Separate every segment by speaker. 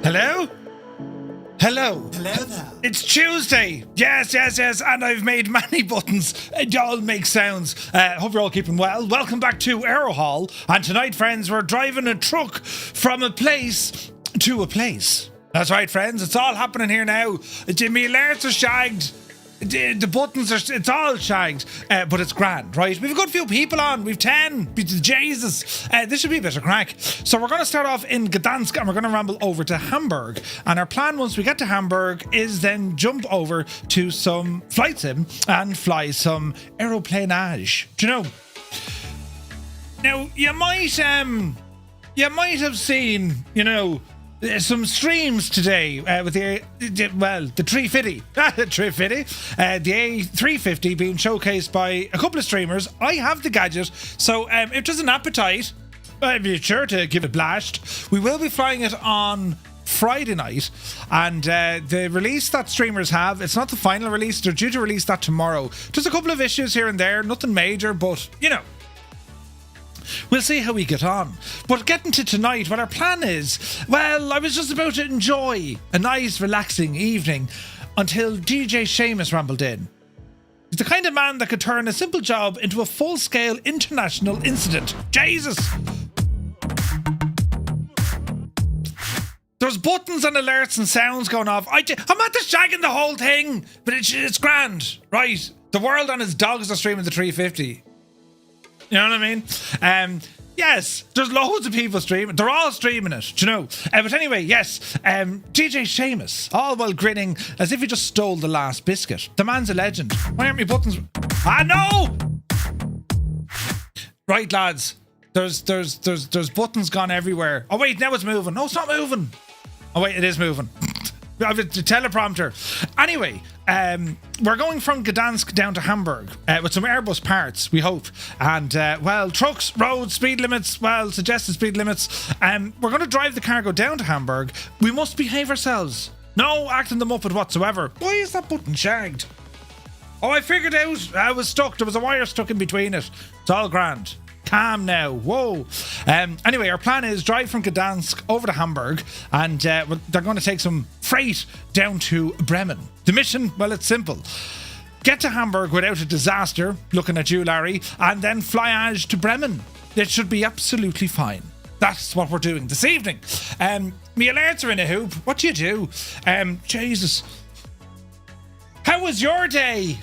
Speaker 1: Hello? Hello.
Speaker 2: Hello there.
Speaker 1: It's Tuesday. Yes, and I've made many buttons. They all make sounds. Hope you're all keeping well. Welcome back to AeroHaul. And tonight, friends, we're driving a truck from a place to a place. That's right, friends. It's all happening here now. Jimmy alerts are shagged. The buttons are, it's all shagged, but it's grand, right? We've a good few people on. We've 10. Jesus. This should be a bit of crack. So we're going to start off in Gdańsk and we're going to ramble over to Hamburg. And our plan once we get to Hamburg is then jump over to some flight sim and fly some aeroplanage. Do you know? Now, you might have seen, some streams today with the 350, the 350, the A350 being showcased by a couple of streamers. I have the gadget, so if there's an appetite, I'd be sure to give it a blast. We will be flying it on Friday night, and the release that streamers have, it's not the final release. They're due to release that tomorrow. Just a couple of issues here and there, nothing major, but we'll see how we get on. But getting to tonight, what our plan is, well, I was just about to enjoy a nice, relaxing evening until DJShamus rambled in. He's the kind of man that could turn a simple job into a full-scale international incident. Jesus! There's buttons and alerts and sounds going off. I'm not just shagging the whole thing, but it's grand, right? The world and its dogs are streaming the 350. You know what I mean? Yes, there's loads of people streaming. They're all streaming it, do you know? But anyway, yes, DJShamus, all while grinning as if he just stole the last biscuit. The man's a legend. Why aren't my buttons? No! Right, lads. There's buttons gone everywhere. Oh wait, now it's moving. No, it's not moving. Oh wait, it is moving. I have a teleprompter. Anyway, we're going from Gdańsk down to Hamburg with some Airbus parts, we hope. And, trucks, roads, speed limits, suggested speed limits. We're going to drive the cargo down to Hamburg. We must behave ourselves. No acting the muppet whatsoever. Why is that button shagged? Oh, I figured out. I was stuck. There was a wire stuck in between it. It's all grand. Calm now. Whoa. Anyway, our plan is drive from Gdańsk over to Hamburg, and they're going to take some freight down to Bremen. The mission, well, it's simple. Get to Hamburg without a disaster, looking at you, Larry, and then flyage to Bremen. It should be absolutely fine. That's what we're doing this evening. Me alerts are in a hoop. What do you do? Jesus. How was your day?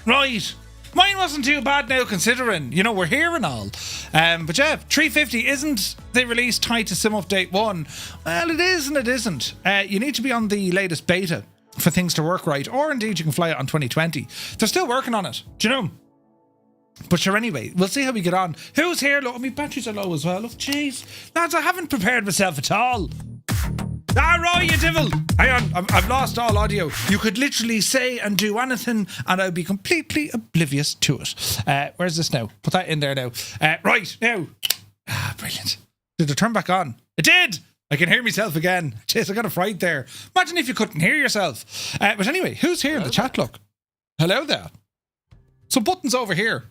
Speaker 1: Right. Mine wasn't too bad now, considering, we're here and all. But yeah, 350 isn't the release tied to Sim Update 1. Well, it is and it isn't. You need to be on the latest beta for things to work right, or indeed you can fly it on 2020. They're still working on it, do you know? But sure, anyway, we'll see how we get on. Who's here? Look, my batteries are low as well. Look, jeez. Lads, I haven't prepared myself at all. Roy, you devil! Hang on, I've lost all audio. You could literally say and do anything and I'd be completely oblivious to it. Where's this now? Put that in there now. Right, now. Brilliant. Did it turn back on? It did! I can hear myself again. Jeez, I got a fright there. Imagine if you couldn't hear yourself. But anyway, who's here in the chat, look? Hello there. Some buttons over here.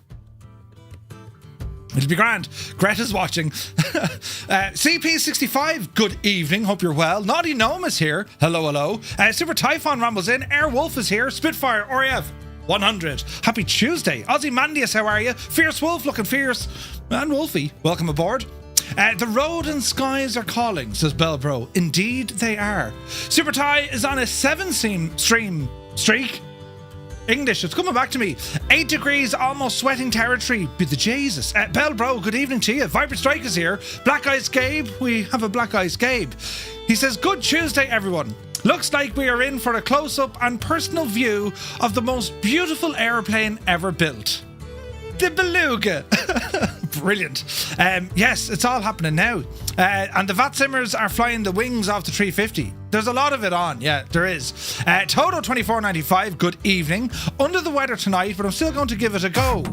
Speaker 1: It'll be grand. Greta's watching. CP65, good evening. Hope you're well. Naughty Gnome is here. Hello. Super Typhon rambles in. Airwolf is here. Spitfire, Oriev, 100. Happy Tuesday. Aussie Mandius, how are you? Fierce Wolf, looking fierce. And Wolfie, welcome aboard. The road and skies are calling, says Bellbro. Indeed, they are. Super Ty is on a 7-stream streak. English, it's coming back to me. 8 degrees, almost sweating territory. Be the Jesus. Bell Bro, good evening to you. Vibrant Strike is here. Black Eyes Gabe, we have a Black Eyes Gabe. He says, good Tuesday, everyone. Looks like we are in for a close-up and personal view of the most beautiful airplane ever built. The Beluga. Brilliant. Yes, it's all happening now. And the VAT Simmers are flying the wings off the 350. There's a lot of it on. Yeah, there is. Toto2495, good evening. Under the weather tonight, but I'm still going to give it a go.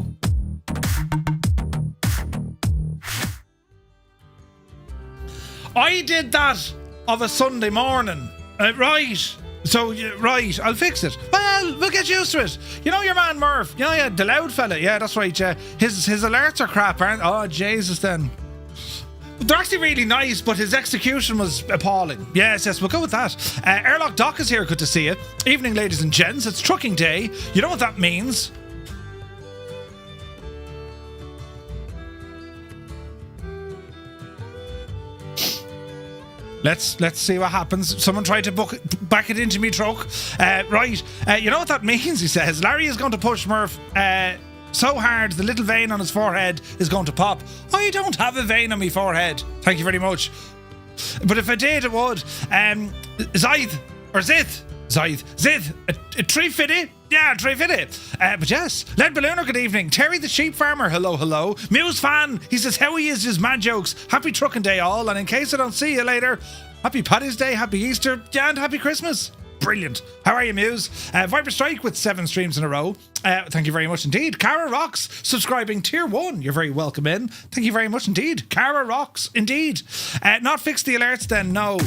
Speaker 1: I did that of a Sunday morning. Right. So, right, I'll fix it. Well, we'll get used to it. You know your man Murph? You know, yeah, the loud fella. Yeah, that's right. His alerts are crap, aren't they? Oh, Jesus, then. They're actually really nice, but his execution was appalling. Yes, we'll go with that. Airlock Doc is here. Good to see you. Evening, ladies and gents. It's trucking day. You know what that means. Let's see what happens. Someone tried to back it into me truck. Right. You know what that means, he says. Larry is going to push Murph so hard the little vein on his forehead is going to pop. I don't have a vein on my forehead. Thank you very much. But if I did, it would. Zith, a 350? Yeah, 350. But yes, Led Ballooner, good evening. Terry the sheep farmer, hello. Muse fan, he says, how he is his mad jokes. Happy trucking day all, and in case I don't see you later, happy Paddy's Day, happy Easter, and happy Christmas. Brilliant. How are you, Muse? Viper Strike with 7 streams in a row. Thank you very much indeed. Cara Rocks, subscribing tier 1. You're very welcome in. Thank you very much indeed. Cara Rocks, indeed. Not fix the alerts then, no.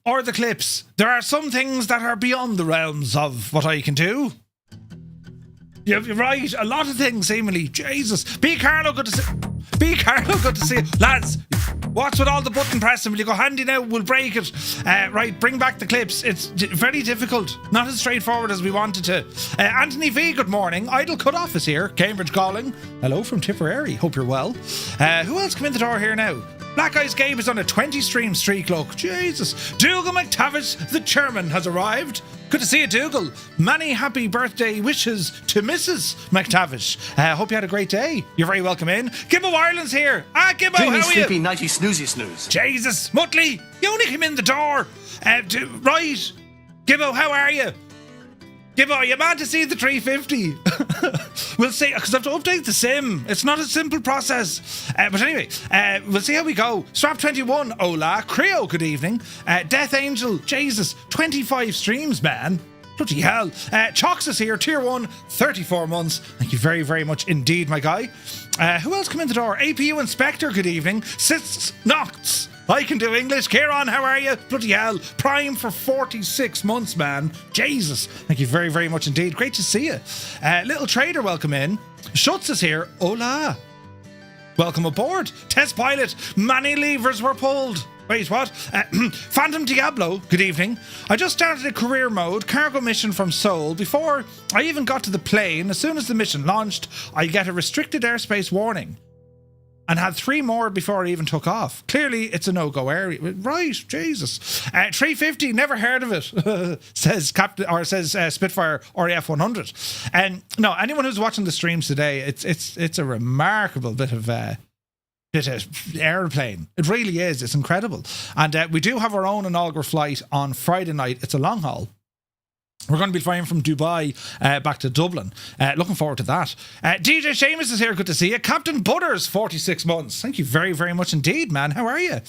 Speaker 1: Or the clips. There are some things that are beyond the realms of what I can do. You're right. A lot of things, seemingly. Jesus. B. Carlo, good to see you. Lads, what's with all the button pressing? Will you go handy now? We'll break it. Right, bring back the clips. It's very difficult. Not as straightforward as we wanted to. Anthony V, good morning. Idle Cutoff is here. Cambridge calling. Hello from Tipperary. Hope you're well. Who else come in the door here now? Black Eyes Gabe is on a 20 stream streak, look. Jesus. Dougal McTavish, the chairman, has arrived. Good to see you, Dougal. Many happy birthday wishes to Mrs. McTavish. Hope you had a great day. You're very welcome in. Gibbo Ireland's here. Gibbo, how are you?
Speaker 2: Sleepy, nighty, snoozy, snooze.
Speaker 1: Jesus. Mutley, you only came in the door. Right. Gibbo, how are you? Gibbo, are you mad to see the 350? We'll see, because I have to update the sim. It's not a simple process. But anyway, we'll see how we go. Strap21, hola. Creo, good evening. Death Angel, Jesus, 25 streams, man. Bloody hell. Chox is here, tier 1, 34 months. Thank you very, very much indeed, my guy. Who else come in the door? APU Inspector, good evening. Sis Nocts. I can do English. Kieran, how are you? Bloody hell. Prime for 46 months, man. Jesus. Thank you very, very much indeed. Great to see you. Little Trader, welcome in. Schutz is here. Hola. Welcome aboard. Test pilot. Many levers were pulled. Wait, what? Phantom Diablo, good evening. I just started a career mode cargo mission from Seoul. Before I even got to the plane, as soon as the mission launched, I get a restricted airspace warning. And had 3 more before I even took off. Clearly, it's a no-go area. Right, Jesus. 350, never heard of it, says Captain, or says Spitfire RAF 100. And no, anyone who's watching the streams today, it's a remarkable bit of airplane. It really is. It's incredible. And we do have our own inaugural flight on Friday night. It's a long haul. We're going to be flying from Dubai back to Dublin. Looking forward to that. DJShamus is here. Good to see you. Captain Butters, 46 months. Thank you very, very much indeed, man. How are you?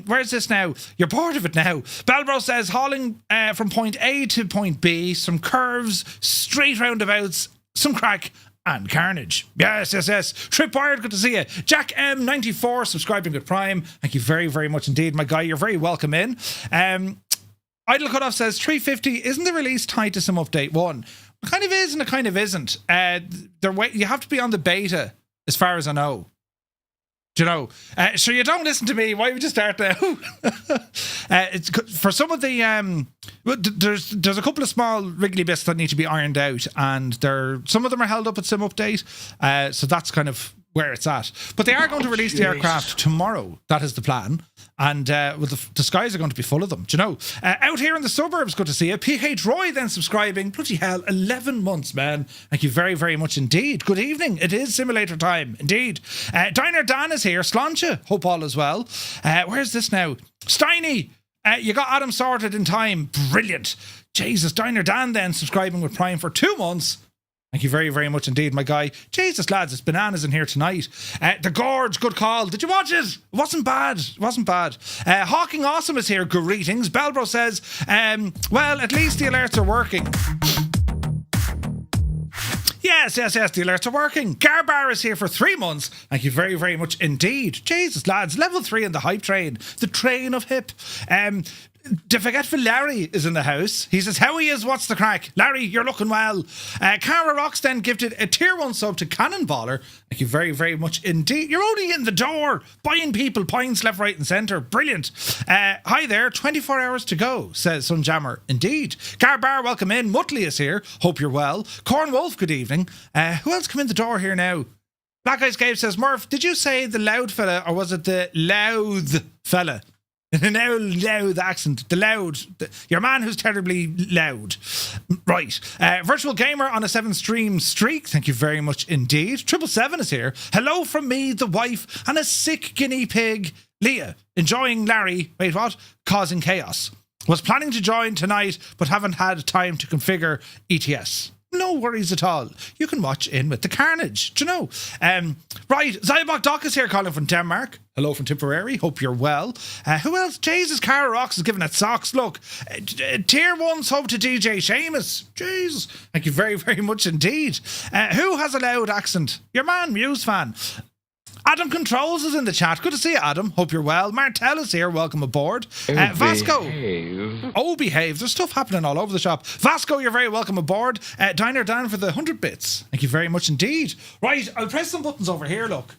Speaker 1: Where's this now? You're bored of it now. Belbro says hauling from point A to point B, some curves, straight roundabouts, some crack, and carnage. Yes. Tripwired, good to see you. Jack M94, subscribing with Prime. Thank you very, very much indeed, my guy. You're very welcome in. Idle Cutoff says 350 isn't the release tied to some update 1. It kind of is and it kind of isn't. You have to be on the beta, as far as I know. Do you know? So you don't listen to me. Why would you start now? It's for some of the there's a couple of small wriggly bits that need to be ironed out, and some of them are held up at some update. So that's kind of where it's at. But they are going to release the aircraft tomorrow. That is the plan. And the skies are going to be full of them. Do you know? Out here in the suburbs, good to see you. PH Roy then subscribing. Bloody hell, 11 months, man. Thank you very, very much indeed. Good evening. It is simulator time, indeed. Diner Dan is here. Slancha, hope all is well. Where's this now? Steiny, you got Adam sorted in time. Brilliant. Jesus, Diner Dan then subscribing with Prime for 2 months. Thank you very, very much indeed, my guy. Jesus, lads, it's bananas in here tonight. The Gorge, good call. Did you watch it? It wasn't bad. Hawking Awesome is here. Greetings. Belbro says, well, at least the alerts are working. Yes, the alerts are working. Garbar is here for 3 months. Thank you very, very much indeed. Jesus, lads, level 3 in the hype train. The train of hip. The forgetful Larry is in the house. He says, how he is, what's the crack? Larry, you're looking well. Cara Rocks then gifted a tier 1 sub to Cannonballer. Thank you very, very much indeed. You're only in the door, buying people points left, right and centre. Brilliant. Hi there, 24 hours to go, says Sunjammer. Indeed. Garbar, welcome in. Muttley is here. Hope you're well. Corn Wolf, good evening. Who else come in the door here now? Black Eyes Gabe says, Murph, did you say the loud fella or was it the loud fella? Now loud accent, your man who's terribly loud. Right, Virtual Gamer on a 7-stream streak. Thank you very much indeed. 777 is here. Hello from me, the wife, and a sick guinea pig. Leah, enjoying Larry. Wait, what? Causing chaos. Was planning to join tonight, but haven't had time to configure ETS. No worries at all. You can watch in with the carnage. Do you know? Right, Zybok Doc is here calling from Denmark. Hello from Tipperary. Hope you're well. Who else? Jesus, Cara Rocks is giving it socks. Look, tier 1 sub to DJShamus. Jesus. Thank you very, very much indeed. Who has a loud accent? Your man, Muse fan. Adam Controls is in the chat. Good to see you, Adam. Hope you're well. Martel is here. Welcome aboard. Vasco. Behave. There's stuff happening all over the shop. Vasco, you're very welcome aboard. Diner Dan for the 100 bits. Thank you very much indeed. Right, I'll press some buttons over here, look.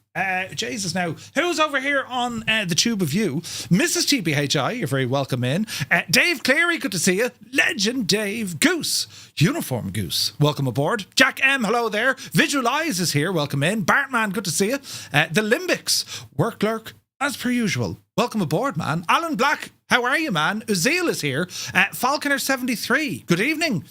Speaker 1: Jesus now. Who's over here on the tube of you? Mrs. TPHI, you're very welcome in. Dave Cleary, good to see you. Legend Dave. Goose. Uniform Goose. Welcome aboard. Jack M, hello there. Visualize is here. Welcome in. Bartman, good to see you. The Limbics. Work Lurk, as per usual. Welcome aboard, man. Alan Black, how are you, man? Uziel is here. Falconer 73, good evening.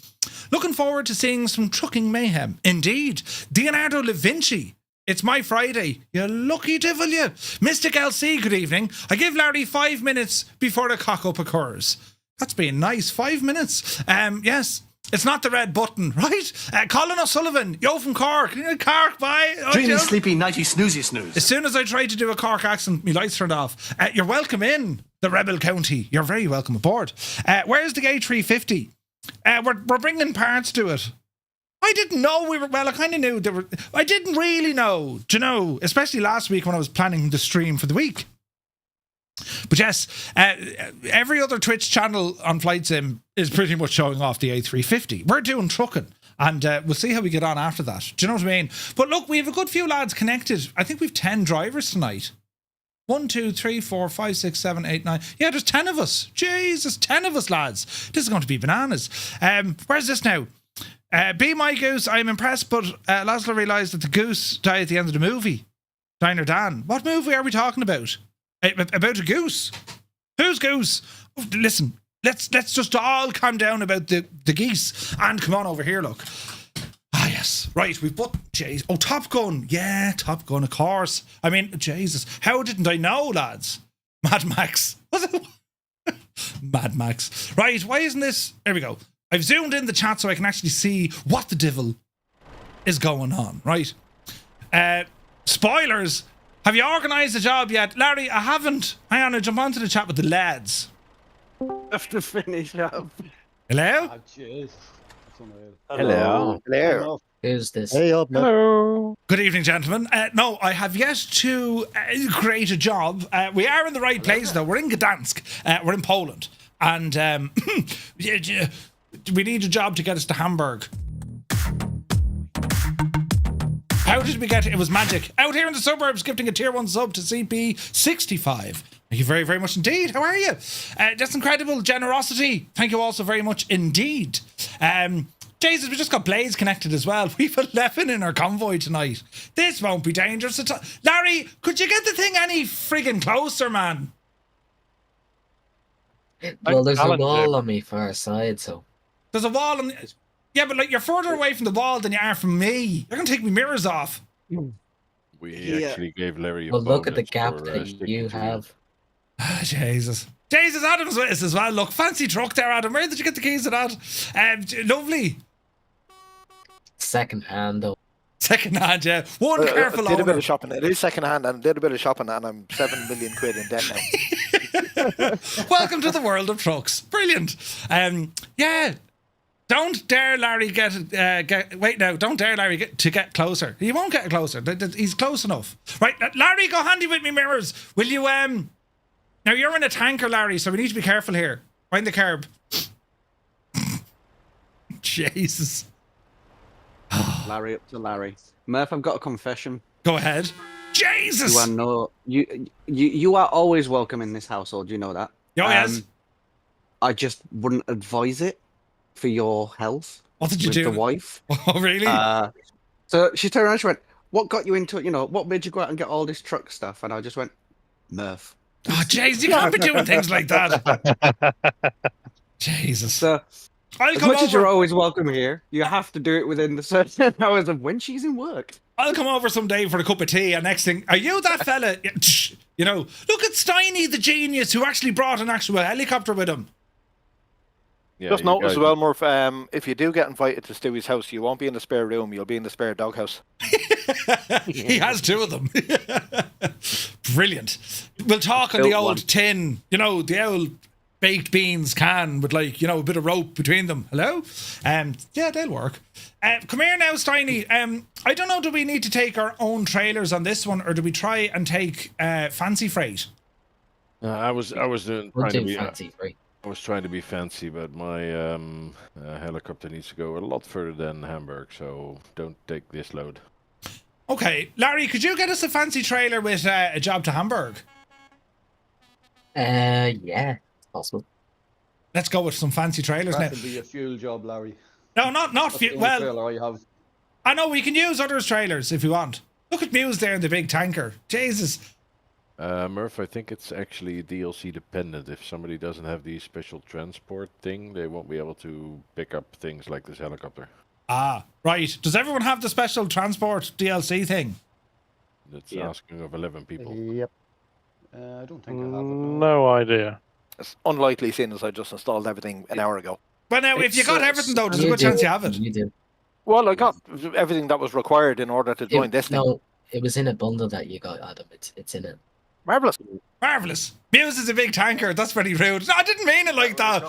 Speaker 1: Looking forward to seeing some trucking mayhem. Indeed. Leonardo da Vinci. It's my Friday. You lucky devil, you. Mystic LC, good evening. I give Larry 5 minutes before the cock-up occurs. That's being nice. 5 minutes. Yes. It's not the red button, right? Colin O'Sullivan, yo from Cork. Cork, bye.
Speaker 2: Dreamy, sleepy, nighty, snoozy, snooze.
Speaker 1: As soon as I tried to do a Cork accent, my lights turned off. You're welcome in the Rebel County. You're very welcome aboard. Where's the A350? We're bringing parts to it. I didn't know we were. Well, I kind of knew they were. I didn't really know. Do you know? Especially last week when I was planning the stream for the week. But yes, every other Twitch channel on Flight Sim is pretty much showing off the A350. We're doing trucking, and we'll see how we get on after that. Do you know what I mean? But look, we have a good few lads connected. I think we've 10 drivers tonight. 1, 2, 3, 4, 5, 6, 7, 8, 9. Yeah, there's 10 of us. Jesus, 10 of us, lads. This is going to be bananas. Where's this now? Be my goose. I'm impressed, but Laszlo realised that the goose died at the end of the movie. Diner Dan. What movie are we talking about? About a goose. Who's goose? Oh, listen, let's just all calm down about the geese and come on over here. Look. Ah yes, right. We've put. Jeez. Oh, Top Gun. Yeah, Top Gun. Of course. I mean, Jesus. How didn't I know, lads? Mad Max. Was it? Mad Max. Right. Why isn't this? There we go. I've zoomed in the chat so I can actually see what the devil is going on, right? Spoilers. Have you organised the job yet? Larry, I haven't. Hang on, I'll jump onto the chat with the lads.
Speaker 3: Have to finish up.
Speaker 1: Hello?
Speaker 4: Oh, jeez.
Speaker 3: Hello.
Speaker 2: Hello.
Speaker 4: Who's this?
Speaker 2: Hey up, man.
Speaker 3: Hello.
Speaker 1: Good evening, gentlemen. No, I have yet to create a job. We are in the right place, though. We're in Gdańsk. We're in Poland. And we need a job to get us to Hamburg. How did we get it? It was magic. Out here in the suburbs, gifting a tier 1 sub to CP65. Thank you very, very much indeed. How are you? That's incredible generosity. Thank you also very much indeed. Jesus, we just got Blaze connected as well. We've 11 in our convoy tonight. This won't be dangerous at all. Larry, could you get the thing any friggin' closer, man?
Speaker 4: Well, there's a wall on me far side, so.
Speaker 1: There's a wall on the... Yeah, but like you're further away from the wall than you are from me. You're going to take me mirrors off.
Speaker 5: We actually gave Larry a
Speaker 4: well, look at the
Speaker 5: bonus
Speaker 4: gap
Speaker 5: for,
Speaker 4: that
Speaker 5: sticking
Speaker 4: you
Speaker 5: to
Speaker 4: have.
Speaker 1: Jesus. Jesus, Adam's with us as well. Look, fancy truck there, Adam. Where did you get the keys to that? Lovely.
Speaker 4: Second hand, though.
Speaker 1: Second hand, yeah. One careful
Speaker 3: I did a bit
Speaker 1: owner.
Speaker 3: of shopping. It is second hand and did a bit of shopping and I'm 7 million quid in debt now.
Speaker 1: Welcome to the world of trucks. Brilliant. Yeah. Don't dare Larry wait now, don't dare Larry to get closer. He won't get closer. He's close enough. Right, Larry, go handy with me mirrors. Will you, now you're in a tanker, Larry, so we need to be careful here. Find the curb. Jesus.
Speaker 6: Larry up to Larry. Murph, I've got a confession.
Speaker 1: Go ahead. Jesus!
Speaker 6: You are always welcome in this household, you know that.
Speaker 1: Oh, yes.
Speaker 6: I just wouldn't advise it for your health.
Speaker 1: What did you
Speaker 6: with
Speaker 1: do?
Speaker 6: The wife.
Speaker 1: Oh, really?
Speaker 6: So she turned around, she went, what got you into it? You know, what made you go out and get all this truck stuff? And I just went, Murph.
Speaker 1: Oh, jeez, you can't be doing things like that. Jesus.
Speaker 6: So, as much as you're always welcome here, you have to do it within the certain hours of when she's in work.
Speaker 1: I'll come over someday for a cup of tea, and next thing, are you that fella? You know, look at Steiny, the genius, who actually brought an actual helicopter with him.
Speaker 5: Yeah,
Speaker 3: Just notice as well, Murph, if you do get invited to Stewie's house, you won't be in the spare room, you'll be in the spare doghouse.
Speaker 1: He has two of them. Brilliant. We'll talk on the old tin, you know, the old baked beans can with, like, you know, a bit of rope between them. Hello? Yeah, they'll work. Come here now, Steiny. I don't know, do we need to take our own trailers on this one, or do we try and take fancy freight?
Speaker 5: I was trying to be
Speaker 4: fancy freight.
Speaker 5: I was trying to be fancy, but my helicopter needs to go a lot further than Hamburg, so don't take this load.
Speaker 1: Okay, Larry, could you get us a fancy trailer with a job to Hamburg?
Speaker 4: Yeah, it's possible.
Speaker 1: Let's go with some fancy trailers now.
Speaker 7: That could be a fuel job, Larry.
Speaker 1: No, not fuel. Well,
Speaker 7: trailer I have.
Speaker 1: I know we can use others' trailers if we want. Look at Muse there in the big tanker. Jesus.
Speaker 5: Murph, I think it's actually DLC dependent. If somebody doesn't have the special transport thing, they won't be able to pick up things like this helicopter.
Speaker 1: Ah, right. Does everyone have the special transport DLC thing?
Speaker 5: That's asking of 11 people.
Speaker 7: Yep. I don't think I have it.
Speaker 8: No idea.
Speaker 3: It's unlikely, seeing as I just installed everything an hour ago.
Speaker 1: Well, now, if you got everything, though, there's a good chance you have it.
Speaker 4: You do.
Speaker 3: Well, I got everything that was required in order to join this thing.
Speaker 4: No, it was in a bundle that you got, Adam. It's in it.
Speaker 3: Marvellous.
Speaker 1: Marvellous. Muse is a big tanker. That's very rude. No, I didn't mean it like that.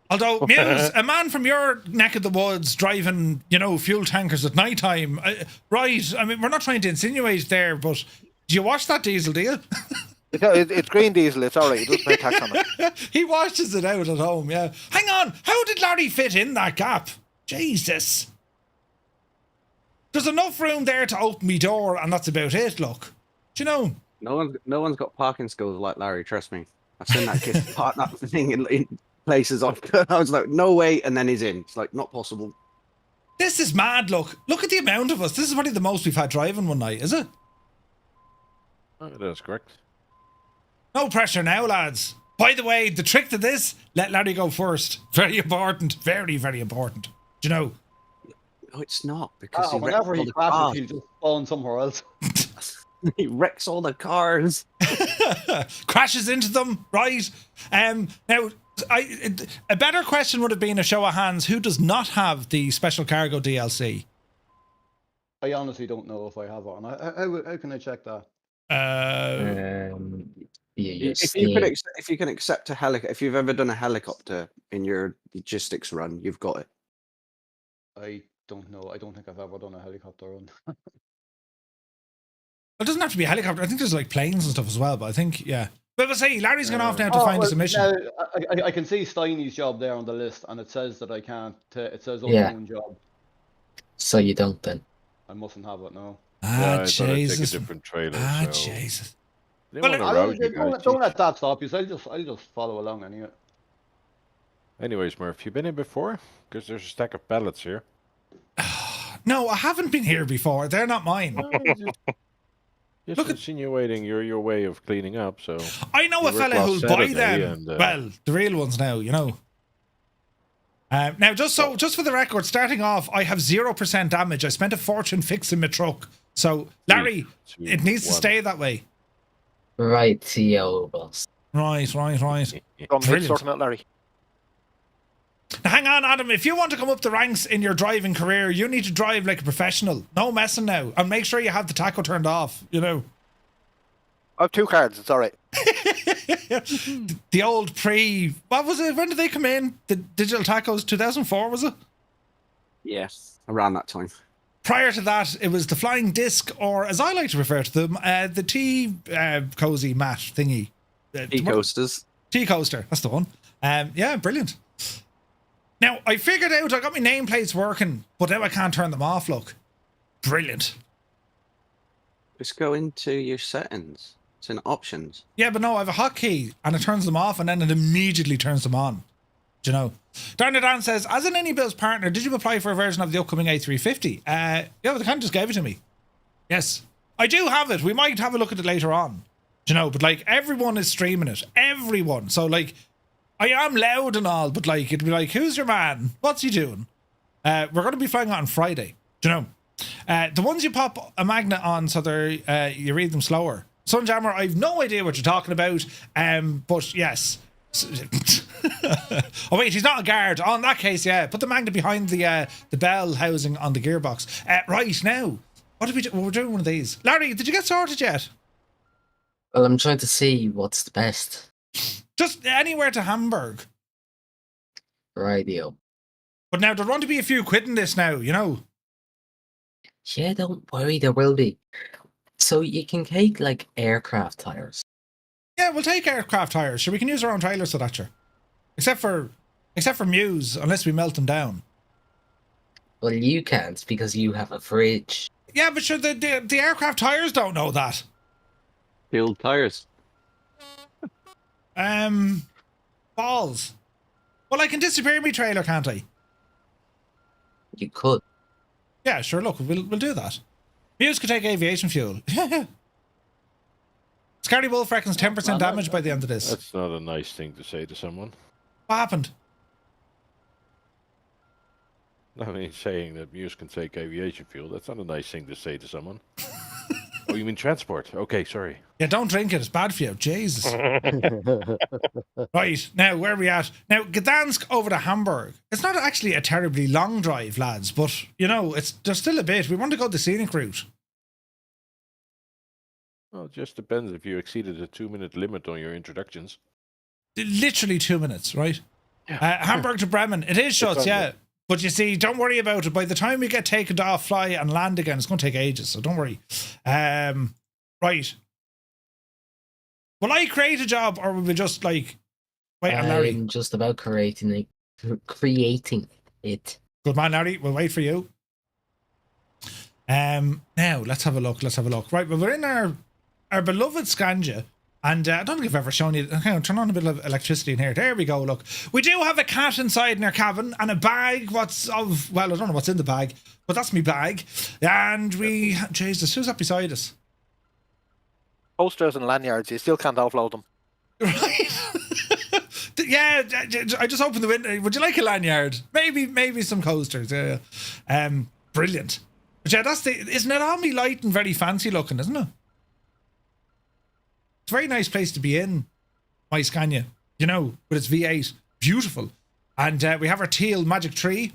Speaker 1: Although, Muse, a man from your neck of the woods driving, you know, fuel tankers at night time, right? I mean, we're not trying to insinuate there, but do you wash that diesel, do you?
Speaker 3: It's green diesel. It's all right. He doesn't pay tax on it.
Speaker 1: He washes it out at home, yeah. Hang on. How did Larry fit in that gap? Jesus. There's enough room there to open me door, and that's about it, look. Do you know?
Speaker 6: No one's got parking skills like Larry, trust me. I've seen that kid park that thing in places. I was like, no way, and then he's in. It's like, not possible.
Speaker 1: This is mad, look. Look at the amount of us. This is probably the most we've had driving one night, is it?
Speaker 5: Oh, that's correct.
Speaker 1: No pressure now, lads. By the way, the trick to this, let Larry go first. Very important. Very, very important. Do you know?
Speaker 6: No, it's not, because
Speaker 7: whenever he crashes, he'll just spawn somewhere else.
Speaker 6: He wrecks all the cars.
Speaker 1: Crashes into them, right? Now, a better question would have been a show of hands. Who does not have the special cargo DLC?
Speaker 7: I honestly don't know if I have it. And how can I check that?
Speaker 6: If you can accept a helicopter, if you've ever done a helicopter in your logistics run, you've got it.
Speaker 7: I don't know. I don't think I've ever done a helicopter run.
Speaker 1: It doesn't have to be a helicopter. I think there's like planes and stuff as well, but I think, yeah. But we'll say Larry's gone off now to find us a mission.
Speaker 7: I can see Steiny's job there on the list, and it says that I can't. It says unknown job.
Speaker 4: So you don't then?
Speaker 7: I mustn't have it now.
Speaker 1: Jesus.
Speaker 5: Take a different trailer.
Speaker 1: Jesus.
Speaker 5: Well,
Speaker 7: don't let that stop you. I'll just follow along anyway.
Speaker 5: Anyways, Murph, you been in before? Because there's a stack of pallets here.
Speaker 1: No, I haven't been here before. They're not mine.
Speaker 5: Just insinuating your way of cleaning up, so...
Speaker 1: I know a fella who'll buy them. Well, the real ones now, you know. Now, just for the record, starting off, I have 0% damage. I spent a fortune fixing my truck. So, Larry, it needs to stay that way.
Speaker 4: Right, CEO boss.
Speaker 1: Right.
Speaker 3: Sorting out Larry.
Speaker 1: Now, hang on, Adam. If you want to come up the ranks in your driving career, you need to drive like a professional. No messing now. And make sure you have the tacho turned off, you know.
Speaker 3: I have 2 cards. It's all right.
Speaker 1: The old what was it? When did they come in? The digital tacos, 2004 was it?
Speaker 6: Yes, around that time.
Speaker 1: Prior to that, it was the flying disc, or as I like to refer to them, the tea cozy mat thingy.
Speaker 6: Coasters.
Speaker 1: Tea coaster, that's the one. Yeah, brilliant. Now, I figured out I got my nameplates working, but now I can't turn them off, look. Brilliant.
Speaker 6: Just go into your settings. It's in options.
Speaker 1: Yeah, but no, I have a hotkey, and it turns them off, and then it immediately turns them on. Do you know? Darner Dan says, as an Any Bills partner, did you apply for a version of the upcoming A350? Yeah, but they kind of just gave it to me. Yes. I do have it. We might have a look at it later on. Do you know? But, like, everyone is streaming it. Everyone. So, like, I am loud and all, but, like, it'd be like, who's your man? What's he doing? We're going to be flying it on Friday. Do you know? The ones you pop a magnet on so they're, you read them slower. Sunjammer, I've no idea what you're talking about, but yes. Oh wait, he's not a guard. Oh, in that case, yeah. Put the magnet behind the bell housing on the gearbox. Right now, what did we do? We're doing one of these. Larry, did you get sorted yet?
Speaker 4: Well, I'm trying to see what's the best.
Speaker 1: Just anywhere to Hamburg.
Speaker 4: Radio.
Speaker 1: But now there's going to be a few quid in this now, you know.
Speaker 4: Yeah, don't worry, there will be. So you can take like aircraft tires.
Speaker 1: Yeah, we'll take aircraft tires. Sure, we can use our own trailers for that, sure. Except for Muse, unless we melt them down.
Speaker 4: Well, you can't because you have a fridge.
Speaker 1: Yeah, but sure, the aircraft tires don't know that.
Speaker 6: Field tires.
Speaker 1: Balls. Well, I can disappear my trailer, can't I?
Speaker 4: You could.
Speaker 1: Yeah, sure. Look, we'll do that. Muse could take aviation fuel. Scary Wolf reckons 10% damage by the end of this.
Speaker 5: That's not a nice thing to say to someone.
Speaker 1: What happened?
Speaker 5: I mean, saying that Muse can take aviation fuel, that's not a nice thing to say to someone. Oh, you mean transport? Okay, sorry.
Speaker 1: Yeah, don't drink it. It's bad for you. Jesus. Right, now, where are we at? Now, Gdańsk over to Hamburg. It's not actually a terribly long drive, lads, but, you know, there's still a bit. We want to go the scenic route.
Speaker 5: Well, it just depends if you exceeded the 2-minute limit on your introductions.
Speaker 1: Literally 2 minutes, right? Hamburg to Bremen. It is short, yeah. But you see, don't worry about it. By the time we get taken off, fly and land again, it's going to take ages, so don't worry. Right. Will I create a job, or will we just, like, wait on Larry?
Speaker 4: I'm just about creating it.
Speaker 1: Good man, Larry. We'll wait for you. Now, let's have a look. Right, well, we're in our beloved Scania. And I don't think I've ever shown you. Hang on, turn on a bit of electricity in here. There we go, look. We do have a cat inside in our cabin and a bag. Well, I don't know what's in the bag, but that's me bag. And Jesus, who's up beside us?
Speaker 3: Posters and lanyards, you still can't offload them.
Speaker 1: Right. Yeah, I just opened the window. Would you like a lanyard? Maybe some coasters. Yeah. Brilliant. But yeah, isn't it on me light and very fancy looking, isn't it? It's a very nice place to be in, my Scania, you know, with its V8. Beautiful. And we have our teal magic tree.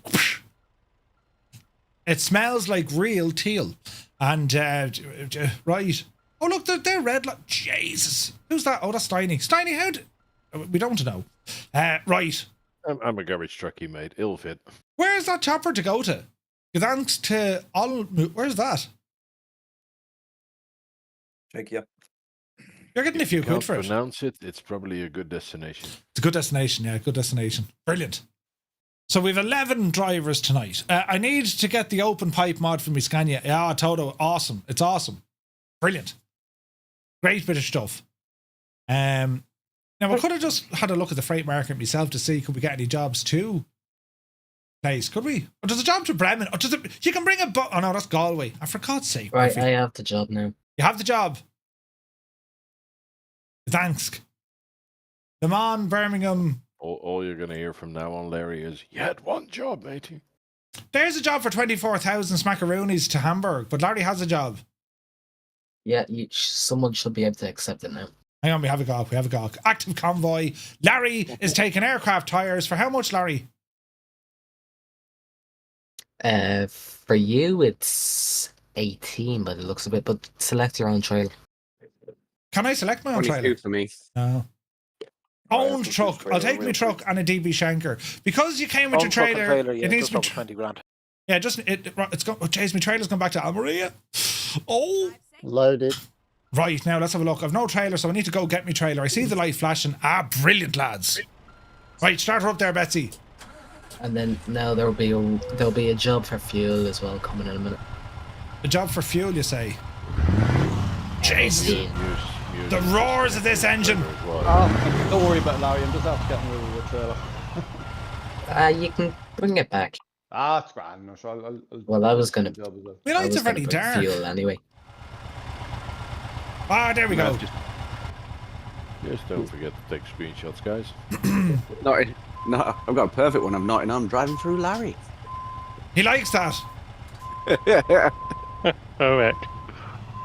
Speaker 1: It smells like real teal. And, right. Oh, look, they're red. Jesus. Who's that? Oh, that's Steiny. Steiny, we don't know. Right.
Speaker 5: I'm a garbage truckie, mate. Ill fit.
Speaker 1: Where's that chopper to go to? Gdańsk to where's that?
Speaker 2: Thank you.
Speaker 1: You're getting a few quid for it.
Speaker 5: Pronounce it. It's probably a good destination.
Speaker 1: It's a good destination, yeah, good destination. Brilliant. So we've 11 drivers tonight. I need to get the open pipe mod for my Scania. Yeah, Toto, awesome. It's awesome. Brilliant. Great bit of stuff. Now, I could have just had a look at the freight market myself to see could we get any jobs too. Nice, could we? Or does a job to Bremen? Or you can bring a oh no, that's Galway. For God's sake.
Speaker 4: Right, I have the job now.
Speaker 1: You have the job. Gdańsk. Le Mans, Birmingham.
Speaker 5: All you're going to hear from now on, Larry, is, you had one job, matey.
Speaker 1: There's a job for 24,000 smackaroonies to Hamburg, but Larry has a job.
Speaker 4: Yeah, someone should be able to accept it now.
Speaker 1: Hang on, we have a gawk. Active convoy. Larry is taking aircraft tires. For how much, Larry?
Speaker 4: For you, it's 18 by the looks of it, but select your own trail.
Speaker 1: Can I select my own
Speaker 6: 22
Speaker 1: trailer?
Speaker 6: for me.
Speaker 1: No. Owned truck. I'll take my truck and a DB Shanker. Because you came with your
Speaker 3: Own truck and
Speaker 1: trailer,
Speaker 3: yeah,
Speaker 1: it needs
Speaker 3: just
Speaker 1: to be...
Speaker 3: over 20 grand.
Speaker 1: Yeah, it's going... Oh, jeez, my trailer's gone back to Almeria. Oh.
Speaker 8: Loaded.
Speaker 1: Right, now let's have a look. I've no trailer, so I need to go get my trailer. I see the light flashing. Ah, brilliant, lads. Right, start her up there, Betsy.
Speaker 4: And then now there'll be a job for fuel as well coming in a minute.
Speaker 1: A job for fuel, you say? Jesus.
Speaker 4: Yeah.
Speaker 1: The roars of this engine.
Speaker 7: Don't worry about it, Larry. I'm just after getting rid of the trailer.
Speaker 4: You can bring it back.
Speaker 7: It's grand. No, sure, I'll
Speaker 4: Well, I was gonna.
Speaker 7: job as well.
Speaker 1: The
Speaker 4: I
Speaker 1: lights
Speaker 4: was
Speaker 1: are
Speaker 4: gonna
Speaker 1: very
Speaker 4: bring
Speaker 1: dark.
Speaker 4: fuel anyway.
Speaker 1: Ah, there we go.
Speaker 5: Just don't forget to take screenshots, guys.
Speaker 6: No, I've got a perfect one. I'm Nottingham driving through Larry.
Speaker 1: He likes that.
Speaker 5: Oh, heck.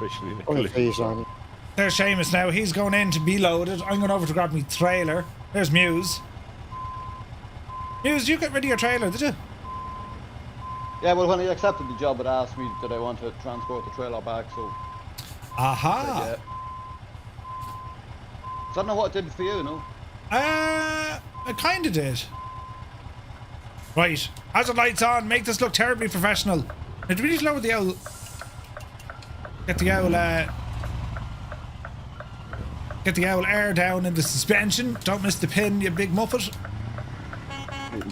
Speaker 5: Especially in the
Speaker 8: On the
Speaker 5: collision.
Speaker 8: fees on.
Speaker 1: There's Seamus now. He's going in to be loaded. I'm going over to grab my trailer. There's Muse. Muse, you got rid of your trailer, did you?
Speaker 7: Yeah, well, when I accepted the job, it asked me did I want to transport the trailer back, so
Speaker 1: Aha.
Speaker 7: yeah. So I don't know what it did for you, no?
Speaker 1: I kind of did. Right. Hazard lights on. Make this look terribly professional. Now, do we need to lower the owl? Get the owl, get the owl air down in the suspension. Don't miss the pin, you big muppet.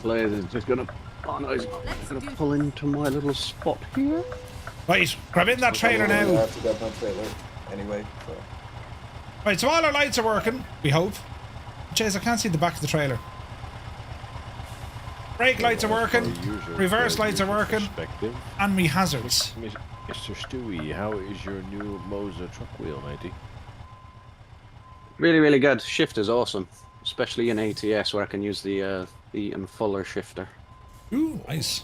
Speaker 6: Blaze is just gonna. Oh no, he's gonna pull into my little spot here.
Speaker 1: Right. Grab in that trailer
Speaker 9: I
Speaker 1: now.
Speaker 9: have to get my trailer anyway. So.
Speaker 1: Right, so all our lights are working, we hope. Jeez, I can't see the back of the trailer. Brake lights are working, reverse lights are working, and me hazards.
Speaker 5: Mr. Stewie, how is your new Moser truck wheel, matey?
Speaker 6: Really, really good. Shifter's awesome, especially in ATS where I can use the and fuller shifter.
Speaker 1: Ooh, nice.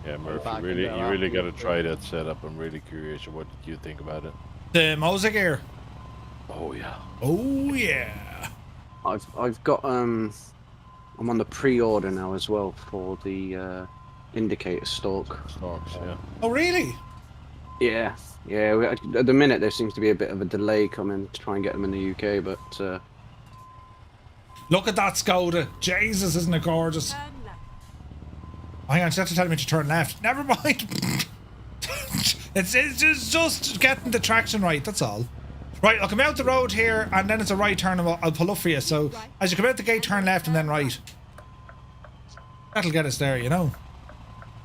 Speaker 5: Yeah, Murph,
Speaker 7: back
Speaker 5: you
Speaker 7: in there
Speaker 5: really got to
Speaker 7: afterwards,
Speaker 5: try that setup. I'm really curious. What did you think about it?
Speaker 1: The Moser gear.
Speaker 5: Oh yeah.
Speaker 1: Oh yeah.
Speaker 6: I've got I'm on the pre-order now as well for the indicator stalk.
Speaker 5: Stalks, yeah.
Speaker 1: Oh really?
Speaker 6: Yeah, at the minute there seems to be a bit of a delay coming to try and get them in the UK, but
Speaker 1: Look at that Skoda. Jesus, isn't it gorgeous? Hang on, you have to tell me to turn left. Never mind. it's just getting the traction right, that's all. Right, I'll come out the road here, and then it's a right turn, and I'll pull up for you. So, as you come out the gate, turn left and then right. That'll get us there, you know.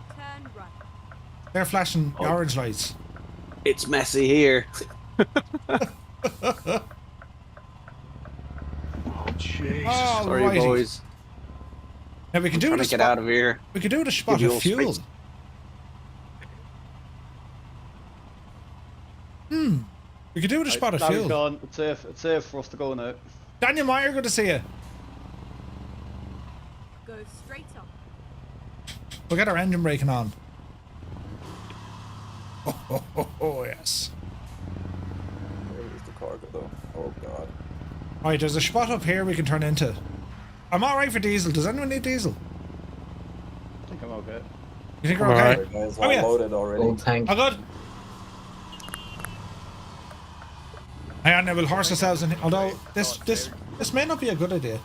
Speaker 10: Turn right.
Speaker 1: They're flashing the orange lights.
Speaker 6: it's messy here.
Speaker 1: Oh,
Speaker 6: Sorry,
Speaker 1: righty.
Speaker 6: boys.
Speaker 1: Now we can do
Speaker 6: Trying
Speaker 1: the
Speaker 6: to get out of here.
Speaker 1: We could do the spot
Speaker 6: you
Speaker 1: of
Speaker 6: all
Speaker 1: fuel.
Speaker 6: space.
Speaker 1: We could do the spot of
Speaker 7: Larry's
Speaker 1: fuel.
Speaker 7: gone. It's safe for us to go now.
Speaker 1: Daniel Meyer, good to see you.
Speaker 10: Go straight up.
Speaker 1: We'll get our engine braking on. Oh, yes.
Speaker 9: Where is the cargo though? Oh god.
Speaker 1: Right, there's a spot up here we can turn into. I'm alright for diesel. Does anyone need diesel?
Speaker 7: I think I'm okay.
Speaker 1: You think we're okay?
Speaker 9: Alright, guys,
Speaker 1: Oh,
Speaker 9: all
Speaker 1: yeah.
Speaker 9: loaded already.
Speaker 4: Old tank.
Speaker 1: Oh, good. Hang on, now we'll horse ourselves in. Although this may not be a good idea.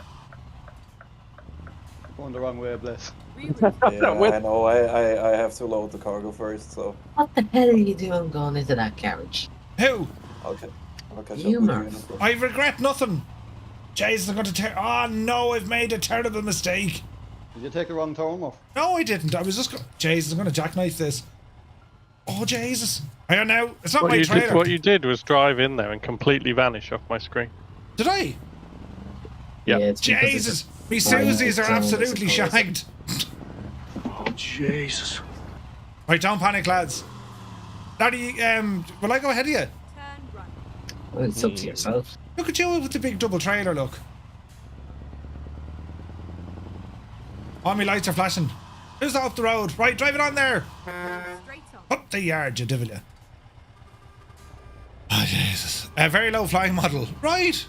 Speaker 7: Going the wrong way, Bliss.
Speaker 9: Yeah, I know. I have to load the cargo first, so
Speaker 4: What the hell are you doing going into that garage?
Speaker 1: Who?
Speaker 9: I'll catch up
Speaker 4: You,
Speaker 9: with you.
Speaker 4: Murph.
Speaker 1: I regret nothing. Jason, I'm going to tear. Oh no, I've made a terrible mistake.
Speaker 7: Did you take the wrong turn off?
Speaker 1: No, I didn't. I was just. Jesus, I'm going to jackknife this. Oh Jesus! Hang on now. It's not my trailer.
Speaker 11: What you did was drive in there and completely vanish off my screen.
Speaker 1: Did I?
Speaker 11: Yeah.
Speaker 4: it's because it's
Speaker 1: Jesus!
Speaker 4: a
Speaker 1: Me
Speaker 4: blind
Speaker 1: Susies are
Speaker 4: zone, I
Speaker 1: absolutely
Speaker 4: suppose.
Speaker 1: shagged.
Speaker 6: Oh, Jesus.
Speaker 1: Right, don't panic, lads. Daddy, will I go ahead of you?
Speaker 10: Turn right.
Speaker 4: Well, it's up to yourself.
Speaker 1: Look at you with the big double trailer, look. All my lights are flashing. Who's that up the road? Right, drive it on there.
Speaker 10: Straight up.
Speaker 1: Up the yard, you devil, you. Oh, Jesus. A very low flying model. Right.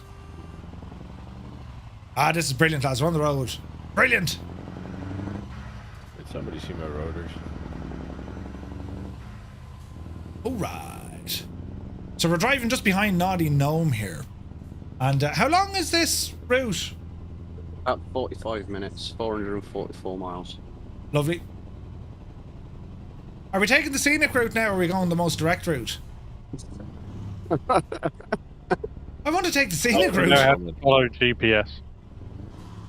Speaker 1: Ah, this is brilliant, lads. We're on the road. Brilliant.
Speaker 5: Did somebody see my rotors?
Speaker 1: All right. So we're driving just behind Naughty Gnome here. And how long is this route?
Speaker 6: About 45 minutes, 444 miles.
Speaker 1: Lovely. Are we taking the scenic route now, or are we going the most direct route? I want to take the scenic route.
Speaker 11: I have to follow GPS.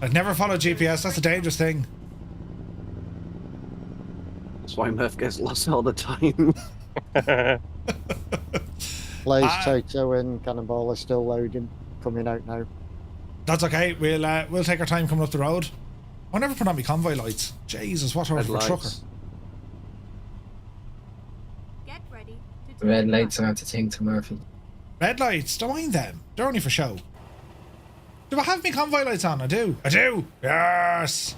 Speaker 1: I've never followed GPS, that's a dangerous thing.
Speaker 6: That's why Murph gets lost all the time.
Speaker 8: Blaze Toto and Cannonball are still loading, coming out now.
Speaker 1: That's okay, we'll take our time coming up the road. I never put on my convoy lights. Jesus, what horse of a trucker.
Speaker 10: Get ready to
Speaker 4: The red lights aren't a thing to Murphy.
Speaker 1: Red lights, don't mind them. They're only for show. Do I have my convoy lights on? I do. I do. Yes.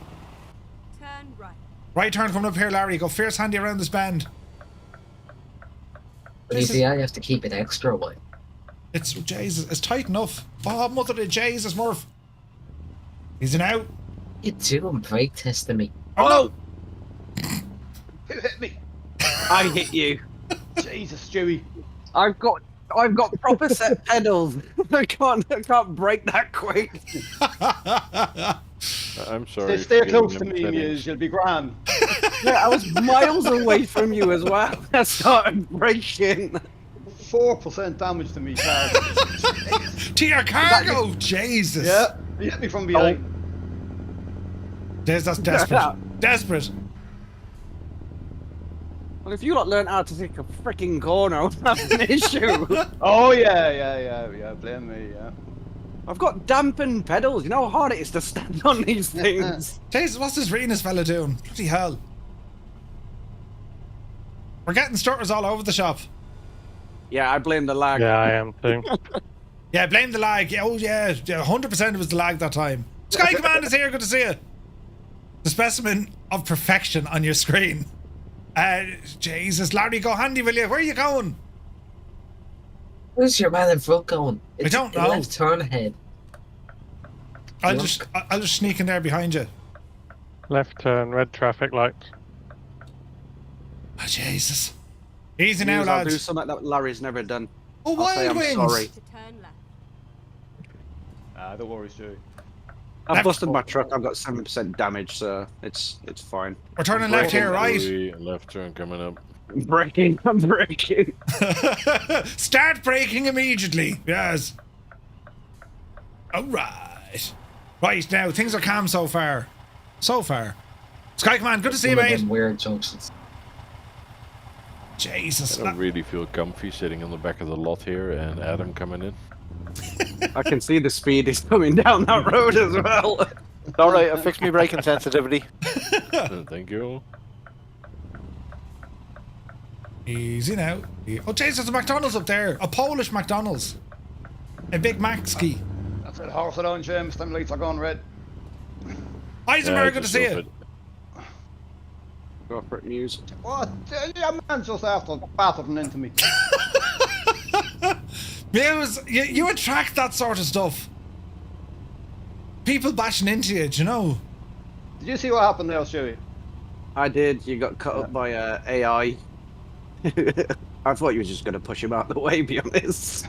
Speaker 10: turn right.
Speaker 1: Right turn coming up here, Larry. Go fierce handy around this bend.
Speaker 4: GPI, you have to keep it extra wide.
Speaker 1: It's Jesus. It's tight enough. Oh, mother of Jesus, Murph. He's an out.
Speaker 4: You doing brake testing me?
Speaker 1: Oh
Speaker 7: Who hit me?
Speaker 6: I hit you.
Speaker 7: Jesus, Stewie.
Speaker 6: I've got proper set pedals. I can't brake that quick.
Speaker 5: I'm sorry.
Speaker 7: Stay close to me, Muse. You'll be grand.
Speaker 6: Yeah, I was miles away from you as well. I started braking.
Speaker 7: 4% damage to me, car.
Speaker 1: To your cargo, Jesus.
Speaker 7: Yeah, you hit me from behind.
Speaker 1: That's desperate. Desperate.
Speaker 6: Well, if you lot learn how to take a freaking corner, I would have an issue.
Speaker 7: Oh yeah. Blame me. Yeah.
Speaker 6: I've got dampened pedals. You know how hard it is to stand on these things.
Speaker 1: Jesus, what's this Renus fella doing? Bloody hell. We're getting starters all over the shop.
Speaker 6: Yeah, I blame the lag.
Speaker 11: Yeah, I am too.
Speaker 1: Yeah, blame the lag. Oh yeah, 100% it was the lag that time. Sky Command is here, good to see you. The specimen of perfection on your screen. Jesus, Larry, go handy, will you? Where are you going?
Speaker 4: Where's your man in front going?
Speaker 1: I don't know.
Speaker 4: Left turn ahead.
Speaker 1: I'll just sneak in there behind you.
Speaker 11: Left turn, red traffic lights.
Speaker 1: Oh, Jesus. Easy now,
Speaker 6: I'll do
Speaker 1: lads.
Speaker 6: something that Larry's never done.
Speaker 1: Oh,
Speaker 6: I'll say
Speaker 1: Wild
Speaker 6: I'm
Speaker 1: Wings.
Speaker 6: sorry.
Speaker 10: To turn left.
Speaker 7: Don't worry, Stewie.
Speaker 6: I've busted my truck. I've got 7% damage, so it's fine.
Speaker 1: We're turning left here, right?
Speaker 5: Left turn coming up.
Speaker 6: I'm braking.
Speaker 1: Start braking immediately. Yes. All right. Right, now, things are calm so far. So far. Sky Command, good to see you,
Speaker 4: One of
Speaker 1: mate.
Speaker 4: them weird junctions.
Speaker 1: Jesus.
Speaker 5: I don't really feel comfy sitting on the back of the lot here and Adam coming in.
Speaker 6: I can see the speed is coming down that road as well.
Speaker 3: Alright, I fixed my braking sensitivity.
Speaker 5: Thank you.
Speaker 1: Easy now. Oh, Jesus, there's a McDonald's up there. A Polish McDonald's. A Big Mac ski.
Speaker 7: That's it. Horse it on, James. Them lights are gone red.
Speaker 1: Eisenberg, good to see you.
Speaker 6: Go for it, Muse.
Speaker 7: What? Yeah, man, just after battering into me.
Speaker 1: Muse, you attract that sort of stuff. People bashing into you, do you know?
Speaker 7: Did you see what happened there, Stewie?
Speaker 6: I did. You got cut up by AI. I thought you were just going to push him out of the way, be honest.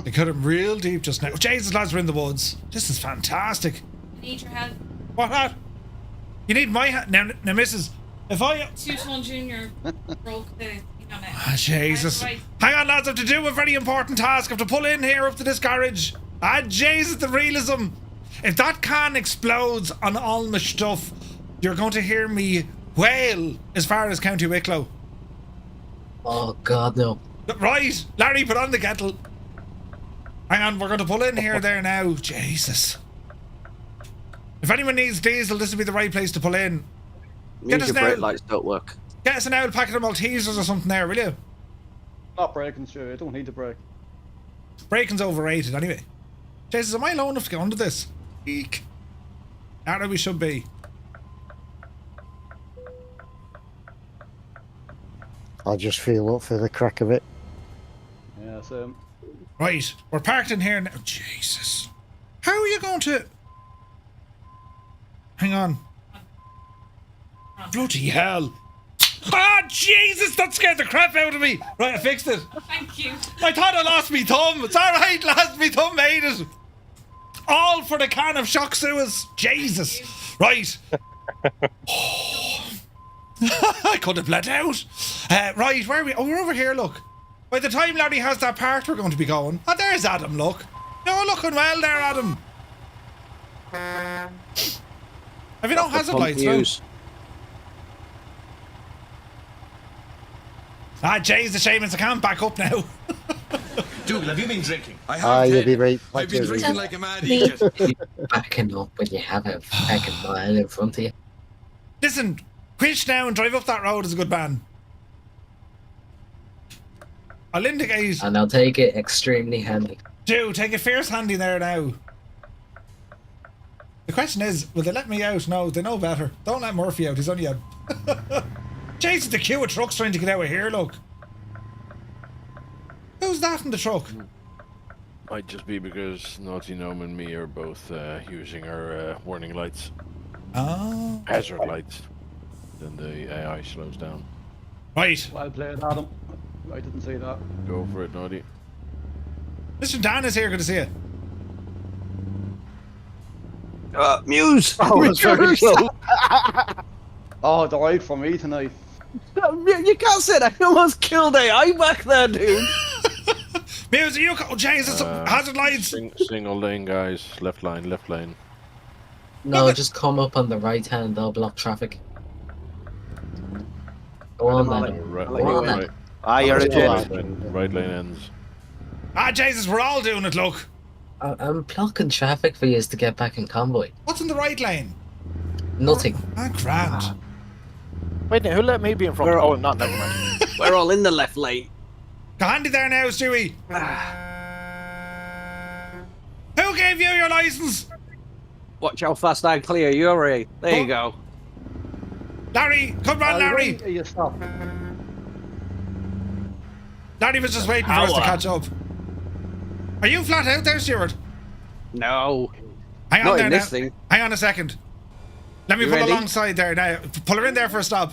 Speaker 1: They cut him real deep just now. Jesus, lads, we're in the woods. This is fantastic.
Speaker 10: Need your help.
Speaker 1: What? You need my hand? Now, missus, if I...
Speaker 10: 2-ton junior broke the...
Speaker 1: Ah, Jesus. Hang on, lads, I have to do a very important task. I have to pull in here up to this garage. Ah, Jesus, the realism. If that can explodes on all my stuff, you're going to hear me wail as far as County Wicklow.
Speaker 4: Oh, God, no.
Speaker 1: Right, Larry, put on the kettle. Hang on, we're going to pull in here there now. Jesus. If anyone needs diesel, this would be the right place to pull in.
Speaker 6: Means your brake lights don't work.
Speaker 1: Get us an old packet of Maltesers or something there, will you?
Speaker 7: Not braking, Stewie. I don't need to brake.
Speaker 1: Braking's overrated anyway. Jesus, am I low enough to get under this? Eek. Not where we should be.
Speaker 8: I just feel up for the crack of it.
Speaker 7: Yeah, same.
Speaker 1: Right, we're parked in here now. Jesus. How are you going to... Hang on. Bloody hell. Ah, Jesus, that scared the crap out of me. Right, I fixed it.
Speaker 10: Thank you.
Speaker 1: I thought I lost me thumb. It's all right, lads. Me thumb made it. All for the can of shock sewers. Jesus. Right. I could have bled out. Right, where are we? Oh, we're over here, look. By the time Larry has that part, we're going to be going. Oh, there's Adam, look. You're looking well there, Adam. Have you no hazard lights, no? Ah, DJShamus, I can't back up now.
Speaker 2: Dougal, have you been drinking? I
Speaker 8: Ah,
Speaker 2: have.
Speaker 8: you'll be right.
Speaker 2: I've been drinking like a mad
Speaker 4: Me
Speaker 2: idiot.
Speaker 4: backing up when you have a fucking mile in front of you.
Speaker 1: Listen, quit now and drive up that road is a good man. I'll indicate.
Speaker 4: And I'll take it extremely handy.
Speaker 1: Do take a fierce handy there now. The question is, will they let me out? No, they know better. Don't let Murphy out, he's only a... Jesus, the queue of trucks trying to get out of here, look. Who's that in the truck?
Speaker 5: Might just be because Naughty Gnome and me are both using our warning lights.
Speaker 1: Oh.
Speaker 5: Hazard lights. Then the AI slows down.
Speaker 1: Right.
Speaker 7: Well played, Adam. I didn't say that.
Speaker 5: Go for it, Naughty.
Speaker 1: Mr. Dan is here, good to see you.
Speaker 6: Muse!
Speaker 7: Oh, that's very close. Oh, the right for me tonight.
Speaker 6: You can't say that. You almost killed AI back there, dude.
Speaker 1: Muse, are you... Oh, Jesus, hazard lights.
Speaker 5: Single lane, guys. Left lane, left lane.
Speaker 4: No, just come up on the right hand, they'll block traffic. Go on then.
Speaker 5: Right,
Speaker 4: Go on then.
Speaker 3: Ah, you're a
Speaker 5: right,
Speaker 3: jet.
Speaker 5: right lane ends.
Speaker 1: Ah, Jesus, we're all doing it, look.
Speaker 4: I'm blocking traffic for you to get back in convoy.
Speaker 1: What's in the right lane?
Speaker 4: Nothing.
Speaker 1: Ah, grand.
Speaker 3: Wait, now, who let me be in front? Oh, not, never mind.
Speaker 6: We're all in the left lane.
Speaker 1: Go handy there now, Stewie. Who gave you your license?
Speaker 6: Watch how fast I clear your A. There you go.
Speaker 1: Larry, come on, Larry.
Speaker 7: You stop.
Speaker 1: Larry was just waiting for us to catch up. Are you flat out there, Stuart?
Speaker 6: No.
Speaker 1: Hang on
Speaker 6: Not
Speaker 1: there
Speaker 6: in
Speaker 1: now.
Speaker 6: this thing.
Speaker 1: Hang on a second. Let me
Speaker 6: You
Speaker 1: pull
Speaker 6: ready?
Speaker 1: alongside there now. Pull her in there for a stop.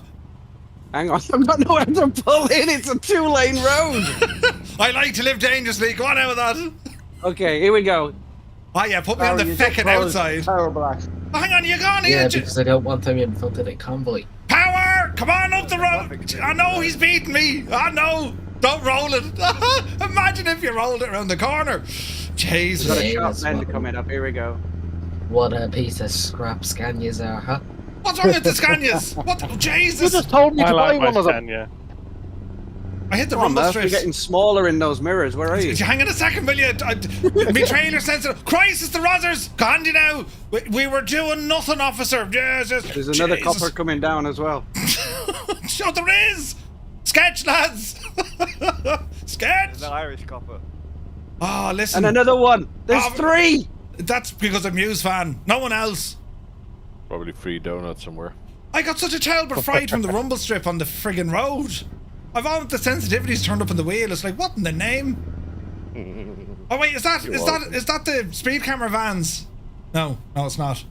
Speaker 6: Hang on, I've got nowhere to pull in. It's a 2-lane road.
Speaker 1: I like to live dangerously. Go on out with that.
Speaker 6: Okay, here we go.
Speaker 1: Oh yeah, put me on the feckin' outside.
Speaker 7: Power blacks.
Speaker 1: Oh, hang on, you gone
Speaker 4: Yeah,
Speaker 1: here?
Speaker 4: because I don't want them in front of the convoy.
Speaker 1: Power! Come on up the road. I know he's beating me. I know. Don't roll it. Imagine if you rolled it around the corner.
Speaker 6: We've
Speaker 1: Jesus.
Speaker 6: got a
Speaker 4: Yeah,
Speaker 6: sharp
Speaker 4: that's
Speaker 6: bend
Speaker 4: what-
Speaker 6: coming up. Here we go.
Speaker 4: What a piece of scrap Scanias are, huh?
Speaker 1: What's wrong with the Scanias? What? Oh, Jesus.
Speaker 3: You just told me
Speaker 11: I
Speaker 3: to buy
Speaker 11: like my
Speaker 3: one of them.
Speaker 11: Scania.
Speaker 1: I hit the
Speaker 6: Come on,
Speaker 1: rumble
Speaker 6: Murph, you're
Speaker 1: strips.
Speaker 6: getting smaller in those mirrors. Where are you?
Speaker 1: Hang on a second, will you? Me trailer sensitive. Christ, it's the Rozzers. Go handy now. We were doing nothing, officer. Jesus.
Speaker 6: There's another
Speaker 1: Jesus.
Speaker 6: copper coming down as well.
Speaker 1: Sure, there is. Sketch, lads. Sketch.
Speaker 3: The Irish copper.
Speaker 1: Oh, listen.
Speaker 6: And another one. There's
Speaker 1: Oh,
Speaker 6: 3.
Speaker 1: That's because I'm Muse fan. No one else.
Speaker 5: Probably free donut somewhere.
Speaker 1: I got such a terrible fright from the rumble strip on the friggin' road. I've all the sensitivities turned up in the wheel. It's like, what in the name? Oh wait, is that the speed camera vans? No, it's not.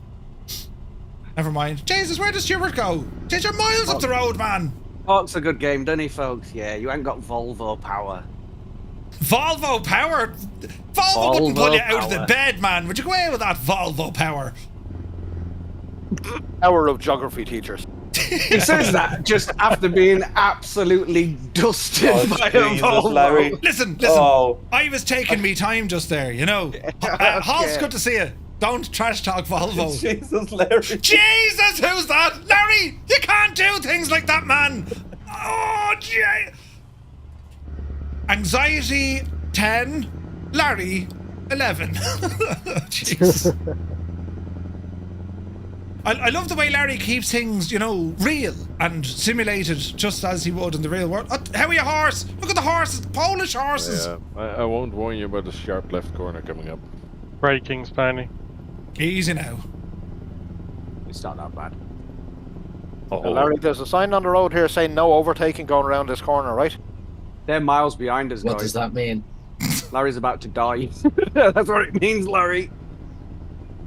Speaker 1: Never mind. Jesus, where does Stuart go? Jeez, you're miles up the road, man.
Speaker 6: Talk's a good game, doesn't he, folks? Yeah, you ain't got Volvo power.
Speaker 1: Volvo power? Volvo wouldn't pull you out of the
Speaker 6: power.
Speaker 1: bed, man. Would you go away with that Volvo power?
Speaker 3: Hour of geography teachers.
Speaker 6: He says that just after being absolutely dusted by a Volvo.
Speaker 9: Larry.
Speaker 1: Listen.
Speaker 9: Oh.
Speaker 1: I was taking me time just there, you know. Hal's good to see you. Don't trash talk Volvo.
Speaker 9: Jesus, Larry.
Speaker 1: Jesus, who's that? Larry, you can't do things like that, man. Oh, gee. Anxiety 10, Larry 11. Jeez. I love the way Larry keeps things, you know, real and simulated just as he would in the real world. How are you, horse? Look at the horses, Polish horses.
Speaker 5: Yeah, I won't warn you about the sharp left corner coming up.
Speaker 11: Braking, Spiny.
Speaker 1: Easy now.
Speaker 6: It's not that bad.
Speaker 3: Larry, there's a sign on the road here saying no overtaking going around this corner, right?
Speaker 6: They're miles behind us,
Speaker 4: What
Speaker 6: guys.
Speaker 4: does that mean?
Speaker 6: Larry's about to die. That's what it means, Larry.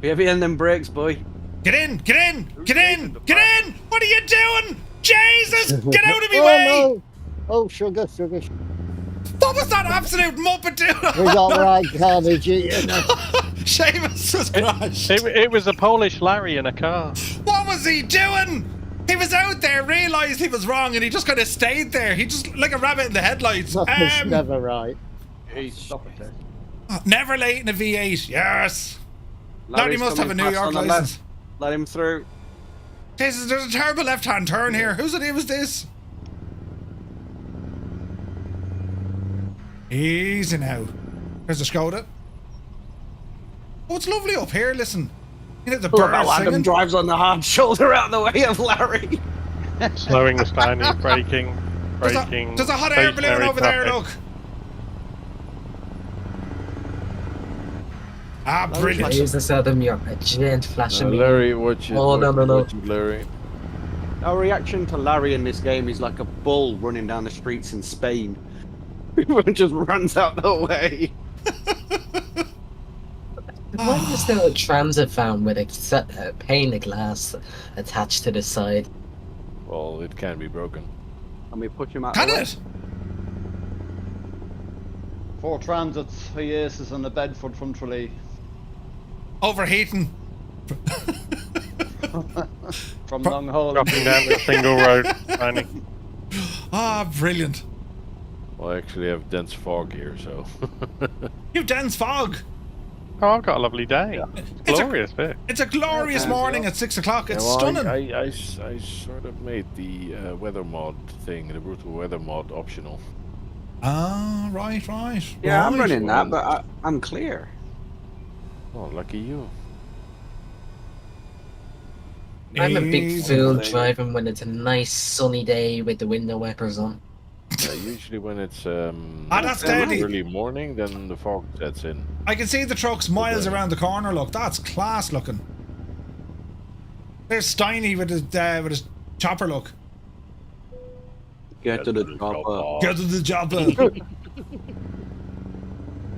Speaker 6: Be heavy on them brakes, boy.
Speaker 1: Get in! What are you doing? Jesus! Get out of me
Speaker 8: Oh,
Speaker 1: way!
Speaker 8: no. Oh, sugar.
Speaker 1: What was that absolute muppet doing?
Speaker 8: We got right carnage here.
Speaker 1: Seamus has crashed.
Speaker 11: It was a Polish Larry in a car.
Speaker 1: What was he doing? He was out there, realised he was wrong, and he just kind of stayed there. He just, like a rabbit in the headlights.
Speaker 8: That's never right.
Speaker 7: Hey, stop it there.
Speaker 1: Never late in a V8. Yes. Larry
Speaker 6: Larry's
Speaker 1: must have a
Speaker 6: coming
Speaker 1: New
Speaker 6: fast
Speaker 1: York
Speaker 6: on the
Speaker 1: license.
Speaker 6: left. Let him through.
Speaker 1: Jesus, there's a terrible left-hand turn here. Whose idea was this? Easy now. There's a Skoda. Oh, it's lovely up here. Listen, you know the
Speaker 6: Look
Speaker 1: birds
Speaker 6: how Adam
Speaker 1: singing.
Speaker 6: drives on the hard shoulder out of the way of Larry.
Speaker 11: Slowing the Scania, braking.
Speaker 1: There's a hot air balloon
Speaker 11: stationary
Speaker 1: over there.
Speaker 11: traffic.
Speaker 1: Look. Ah, brilliant.
Speaker 4: Use this, Adam. You're a giant flashing me.
Speaker 5: Larry, watch it.
Speaker 4: Oh, no.
Speaker 5: Watch it, Larry.
Speaker 6: Our reaction to Larry in this game is like a bull running down the streets in Spain. Everyone just runs out the way.
Speaker 4: Why is there a transit van with a pane of glass attached to the side?
Speaker 5: Well, it can be broken.
Speaker 6: And we push him out
Speaker 1: Can
Speaker 6: the way.
Speaker 1: it?
Speaker 7: 4 transits, Hiaces and a Bedford from Tralee.
Speaker 1: Overheating.
Speaker 7: From Long Hole.
Speaker 11: Dropping down the single road. Tiny.
Speaker 1: Ah, brilliant.
Speaker 5: Well, I actually have dense fog here, so.
Speaker 1: You dense fog.
Speaker 11: Oh, I've got a lovely day. It's glorious here.
Speaker 1: It's a glorious morning at 6 o'clock. It's stunning.
Speaker 5: I sort of made the weather mod thing, the brutal weather mod, optional.
Speaker 1: Ah, right.
Speaker 6: Yeah, I'm
Speaker 1: right.
Speaker 6: running that, but I'm clear.
Speaker 5: Oh, lucky you.
Speaker 4: I'm a big
Speaker 1: Easy.
Speaker 4: fool driving when it's a nice sunny day with the window wipers on.
Speaker 5: Yeah, usually when it's
Speaker 1: that's deadly.
Speaker 5: early morning, then the fog sets in.
Speaker 1: I can see the trucks miles around the corner. Look, that's class looking. There's Steiny with his chopper. Look.
Speaker 6: Get to the chopper.
Speaker 1: Get to the chopper.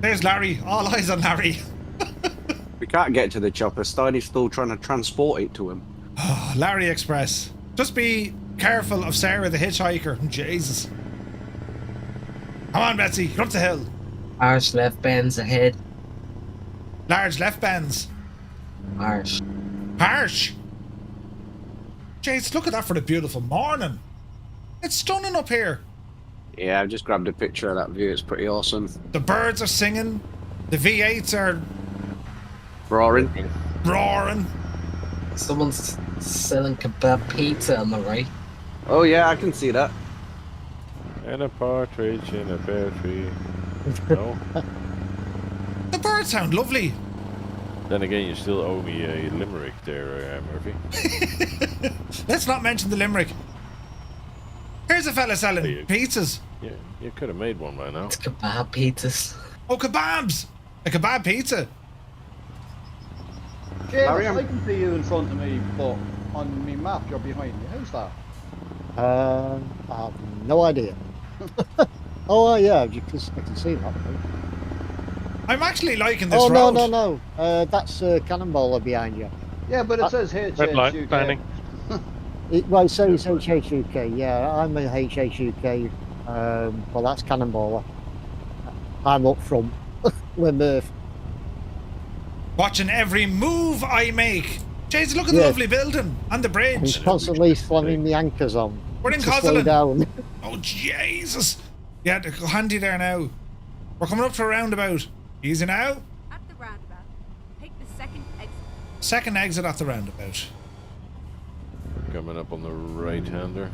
Speaker 1: There's Larry. All eyes on Larry.
Speaker 6: We can't get to the chopper. Steiny's still trying to transport it to him.
Speaker 1: Larry Express. Just be careful of Sarah the hitchhiker. Jesus. Come on, Betsy. Get up the hill.
Speaker 4: Harsh left bends ahead.
Speaker 1: Large left bends.
Speaker 4: Harsh.
Speaker 1: Jeez, look at that for the beautiful morning. It's stunning up here.
Speaker 6: Yeah, I've just grabbed a picture of that view. It's pretty awesome.
Speaker 1: The birds are singing. The V8s are
Speaker 6: Roaring.
Speaker 4: Someone's selling kebab pizza on the right.
Speaker 6: Oh yeah, I can see that.
Speaker 5: And a partridge in a pear tree. No?
Speaker 1: The birds sound lovely.
Speaker 5: Then again, you still owe me a limerick there, Murphy.
Speaker 1: Let's not mention the limerick. Here's a fella selling
Speaker 5: Hey,
Speaker 1: pizzas.
Speaker 5: Yeah, you could have made one by now.
Speaker 4: It's kebab pizzas.
Speaker 1: Oh, kebabs! A kebab pizza.
Speaker 6: Larry,
Speaker 7: James, I can see you in front of me, but on my map you're behind me. How's that?
Speaker 8: I have no idea. Oh, yeah, I can see that.
Speaker 1: I'm actually liking this
Speaker 8: Oh,
Speaker 1: road.
Speaker 8: no. That's Cannonballer behind you.
Speaker 7: Yeah, but it says HHUK.
Speaker 11: Red light, standing.
Speaker 8: Well, so it's HHUK. Yeah, I'm a HHUK. Well, that's Cannonballer. I'm up front with Murph.
Speaker 1: Watching every move I make. Jeez, look at the
Speaker 8: Yeah.
Speaker 1: lovely building and the
Speaker 8: I'm
Speaker 1: bridge.
Speaker 8: constantly slamming the anchors on.
Speaker 1: We're in
Speaker 8: to slow
Speaker 1: Cosselin.
Speaker 8: down.
Speaker 1: Oh, Jesus. Yeah, they're handy there now. We're coming up to a roundabout. Easy now.
Speaker 10: At the roundabout, take the second exit.
Speaker 1: Second exit at the roundabout.
Speaker 5: Coming up on the right-hander.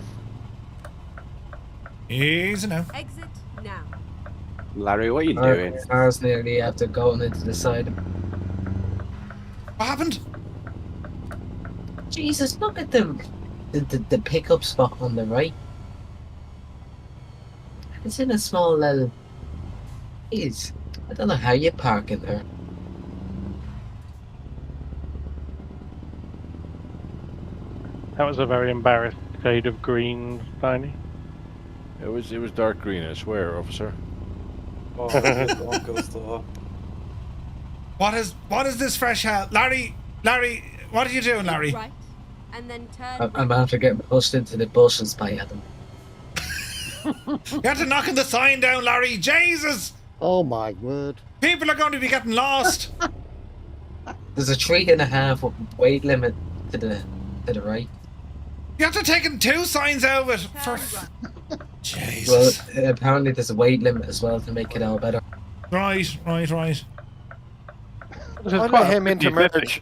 Speaker 1: Easy now.
Speaker 10: Exit now.
Speaker 6: Larry, what are you doing?
Speaker 4: Cars nearly after going into the side.
Speaker 1: What happened?
Speaker 4: Jesus, look at the pickup spot on the right. It's in a small little. Jeez, I don't know how you park in there.
Speaker 11: That was a very embarrassed shade of green, Tiny.
Speaker 5: It was dark green, I swear, officer.
Speaker 9: Oh, Broncos though.
Speaker 1: What is this fresh hell? Larry, what are you doing, Larry?
Speaker 10: Right. and then turn.
Speaker 4: I'm after getting pushed into the bushes by Adam.
Speaker 1: You have to knock the sign down, Larry. Jesus!
Speaker 8: Oh my word.
Speaker 1: People are going to be getting lost.
Speaker 4: There's a 3.5 weight limit to the right.
Speaker 1: You have to take 2 signs out of it. For
Speaker 4: Well,
Speaker 1: Jesus.
Speaker 4: apparently there's a weight limit as well to make it all better.
Speaker 1: Right.
Speaker 3: I let him intermerge.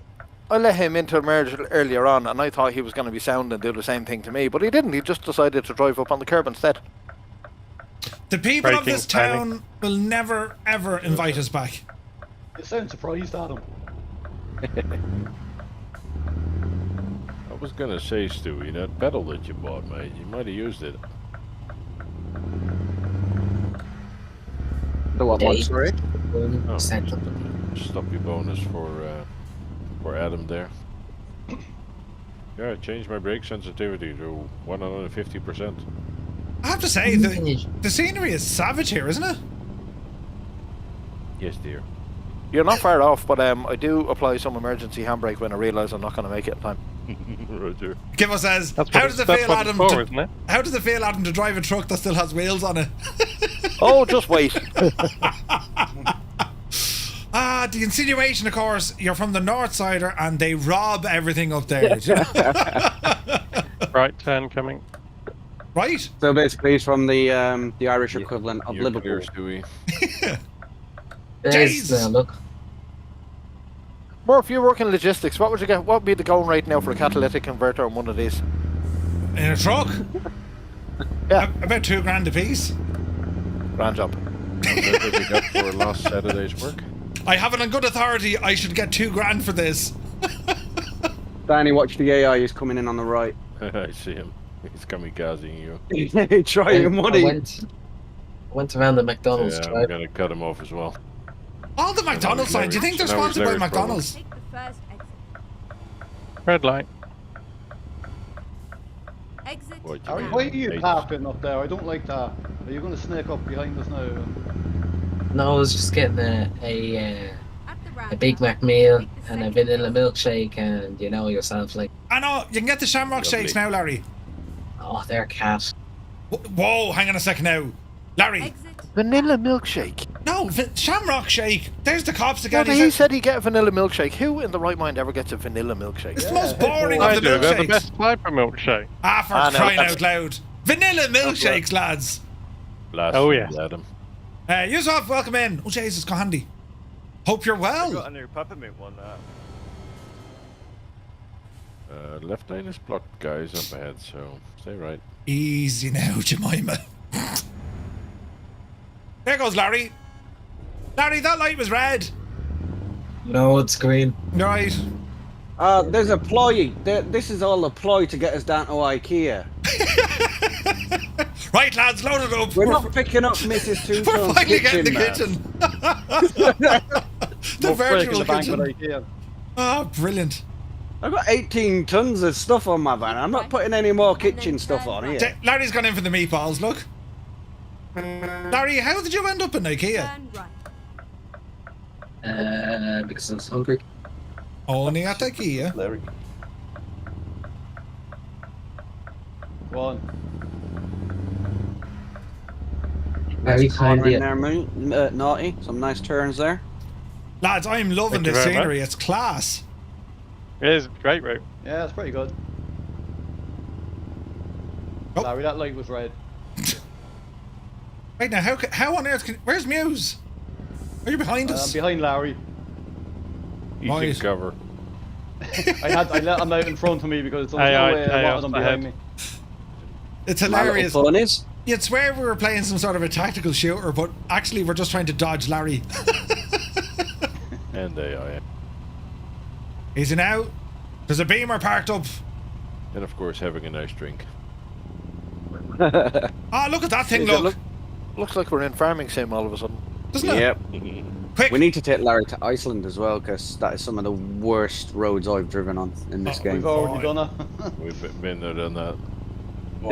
Speaker 3: I let him intermerge earlier on, and I thought he was going to be sound and do the same thing to me, but he didn't. He just decided to drive up on the curb instead.
Speaker 1: The people of this town will never, ever invite us back.
Speaker 7: You sound surprised, Adam.
Speaker 5: I was gonna say, Stewie, that pedal that you bought, mate, you might have used it.
Speaker 6: The what one, sorry?
Speaker 5: Oh, stop your bonus for Adam there. Yeah, I changed my brake sensitivity to 150%.
Speaker 1: I have to say, the scenery is savage here, isn't it?
Speaker 5: Yes, dear.
Speaker 3: You're not far off, but I do apply some emergency handbrake when I realise I'm not going to make it in time.
Speaker 5: Roger.
Speaker 1: Gibbo says, how does it feel, Adam? How does it feel, Adam, to drive a truck that still has wheels on it?
Speaker 3: Oh, just wait.
Speaker 1: The insinuation, of course, you're from the North Sider and they rob everything up there.
Speaker 11: Right turn coming.
Speaker 1: Right.
Speaker 6: So basically, he's from the Irish equivalent of Liverpool.
Speaker 5: Stewie.
Speaker 4: There's look.
Speaker 3: Murph, you work in logistics. What would you get? What would be the going rate now for a catalytic converter on one of these?
Speaker 1: In a truck?
Speaker 3: Yeah.
Speaker 1: About $2,000 a piece.
Speaker 3: Grand job.
Speaker 5: That's what you got for last Saturday's work.
Speaker 1: I have it on good authority. I should get $2,000 for this.
Speaker 6: Danny, watch the AI. He's coming in on the right.
Speaker 5: I see him. He's kamikazing you.
Speaker 6: Trying money.
Speaker 4: I went around the McDonald's
Speaker 5: Yeah,
Speaker 4: drive.
Speaker 5: I'm gonna cut him off as well.
Speaker 1: All the McDonald's signs. Do you think they're
Speaker 5: Now he's
Speaker 1: sponsored by
Speaker 5: Larry's problem.
Speaker 1: McDonald's?
Speaker 10: Take the first exit.
Speaker 11: Red light.
Speaker 10: Exit.
Speaker 5: What, you
Speaker 10: now.
Speaker 5: mean?
Speaker 7: Why are you
Speaker 5: Eight.
Speaker 7: parking up there? I don't like that. Are you going to snake up behind us now?
Speaker 4: No, I was just getting a Big Mac meal and a vanilla milkshake, and you know yourself, like,
Speaker 1: I know. You can get the Shamrock
Speaker 5: Lovely.
Speaker 1: shakes now, Larry.
Speaker 4: oh, they're cat.
Speaker 1: Whoa, hang on a second now. Larry.
Speaker 10: Exit.
Speaker 3: Vanilla milkshake.
Speaker 1: No, Shamrock shake. There's the cops again.
Speaker 3: He said he'd get a vanilla milkshake. Who in the right mind ever gets a vanilla milkshake?
Speaker 1: It's the most boring
Speaker 11: I
Speaker 1: of the
Speaker 11: do. They're the
Speaker 1: milkshakes.
Speaker 11: best type of milkshake.
Speaker 1: For
Speaker 3: I know,
Speaker 1: crying
Speaker 3: that's-
Speaker 1: out loud. Vanilla milkshakes, lads.
Speaker 5: Last
Speaker 11: Oh, yeah.
Speaker 5: Adam.
Speaker 1: Yusuf, welcome in. Oh, Jesus, go handy. Hope you're well.
Speaker 12: got a new peppermint one now.
Speaker 5: Left lane is blocked, guys, up ahead, so stay right.
Speaker 1: Easy now, Jemima. There goes Larry. Larry, that light was red.
Speaker 4: No, it's green.
Speaker 1: Right.
Speaker 6: There's a ploy. This is all a ploy to get us down to IKEA.
Speaker 1: Right, lads, load it up.
Speaker 6: We're not picking up Mrs.
Speaker 1: We're
Speaker 6: Two-Tone's
Speaker 1: finally
Speaker 6: kitchen,
Speaker 1: getting the
Speaker 6: man.
Speaker 1: kitchen. The virtual kitchen.
Speaker 7: IKEA.
Speaker 1: Oh, brilliant.
Speaker 6: I've got 18 tons of stuff on my van. I'm not putting any more kitchen stuff on here.
Speaker 1: Larry's gone in for the meatballs, look. Larry, how did you end up in IKEA?
Speaker 10: Turn right.
Speaker 4: Because I was hungry.
Speaker 1: Only at IKEA.
Speaker 9: Larry.
Speaker 7: Go on.
Speaker 4: Very kind of
Speaker 6: in
Speaker 4: you.
Speaker 6: there, naughty. Some nice turns there.
Speaker 1: Lads, I'm loving
Speaker 11: Thank you
Speaker 1: this
Speaker 11: very
Speaker 1: scenery.
Speaker 11: much.
Speaker 1: It's class.
Speaker 11: It is a great route.
Speaker 7: Yeah, that's pretty good.
Speaker 1: Oh.
Speaker 7: Larry, that light was red.
Speaker 1: Right now, how on earth can... Where's Muse? Are you behind us?
Speaker 7: Behind Larry.
Speaker 5: Easy
Speaker 1: Right.
Speaker 5: cover.
Speaker 7: I let him out in front of me because there's
Speaker 11: Aye,
Speaker 7: no
Speaker 11: aye,
Speaker 7: way
Speaker 11: aye,
Speaker 7: a lot
Speaker 11: off
Speaker 7: of them
Speaker 11: the
Speaker 7: behind
Speaker 11: head.
Speaker 7: me.
Speaker 1: It's
Speaker 6: My
Speaker 1: hilarious.
Speaker 6: little ponies.
Speaker 1: You'd swear we were playing some sort of a tactical shooter, but actually we're just trying to dodge Larry.
Speaker 5: And AI.
Speaker 1: Is he now? There's a beamer parked up.
Speaker 5: And of course, having a nice drink.
Speaker 1: Ah, look at that thing, look.
Speaker 3: Looks like we're in farming sim all of a sudden.
Speaker 1: Doesn't it?
Speaker 6: Yep.
Speaker 1: Quick.
Speaker 6: We need to take Larry to Iceland as well, because that is some of the worst roads I've driven on in this game.
Speaker 7: We've already done it.
Speaker 5: We've been there, done that.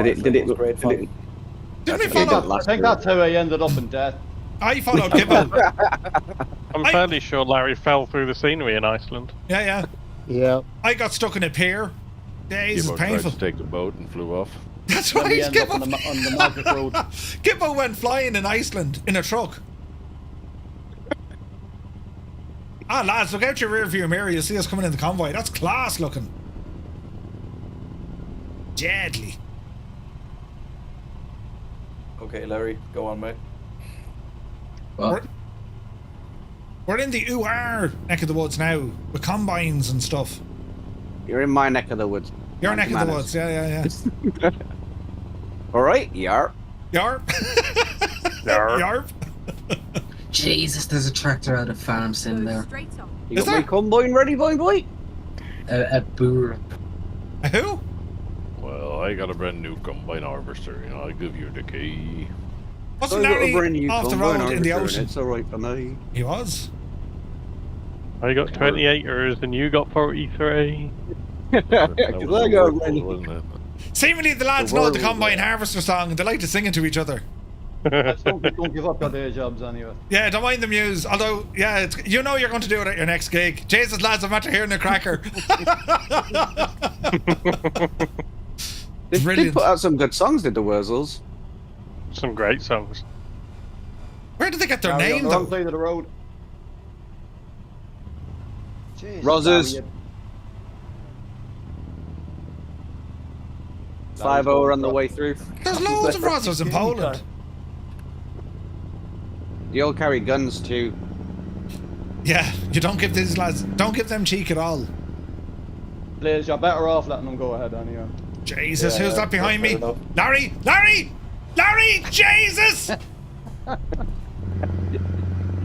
Speaker 6: Did it look
Speaker 9: great fun?
Speaker 1: Didn't we
Speaker 6: I think
Speaker 1: follow?
Speaker 7: I think that's how I ended up in debt.
Speaker 1: I followed Gibbo.
Speaker 11: I'm fairly sure Larry fell through the scenery in Iceland.
Speaker 1: Yeah.
Speaker 8: Yeah.
Speaker 1: I got stuck in a pier. Days is
Speaker 5: Gibbo tried
Speaker 1: painful.
Speaker 5: to take the boat and flew off.
Speaker 1: That's
Speaker 7: Then
Speaker 1: right.
Speaker 7: we end up
Speaker 1: Gibbo.
Speaker 7: on the market road.
Speaker 1: Gibbo went flying in Iceland in a truck. Ah, lads, look out your rear view mirror. You'll see us coming in the convoy. That's class looking. Deadly.
Speaker 9: Okay, Larry, go on, mate.
Speaker 1: We're in the UR neck of the woods now with combines and stuff.
Speaker 6: You're in my neck of the woods.
Speaker 1: Your neck of the woods, yeah.
Speaker 6: All right, yarp.
Speaker 1: Yarp.
Speaker 11: Yarp.
Speaker 1: Yarp.
Speaker 4: Jesus, there's a tractor out of farms in there.
Speaker 10: Straight on.
Speaker 6: You
Speaker 1: Is
Speaker 6: got my
Speaker 1: there?
Speaker 6: combine ready, boy?
Speaker 4: A boor.
Speaker 1: A who?
Speaker 5: Well, I got a brand new combine harvester, you know, I'll give you the key.
Speaker 1: Wasn't
Speaker 6: I got a
Speaker 1: Larry
Speaker 6: brand new
Speaker 1: off the
Speaker 6: combine
Speaker 1: road in the
Speaker 6: harvester and
Speaker 1: ocean?
Speaker 6: It's all right for me.
Speaker 1: He was.
Speaker 11: I got 28ers and you got 43.
Speaker 5: That
Speaker 6: Because
Speaker 5: was
Speaker 6: I
Speaker 5: a
Speaker 6: got
Speaker 5: work
Speaker 6: ready.
Speaker 5: one, wasn't it?
Speaker 1: Seemingly the lads
Speaker 6: The
Speaker 1: know the
Speaker 6: world,
Speaker 1: combine harvester song and they like to sing it to each other.
Speaker 7: Don't give up your day jobs anyway.
Speaker 1: Yeah, don't mind the muse. Although, yeah, it's, you know you're going to do it at your next gig. Jesus, lads, I'm after hearing a cracker.
Speaker 6: They
Speaker 1: Brilliant.
Speaker 6: put out some good songs, did the Wurzels?
Speaker 11: Some great songs.
Speaker 1: Where did they get their
Speaker 7: Larry,
Speaker 1: name,
Speaker 7: on the wrong
Speaker 1: though?
Speaker 7: side of the road. Jesus,
Speaker 6: Roses.
Speaker 7: Larry,
Speaker 6: 5 hour on the way through.
Speaker 1: There's loads of Rosers in Poland.
Speaker 6: You all carry guns too.
Speaker 1: Yeah, you don't give these lads, don't give them cheek at all.
Speaker 7: Liz, you're better off letting them go ahead anyway.
Speaker 1: Jesus,
Speaker 9: Yeah,
Speaker 1: who's that behind
Speaker 9: fair
Speaker 1: me?
Speaker 9: enough.
Speaker 1: Larry! Larry! Larry! Jesus!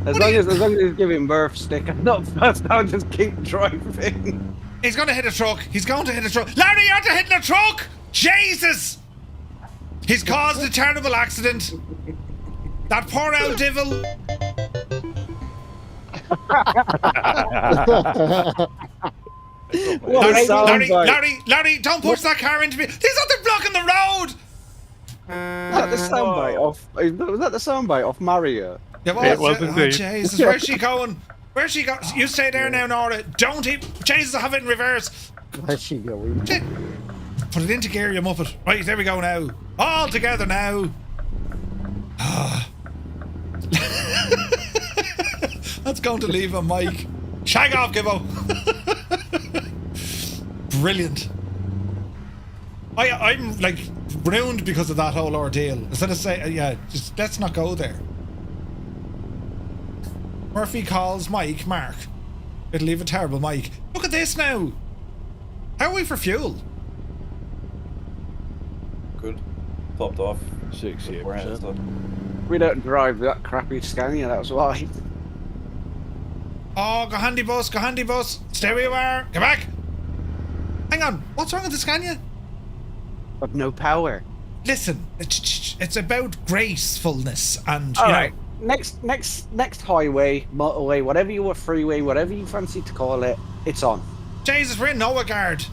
Speaker 6: As long as you give him Murph stick and not fast, I'll just keep driving.
Speaker 1: He's going to hit a truck. He's going to hit a truck. Larry, you're to hitting a truck! Jesus! He's caused a terrible accident. That poor old devil. Larry, don't push that car into me. He's not the blocking the road.
Speaker 6: Was that the soundbite off? Was that the soundbite off Mario?
Speaker 11: It was
Speaker 1: Oh,
Speaker 11: indeed.
Speaker 1: Jesus, where's she going? Where's she going? You stay there now, Nora. Don't hit. Jesus, I have it in reverse.
Speaker 8: Where's she going?
Speaker 1: Put it into gear, you muppet. Right, there we go now. All together now. That's going to leave a mic. Shag off, Gibbo. Brilliant. I'm like ruined because of that whole ordeal. Instead of saying, yeah, just let's not go there. Murphy calls Mike Mark. It'll leave a terrible Mike. Look at this now. How are we for fuel?
Speaker 9: Good. Topped off.
Speaker 5: 68%.
Speaker 6: We don't drive that crappy Scania, that's why.
Speaker 1: Oh, go handy bus, go handy bus. Stay where you are. Get back. Hang on. What's wrong with the Scania?
Speaker 6: But no power.
Speaker 1: Listen, it's about gracefulness and, you
Speaker 6: All
Speaker 1: know.
Speaker 6: right. Next highway, motorway, whatever you want, freeway, whatever you fancy to call it, it's on.
Speaker 1: Jesus, we're in Noah Guard.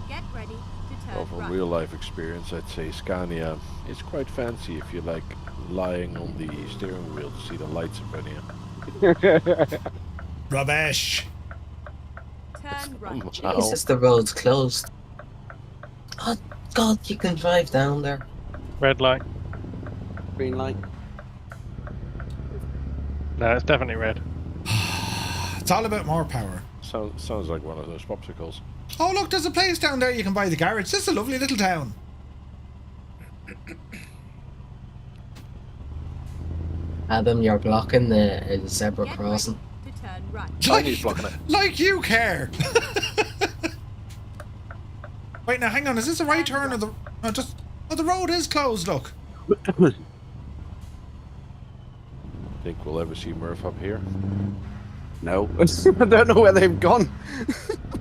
Speaker 10: Get ready to turn
Speaker 5: Well, from
Speaker 10: right.
Speaker 5: real life experience, I'd say Scania is quite fancy if you like lying on the steering wheel to see the lights in front of you.
Speaker 1: Rubbish.
Speaker 10: Turn right.
Speaker 4: Jesus, the road's closed. Oh, God, you can drive down there.
Speaker 11: Red light.
Speaker 6: Green light.
Speaker 11: No, it's definitely red.
Speaker 1: It's all about more power.
Speaker 5: Sounds like one of those popsicles.
Speaker 1: Oh, look, there's a place down there you can buy the garage. This is a lovely little town.
Speaker 4: Adam, you're blocking the zebra
Speaker 10: Get
Speaker 4: crossing.
Speaker 10: ready to turn right.
Speaker 3: Chinese blocking it.
Speaker 1: Like you care. Wait, now hang on. Is this a right turn or the? No, just. Oh, the road is closed. Look.
Speaker 5: Think we'll ever see Murph up here?
Speaker 6: No. I don't know where they've gone.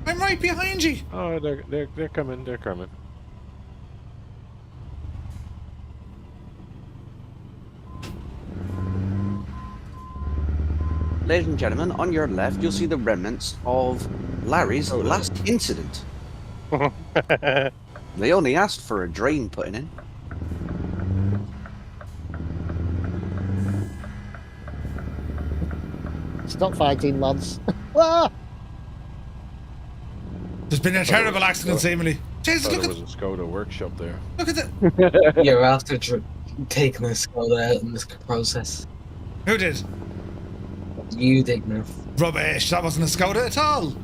Speaker 1: I'm right behind you.
Speaker 5: Oh, they're coming. They're coming.
Speaker 6: Ladies and gentlemen, on your left, you'll see the remnants of Larry's last incident. They only asked for a drain putting in.
Speaker 8: Stop fighting, lads. Ah!
Speaker 1: There's been a terrible accident, seemingly. Jesus,
Speaker 5: Thought
Speaker 1: look
Speaker 5: there was a Skoda workshop there.
Speaker 1: Look at that.
Speaker 4: You're after taking a Skoda out in this process.
Speaker 1: Who did?
Speaker 4: You did, Murph.
Speaker 1: Rubbish. That wasn't a Skoda at all.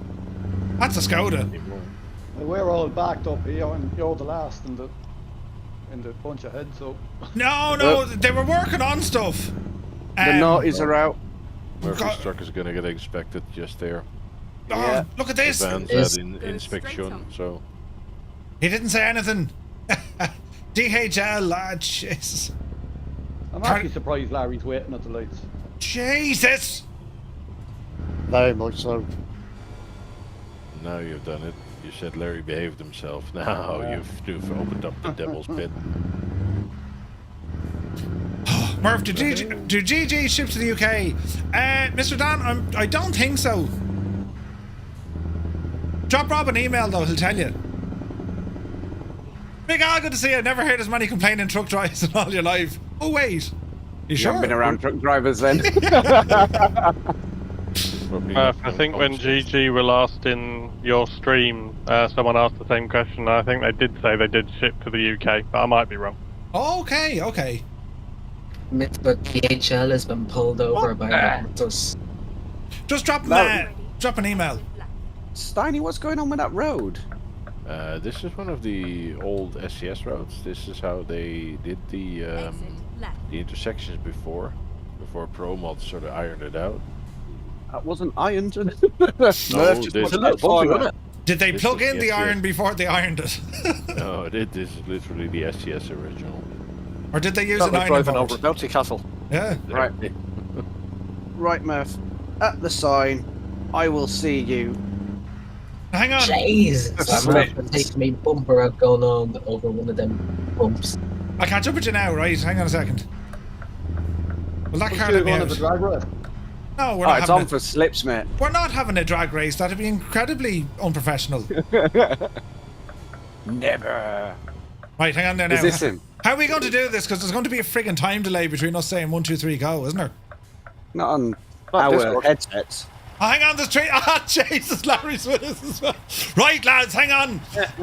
Speaker 1: That's a Skoda.
Speaker 7: We're all backed up here, and you're the last in the bunch ahead. So.
Speaker 1: No, they were working on stuff.
Speaker 6: The naughties are out.
Speaker 5: Murphy's truck is going to get inspected just there.
Speaker 1: Oh, look at this.
Speaker 5: The van's had inspection, so.
Speaker 1: He didn't say anything. DHL, lad, Jesus.
Speaker 7: I'm actually surprised Larry's waiting at the lights.
Speaker 1: Jesus!
Speaker 8: Very much so.
Speaker 5: Now you've done it. You said Larry behaved himself. Now you've opened up the devil's pit.
Speaker 1: Murph, do GG ship to the UK? Mr. Dan, I don't think so. Drop Rob an email though, he'll tell you. Big Al, good to see you. Never heard as many complaining truck drivers in all your life. Oh wait, you sure?
Speaker 6: Haven't been around truck drivers then.
Speaker 11: I think when GG were last in your stream, someone asked the same question. I think they did say they did ship to the UK, but I might be wrong.
Speaker 1: Okay.
Speaker 4: But DHL has been pulled over by us.
Speaker 1: Just drop an email.
Speaker 6: Steiny, what's going on with that road?
Speaker 5: This is one of the old SCS roads. This is how they did the intersections before ProMod sort of ironed it out.
Speaker 6: That wasn't ironed.
Speaker 5: No,
Speaker 1: Did they plug in the iron before they ironed it?
Speaker 5: No, this is literally the SCS original.
Speaker 1: Or did they use an iron
Speaker 3: driving
Speaker 1: board?
Speaker 3: over Bounty Castle.
Speaker 1: Yeah.
Speaker 6: Right. Right, Murph. At the sign, I will see you.
Speaker 1: Hang on.
Speaker 4: Jesus. I'm taking me bumper out going on over one of them bumps.
Speaker 1: I'll catch up with you now, right? Hang on a second. Will that car let me out? No, we're not
Speaker 6: it's
Speaker 1: having
Speaker 6: on for slips, mate.
Speaker 1: We're not having a drag race. That'd be incredibly unprofessional.
Speaker 6: Never.
Speaker 1: Right, hang on there now.
Speaker 6: Is this him?
Speaker 1: How are we going to do this? Because there's going to be a friggin' time delay between us saying 1, 2, 3, go, isn't there?
Speaker 6: Not on our headsets.
Speaker 1: Oh, hang on, there's three. Ah, Jesus, Larry's with us as well. Right, lads, hang on.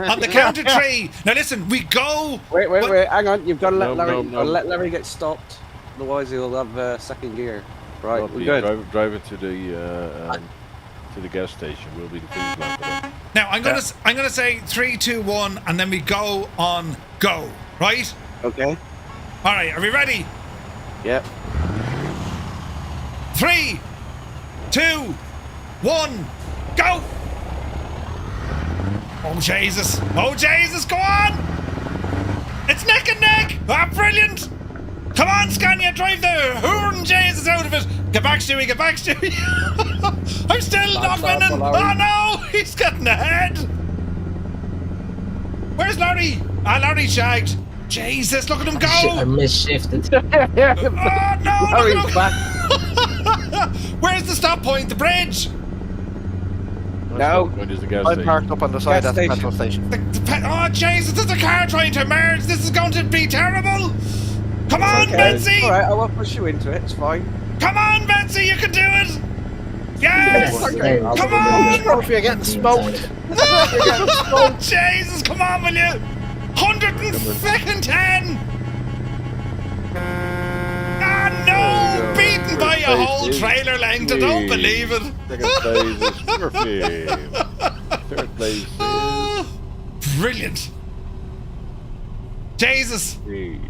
Speaker 1: On the count of 3. Now listen, we go.
Speaker 6: Wait, hang on. You've got to let Larry. Let Larry get stopped. Otherwise, he'll have second gear. Right, we're good.
Speaker 5: Drive it to the gas station. We'll be the finish line for them.
Speaker 1: Now I'm gonna say 3, 2, 1, and then we go on go. Right?
Speaker 6: Okay.
Speaker 1: All right. Are we ready?
Speaker 6: Yep.
Speaker 1: 3, 2, 1, go! Oh Jesus! Oh Jesus! Go on! It's neck and neck! Ah, brilliant! Come on, Scania, drive the hoorin' Jesus out of it! Get back, Stewie, get back, Stewie! I'm still not winning! Oh no! He's getting ahead! Where's Larry? Ah, Larry shagged. Jesus, look at him go!
Speaker 4: I misshifted.
Speaker 1: Oh no!
Speaker 6: Larry's back.
Speaker 1: Where's the stop point? The bridge?
Speaker 6: No.
Speaker 3: I'm parked up on the side of the petrol station.
Speaker 1: Oh Jesus, there's a car trying to merge! This is going to be terrible! Come on, Betsy!
Speaker 6: Alright, I won't push you into it, it's fine.
Speaker 1: Come on, Betsy, you can do it! Yes!
Speaker 3: Okay.
Speaker 1: Come on!
Speaker 3: Trophy, you're getting smoked.
Speaker 1: Oh, Jesus, come on, will you? 110! Ah, no! Beaten by a whole trailer length, I don't believe it!
Speaker 5: Second place is Murphy. Third place is...
Speaker 1: Brilliant! Jesus!
Speaker 5: Reed.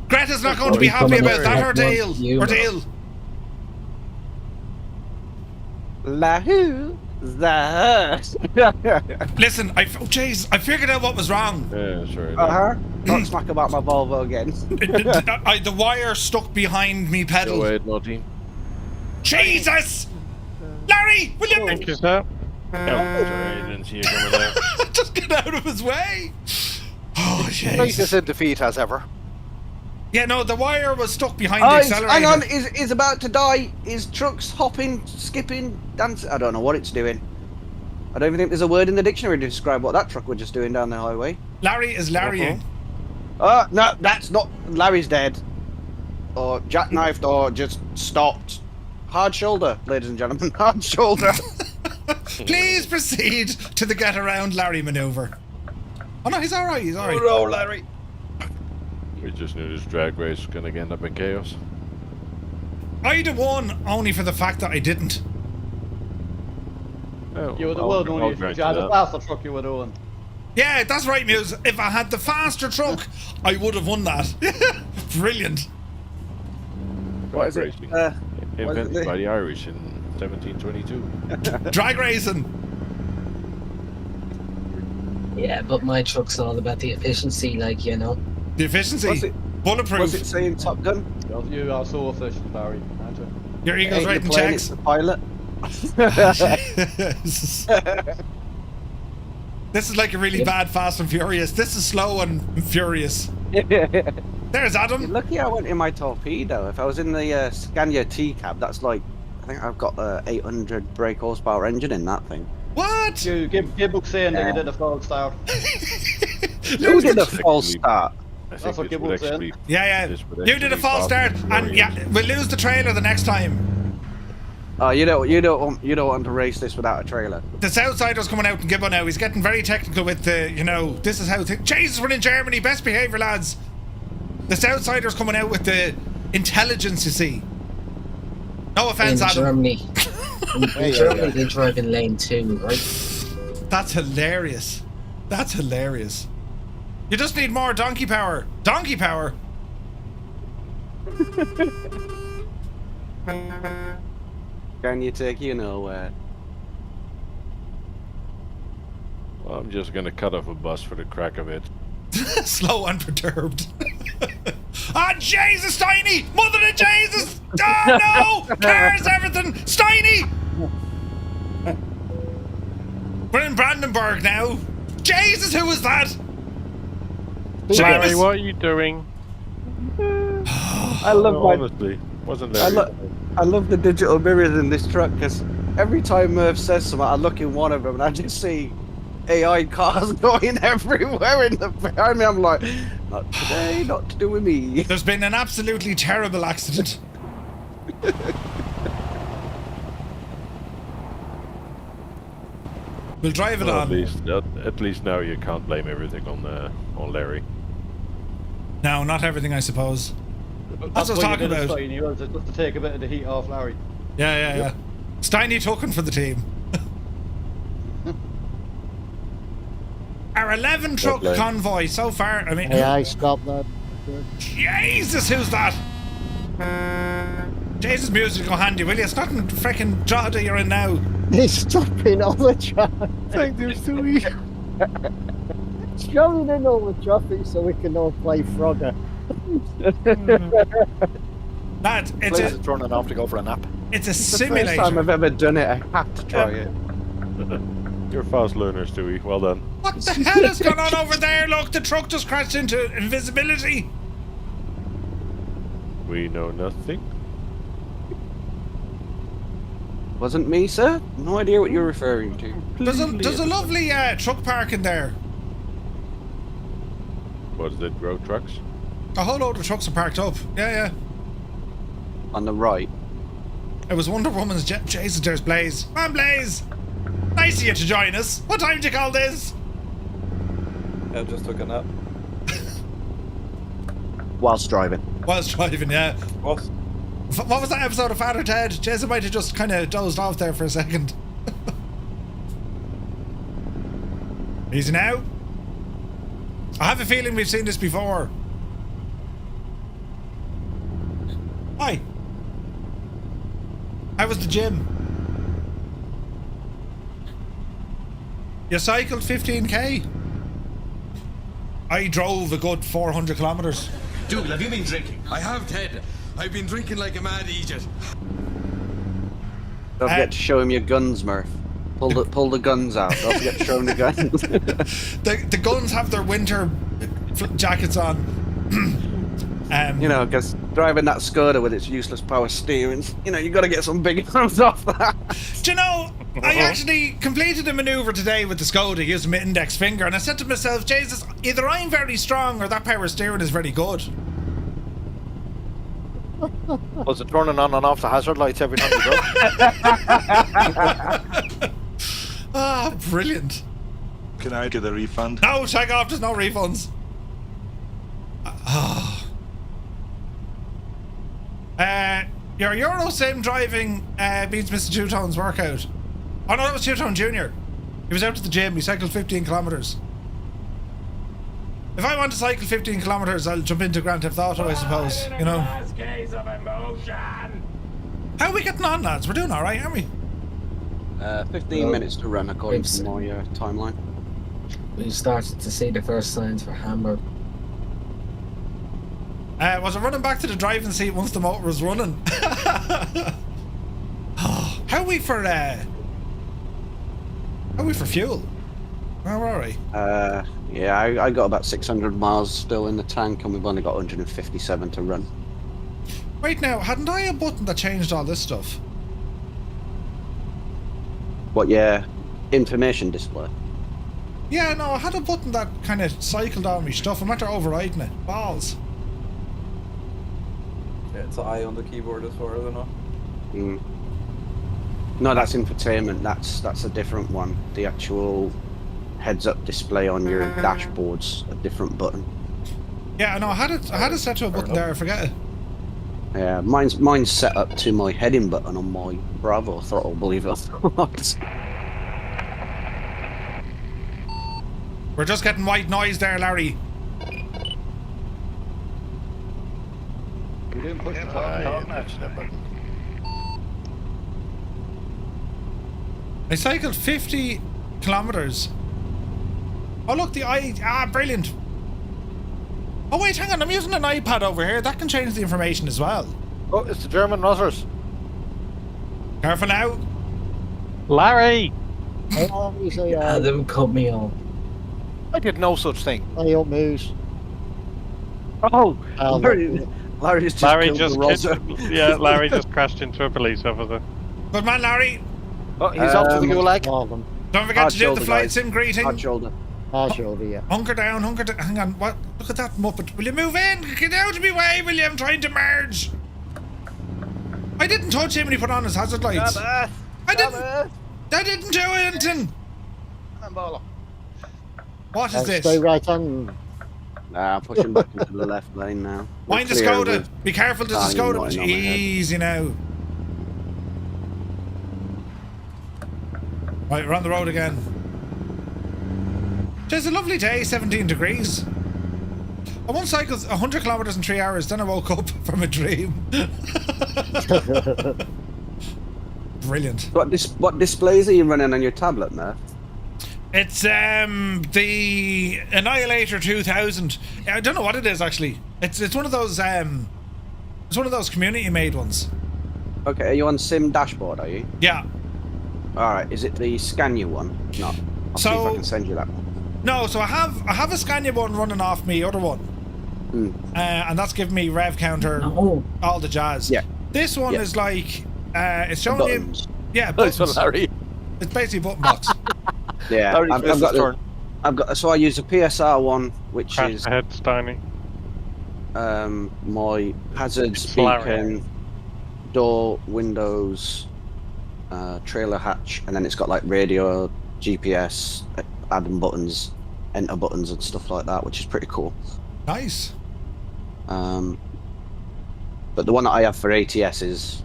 Speaker 1: Greta's not going to be happy about that, or Dale? Or Dale?
Speaker 6: Lahoo!
Speaker 1: Listen, I figured out what was wrong.
Speaker 5: Yeah, sorry.
Speaker 6: Don't smack about my Volvo again.
Speaker 1: The wire stuck behind me pedal.
Speaker 5: Go ahead, Naughty.
Speaker 1: Jesus! Larry, will you...
Speaker 11: Thank you, sir.
Speaker 5: Sorry, I didn't see you coming there.
Speaker 1: Just get out of his way. Oh, jeez.
Speaker 3: Nicest in defeat as ever.
Speaker 1: Yeah, no, the wire was stuck behind the accelerator.
Speaker 6: Hang on, he's about to die. His truck's hopping, skipping, dancing. I don't know what it's doing. I don't even think there's a word in the dictionary to describe what that truck was just doing down the highway.
Speaker 1: Larry is Larrying.
Speaker 6: No, that's not. Larry's dead. Or jackknifed or just stopped. Hard shoulder, ladies and gentlemen. Hard shoulder.
Speaker 1: Please proceed to the get around Larry maneuver. Oh no, he's alright, he's alright.
Speaker 6: Oh, Larry.
Speaker 5: We just knew this drag race was gonna end up in chaos.
Speaker 1: I'd have won only for the fact that I didn't.
Speaker 5: Oh,
Speaker 7: You would have won only if you had a faster truck, you would have won.
Speaker 1: Yeah, that's right, Muse. If I had the faster truck, I would have won that. Brilliant.
Speaker 6: What is it?
Speaker 5: Racing. Invented by the Irish in 1722.
Speaker 1: Drag racing.
Speaker 4: Yeah, but my truck's all about the efficiency, like, you know.
Speaker 1: The efficiency.
Speaker 6: What's it-
Speaker 1: Bulletproof.
Speaker 6: What's it saying, Top Gun?
Speaker 7: You are so efficient, Barry, aren't you?
Speaker 1: Your ego's
Speaker 6: Ain't
Speaker 1: writing
Speaker 6: the plane,
Speaker 1: checks.
Speaker 6: it's the pilot.
Speaker 1: This is like a really bad Fast and Furious. This is slow and furious. There's Adam.
Speaker 6: You're lucky I went in my torpedo. If I was in the Scania T-cab, that's like, I think I've got a 800 brake horsepower engine in that thing.
Speaker 1: What?
Speaker 7: You Gibbook saying that you did a false start.
Speaker 6: Who did a false start?
Speaker 5: I
Speaker 7: That's what
Speaker 5: this
Speaker 7: Gibbock
Speaker 5: would
Speaker 7: said.
Speaker 5: actually-
Speaker 1: Yeah,
Speaker 5: this would
Speaker 1: you did a
Speaker 5: actually
Speaker 1: false
Speaker 5: stop
Speaker 1: start,
Speaker 5: the
Speaker 1: and yeah, we'll lose the trailer the next time.
Speaker 6: Oh, you don't want to race this without a trailer.
Speaker 1: The Southsider's coming out and Gibbo now. He's getting very technical with the, this is how Jesus, we're in Germany, best behaviour, lads. The Southsider's coming out with the intelligence, you see. No offence,
Speaker 4: In
Speaker 1: Adam.
Speaker 4: Germany. In Germany, they drive in lane 2, right?
Speaker 1: That's hilarious. That's hilarious. You just need more donkey power. Donkey power.
Speaker 6: Can you take you nowhere?
Speaker 5: Well, I'm just gonna cut off a bus for the crack of it.
Speaker 1: Slow and perturbed. Ah, Jesus, Steiny! Mother of Jesus! Ah, no! Cars, everything! Steiny! We're in Brandenburg now. Jesus, who was that?
Speaker 11: Larry,
Speaker 1: Seamus!
Speaker 11: what are you doing?
Speaker 6: I love my.
Speaker 5: Honestly, wasn't there?
Speaker 6: I love the digital mirrors in this truck because every time Murph says something, I look in one of them and I just see AI cars going everywhere in the behind me. I'm like, not today, not to do with me.
Speaker 1: There's been an absolutely terrible accident. We'll drive it
Speaker 5: Well,
Speaker 1: on.
Speaker 5: at least now you can't blame everything on Larry.
Speaker 1: No, not everything, I suppose. That's what I was
Speaker 7: why you
Speaker 1: talking
Speaker 7: did it,
Speaker 1: about.
Speaker 7: Steiny, was it? Just to take a bit of the heat off Larry.
Speaker 1: Yeah. Steiny token for the team. Our 11 truck
Speaker 5: blame.
Speaker 1: convoy so far. I mean,
Speaker 8: Hey, I stopped that.
Speaker 1: Jesus, who's that? Jesus, music go handy, will you? It's not in freaking Drogheda you're in now.
Speaker 8: He's stopping all the traffic.
Speaker 5: Thank you, Stewie.
Speaker 8: Strolling in all the traffic so we can all play Frogger.
Speaker 1: Lad, it's
Speaker 3: Blaze
Speaker 1: a,
Speaker 3: is running off to go for a nap.
Speaker 1: it's a
Speaker 6: It's the first time
Speaker 1: simulator.
Speaker 6: I've ever done it. I have to try it.
Speaker 5: You're a fast learner, Stewie. Well done.
Speaker 1: What the hell is going on over there? Look, the truck just crashed into invisibility.
Speaker 5: We know nothing.
Speaker 6: Wasn't me, sir. No idea what you're referring to.
Speaker 1: There's a lovely truck park in there.
Speaker 5: What is it, road trucks?
Speaker 1: A whole load of trucks are parked up. Yeah.
Speaker 6: On the right.
Speaker 1: It was Wonder Woman's jet. Jesus, there's Blaze. Come on, Blaze. Nice of you to join us. What time do you call this?
Speaker 9: I just took a nap.
Speaker 6: Whilst driving.
Speaker 1: Whilst driving, yeah.
Speaker 9: What?
Speaker 1: What was that episode of Father Ted? Jason might have just kind of dozed off there for a second. Easy now. I have a feeling we've seen this before. Hi. How was the gym? You cycled 15k? I drove a good 400 kilometers.
Speaker 2: Dougal, have you been drinking? I have, Ted. I've been drinking like a mad idiot.
Speaker 6: Don't forget to show him your guns, Murph. Pull the guns out. Don't forget to show him the guns.
Speaker 1: The guns have their winter jackets on.
Speaker 6: You know, because driving that Skoda with its useless power steering, you know, you got to get some big arms off that.
Speaker 1: Do you know, I actually completed a maneuver today with the Skoda using my index finger, and I said to myself, Jesus, either I'm very strong or that power steering is very good.
Speaker 3: Was it turning on and off the hazard lights every time you go?
Speaker 1: Ah, brilliant.
Speaker 13: Can I get a refund?
Speaker 1: No, shag off, there's no refunds. Your Euro sim driving beats Mr. Two-Tone's workout. Oh no, that was Two-Tone Jr. He was out at the gym, he cycled 15 kilometers. If I want to cycle 15 kilometers, I'll jump into Grand Theft Auto, I suppose, you know. How are we getting on, lads? We're doing alright, aren't we?
Speaker 6: 15 minutes to run according to my timeline.
Speaker 4: We started to see the first signs for Hamburg.
Speaker 1: Was it running back to the driving seat once the motor was running? How are we for fuel? Where are we?
Speaker 6: Yeah, I got about 600 miles still in the tank, and we've only got 157 to run.
Speaker 1: Wait now, hadn't I a button that changed all this stuff?
Speaker 6: What, yeah, information display?
Speaker 1: Yeah, no, I had a button that kind of cycled all my stuff. I'm after overriding it. Balls.
Speaker 9: Yeah, it's I on the keyboard as far as I know.
Speaker 6: No, that's infotainment. That's a different one. The actual heads-up display on your dashboard's a different button.
Speaker 1: Yeah, no, I had it set to a button there. I forget it.
Speaker 6: Yeah, mine's set up to my heading button on my Bravo throttle. Believe it or not.
Speaker 1: We're just getting white noise there, Larry.
Speaker 7: You didn't push the top.
Speaker 1: I cycled 50 kilometers. Oh look, brilliant. Oh wait, hang on, I'm using an iPad over here. That can change the information as well.
Speaker 3: Oh, it's the German runners.
Speaker 1: Careful now.
Speaker 11: Larry!
Speaker 4: Adam cut me off.
Speaker 3: I did no such thing.
Speaker 8: I don't moves.
Speaker 6: Oh, Larry just
Speaker 11: Larry just crashed into a police officer.
Speaker 1: Good man, Larry.
Speaker 3: Oh, he's off to the gulag.
Speaker 1: Don't forget to do the flight sim greeting.
Speaker 8: Hard shoulder, yeah.
Speaker 1: Hunker down. Hang on, what? Look at that muppet. Will you move in? Get out of my way, will you? I'm trying to merge. I didn't touch him when he put on his hazard lights. I didn't do anything. What is this?
Speaker 8: Stay right on.
Speaker 6: Nah, I'm pushing back into the left lane now.
Speaker 1: Mind the Skoda. Be careful, there's a Skoda. Easy now. Right, we're on the road again. It's a lovely day, 17 degrees. I once cycled 100 kilometers in 3 hours, then I woke up from a dream. Brilliant.
Speaker 6: What displays are you running on your tablet, Murph?
Speaker 1: It's the Annihilator 2000. I don't know what it is actually. It's one of those community made ones.
Speaker 6: Okay, are you on Sim Dashboard? Are you?
Speaker 1: Yeah.
Speaker 6: All right. Is it the Scania one? No. I'll see if I can send you that one.
Speaker 1: No, so I have a Scania one running off me other one, and that's giving me rev counter, all the jazz.
Speaker 6: Yeah.
Speaker 1: This one is like it's showing
Speaker 6: buttons.
Speaker 1: you. Yeah, buttons.
Speaker 3: Larry.
Speaker 1: It's basically button box.
Speaker 6: Yeah, I've got. So I use a PSR one, which is
Speaker 11: head Steiny.
Speaker 6: My hazards, beacon, door, windows, trailer hatch, and then it's got like radio, GPS, adding buttons, enter buttons, and stuff like that, which is pretty cool.
Speaker 1: Nice.
Speaker 6: But the one that I have for ATS is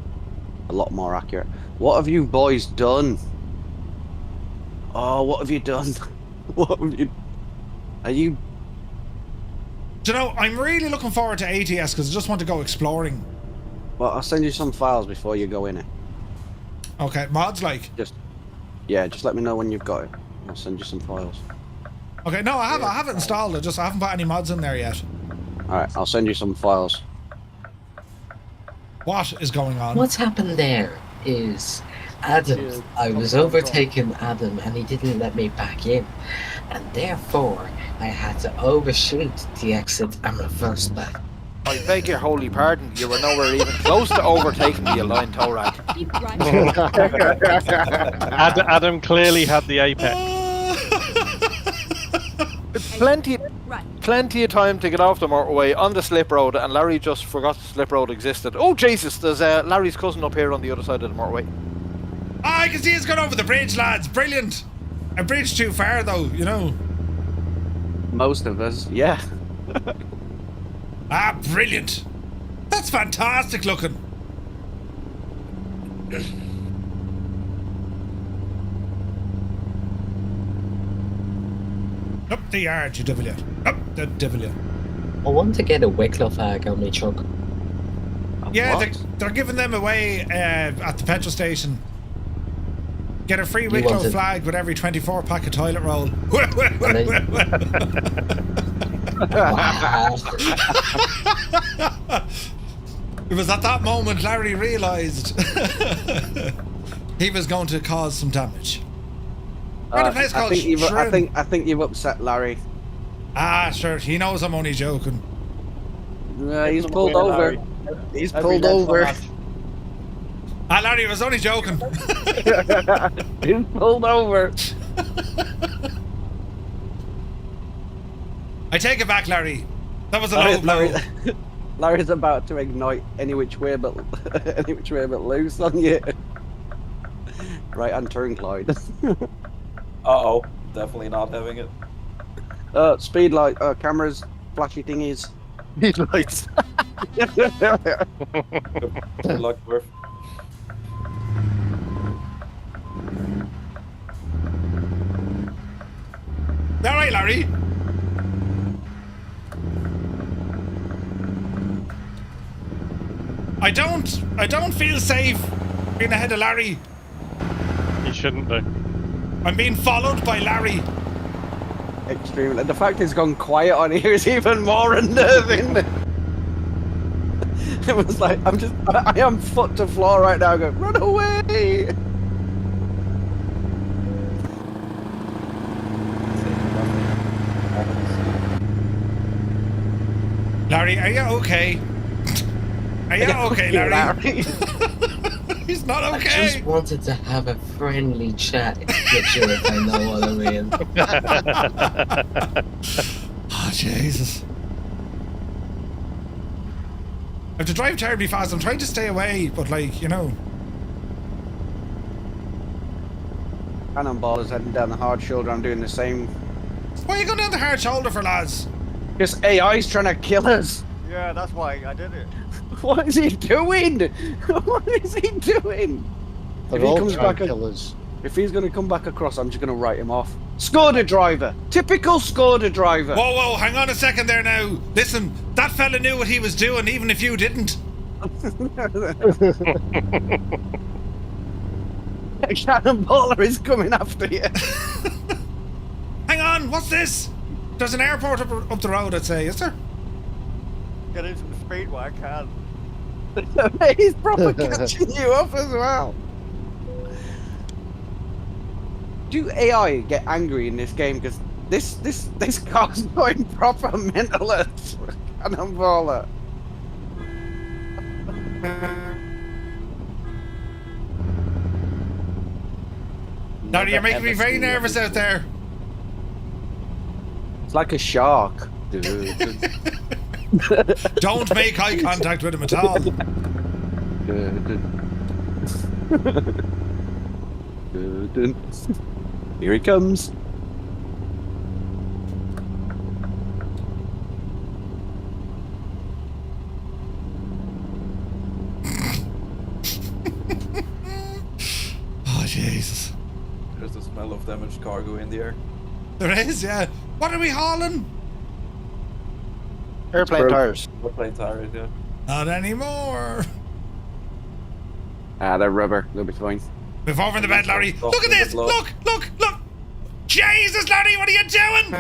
Speaker 6: a lot more accurate. What have you boys done? Oh, what have you done? What have you? Are you?
Speaker 1: Do you know, I'm really looking forward to ATS because I just want to go exploring.
Speaker 6: Well, I'll send you some files before you go in it.
Speaker 1: Okay, mods like?
Speaker 6: Just let me know when you've got it. I'll send you some files.
Speaker 1: Okay, no, I have it installed. I haven't put any mods in there yet.
Speaker 6: All right, I'll send you some files.
Speaker 1: What is going on?
Speaker 4: What's happened there is Adam. I was overtaking Adam and he didn't let me back in. And therefore, I had to overshoot the exit and reverse back.
Speaker 3: I beg your holy pardon, you were nowhere even close to overtaking the aligned tow rack.
Speaker 11: Adam clearly had the apex.
Speaker 3: Plenty of time to get off the motorway on the slip road, and Larry just forgot the slip road existed. Oh Jesus, there's Larry's cousin up here on the other side of the motorway.
Speaker 1: I can see it's gone over the bridge, lads. Brilliant. a bridge too far, though, you know.
Speaker 6: Most of us, yeah.
Speaker 1: Ah, brilliant. That's fantastic looking. Up the yard, you devil, you. Up the devil, you.
Speaker 4: I want to get a Wicklow flag on my truck.
Speaker 1: Yeah, they're giving them away at the petrol station. Get a free Wicklow flag with every 24 pack of toilet roll. It was at that moment Larry realised he was going to cause some damage.
Speaker 6: I think you've upset Larry.
Speaker 1: Ah, sure. He knows I'm only joking.
Speaker 6: He's pulled over. He's pulled over.
Speaker 1: Ah, Larry, I was only joking.
Speaker 6: He's pulled over.
Speaker 1: I take it back, Larry. That was a low blow.
Speaker 6: Larry's about to ignite any which way but loose on you. Right, and turn, Clyde.
Speaker 9: Uh-oh. Definitely not having it.
Speaker 6: Speed light, cameras, flashy thingies. Speed lights.
Speaker 9: Good luck, Murph.
Speaker 1: All right, Larry. I don't feel safe being ahead of Larry.
Speaker 11: You shouldn't do.
Speaker 1: I'm being followed by Larry.
Speaker 6: Extremely. The fact it's gone quiet on here is even more unnerving. It was like, I am foot to floor right now going, run away!
Speaker 1: Larry, are you okay? Are you okay, Larry? He's not okay.
Speaker 4: I just wanted to have a friendly chat with you, if I know what I mean.
Speaker 1: Oh, Jesus. I have to drive terribly fast. I'm trying to stay away, but like, you know.
Speaker 6: Cannonball is heading down the hard shoulder. I'm doing the same.
Speaker 1: Why are you going down the hard shoulder for, lads?
Speaker 6: Because AI's trying to kill us.
Speaker 12: Yeah, that's why I did it.
Speaker 6: What is he doing? What is he doing? If he comes back, if he's going to come back across, I'm just going to write him off. Skoda driver, typical Skoda driver.
Speaker 1: Whoa, whoa, hang on a second there now. Listen, that fella knew what he was doing, even if you didn't.
Speaker 6: A cannonballer is coming after you.
Speaker 1: Hang on, what's this? There's an airport up the road, I'd say, is there?
Speaker 12: Get into the speedway, I can.
Speaker 6: He's probably catching you up as well. Do AI get angry in this game? Because this car's going proper mental at cannonballer.
Speaker 1: Larry, you're making me very nervous out there.
Speaker 6: It's like a shark.
Speaker 1: Don't make eye contact with him at all.
Speaker 6: Here he comes.
Speaker 1: Oh, Jesus.
Speaker 9: There's the smell of damaged cargo in the air.
Speaker 1: There is, yeah. What are we hauling?
Speaker 3: Airplane tires.
Speaker 9: Airplane tires, yeah.
Speaker 1: Not anymore.
Speaker 6: Ah, they're rubber. They'll be fine.
Speaker 1: Move over in the bed, Larry. Look at this. Look. Jesus, Larry, what are you doing?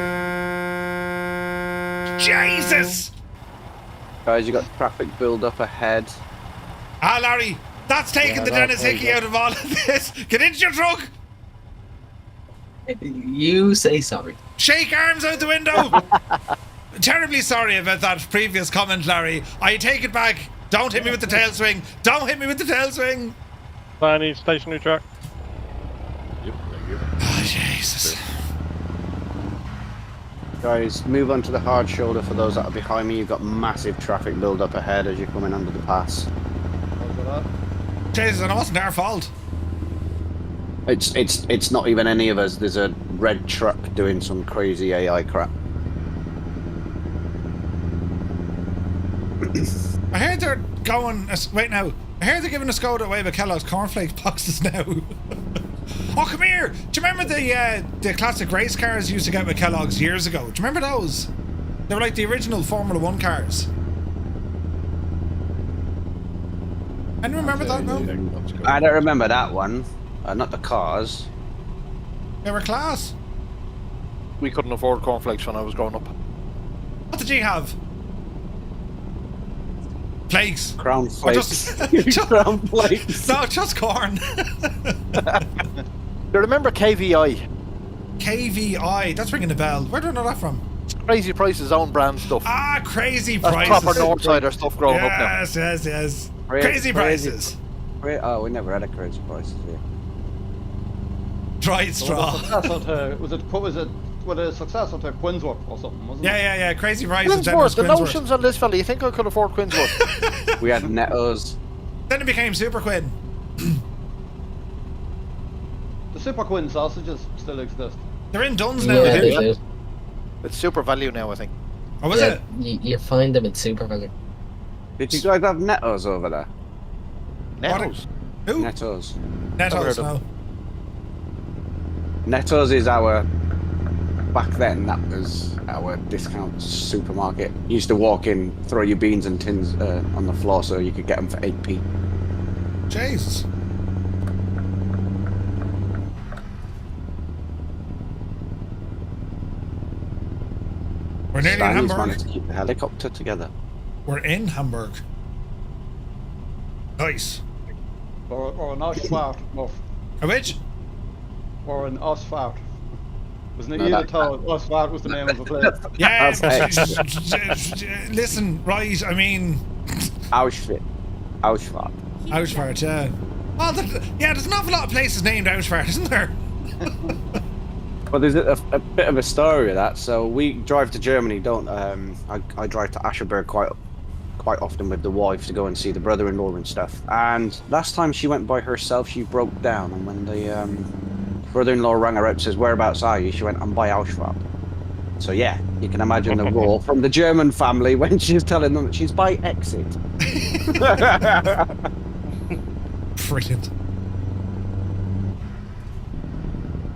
Speaker 1: Jesus.
Speaker 6: Guys, you got traffic build up ahead.
Speaker 1: Ah, Larry, that's taking the Dennis Hickey out of all of this. Get into your truck.
Speaker 4: You say sorry.
Speaker 1: Shake arms out the window. Terribly sorry about that previous comment, Larry. I take it back. Don't hit me with the tail swing. Don't hit me with the tail swing.
Speaker 11: Any stationary truck.
Speaker 5: Yep, thank you.
Speaker 1: Oh, Jesus.
Speaker 6: Guys, move on to the hard shoulder for those that are behind me. You've got massive traffic build up ahead as you're coming under the pass.
Speaker 1: Jesus, and it wasn't our fault.
Speaker 6: It's not even any of us. There's a red truck doing some crazy AI crap.
Speaker 1: I heard they're going. Wait now. I heard they're giving a Skoda away with Kellogg's cornflake boxes now. Oh, come here! Do you remember the classic race cars you used to get with Kellogg's years ago? Do you remember those? They were like the original Formula 1 cars. Anyone remember that? No.
Speaker 6: I don't remember that one. Not the cars.
Speaker 1: They were class.
Speaker 3: We couldn't afford cornflakes when I was growing up.
Speaker 1: What did you have? Flakes.
Speaker 6: Crown flakes.
Speaker 3: Crown flakes.
Speaker 1: No, just corn.
Speaker 3: Do you remember KVI?
Speaker 1: KVI. That's ringing a bell. Where do I know that from?
Speaker 3: Crazy Price's own brand stuff.
Speaker 1: Ah, Crazy
Speaker 3: That's
Speaker 1: Prices.
Speaker 3: proper Northsider stuff growing up now.
Speaker 1: Yes. Crazy Prices.
Speaker 6: Oh, we never had a Crazy Prices here.
Speaker 1: Dried straw.
Speaker 7: Was it with a successor to Quinsworth or something, wasn't it?
Speaker 1: Yeah. Crazy Prices.
Speaker 3: Quinsworth, the notions on this fella. You think I could afford Quinsworth?
Speaker 6: We had Nettos.
Speaker 1: Then it became Super Quinn.
Speaker 7: The Super Quinn sausages still exist.
Speaker 1: They're in Dunn's now.
Speaker 4: Yeah, they do.
Speaker 3: It's Super Value now, I think.
Speaker 1: Oh, was it?
Speaker 4: You find them in Super Value.
Speaker 6: Did you guys have Nettos over there?
Speaker 3: Nettos?
Speaker 1: Who?
Speaker 6: Nettos.
Speaker 1: Nettos, no.
Speaker 6: Nettos is our... Back then, that was our discount supermarket. You used to walk in, throw your beans and tins on the floor so you could get them for 8p.
Speaker 1: Jesus. We're nearly in
Speaker 6: Stanley's
Speaker 1: Hamburg.
Speaker 6: managed to keep the helicopter together.
Speaker 1: We're in Hamburg. Nice.
Speaker 7: Or an Ausfahrt, Murph.
Speaker 1: A which?
Speaker 7: Or an Ausfahrt. Wasn't it
Speaker 6: No,
Speaker 7: you
Speaker 6: that-
Speaker 7: that thought Ausfahrt was the name of a place?
Speaker 1: Yeah,
Speaker 6: That's
Speaker 1: listen, right, I mean...
Speaker 6: Auschwitz. Auschwitz.
Speaker 1: Auschwitz, yeah. Oh, there's an awful lot of places named Auschwitz, isn't there?
Speaker 6: Well, there's a bit of a story with that. So we drive to Germany, don't? I drive to Ascherberg quite often with the wife to go and see the brother-in-law and stuff. And last time she went by herself, she broke down, and when the brother-in-law rang her up and says, "Whereabouts are you?" She went, "I'm by Auschwitz." So yeah, you can imagine the roar from the German family when she's telling them that she's by exit.
Speaker 1: Brilliant.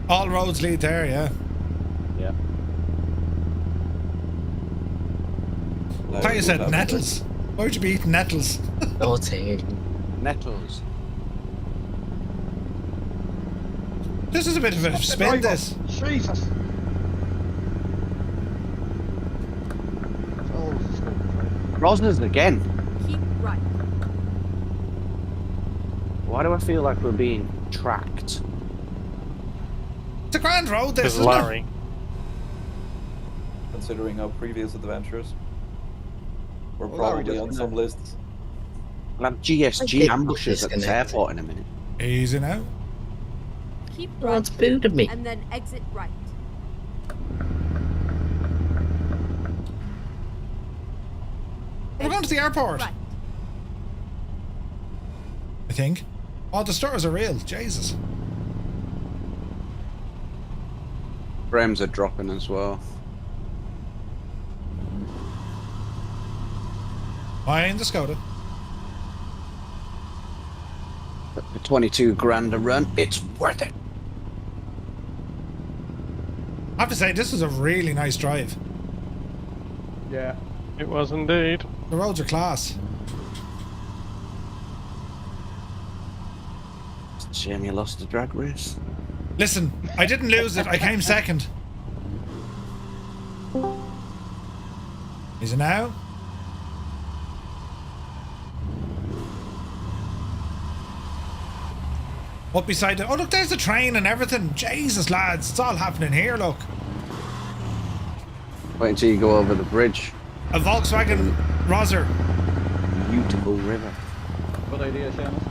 Speaker 1: All roads lead there, yeah.
Speaker 6: Yeah.
Speaker 1: I thought you said nettles. Why would you be eating nettles?
Speaker 4: Oh, take
Speaker 6: Nettles.
Speaker 1: This is a bit of a spin, this.
Speaker 7: Jesus.
Speaker 6: Rosner's again.
Speaker 10: Keep right.
Speaker 6: Why do I feel like we're being tracked?
Speaker 1: It's a grand road, this,
Speaker 11: There's
Speaker 1: isn't
Speaker 11: Larry.
Speaker 1: it?
Speaker 9: Considering our previous adventures, we're
Speaker 7: Well, Larry
Speaker 9: probably
Speaker 7: doesn't
Speaker 9: on some
Speaker 7: know.
Speaker 9: lists.
Speaker 6: We'll have GSG ambushes at this
Speaker 4: disconnected.
Speaker 6: airport in a minute.
Speaker 1: Easy now.
Speaker 10: Keep
Speaker 4: Oh,
Speaker 10: right.
Speaker 4: it's booted me.
Speaker 10: And then exit right.
Speaker 1: We're going to the airport.
Speaker 10: Right.
Speaker 1: I think. Oh, the stores are real. Jesus.
Speaker 6: Frames are dropping as well.
Speaker 1: Behind the Skoda.
Speaker 6: For 22 grand a run, it's worth it.
Speaker 1: I have to say, this is a really nice drive.
Speaker 7: Yeah.
Speaker 11: It was indeed.
Speaker 1: The roads are class.
Speaker 6: It's a shame you lost the drag race.
Speaker 1: Listen, I didn't lose it. I came second. Is it now? Up beside it. Oh, look, there's the train and everything. Jesus, lads. It's all happening here, look.
Speaker 6: Wait until you go over the bridge.
Speaker 1: A Volkswagen Roser.
Speaker 6: Beautiful river.
Speaker 7: Good idea, Shamus.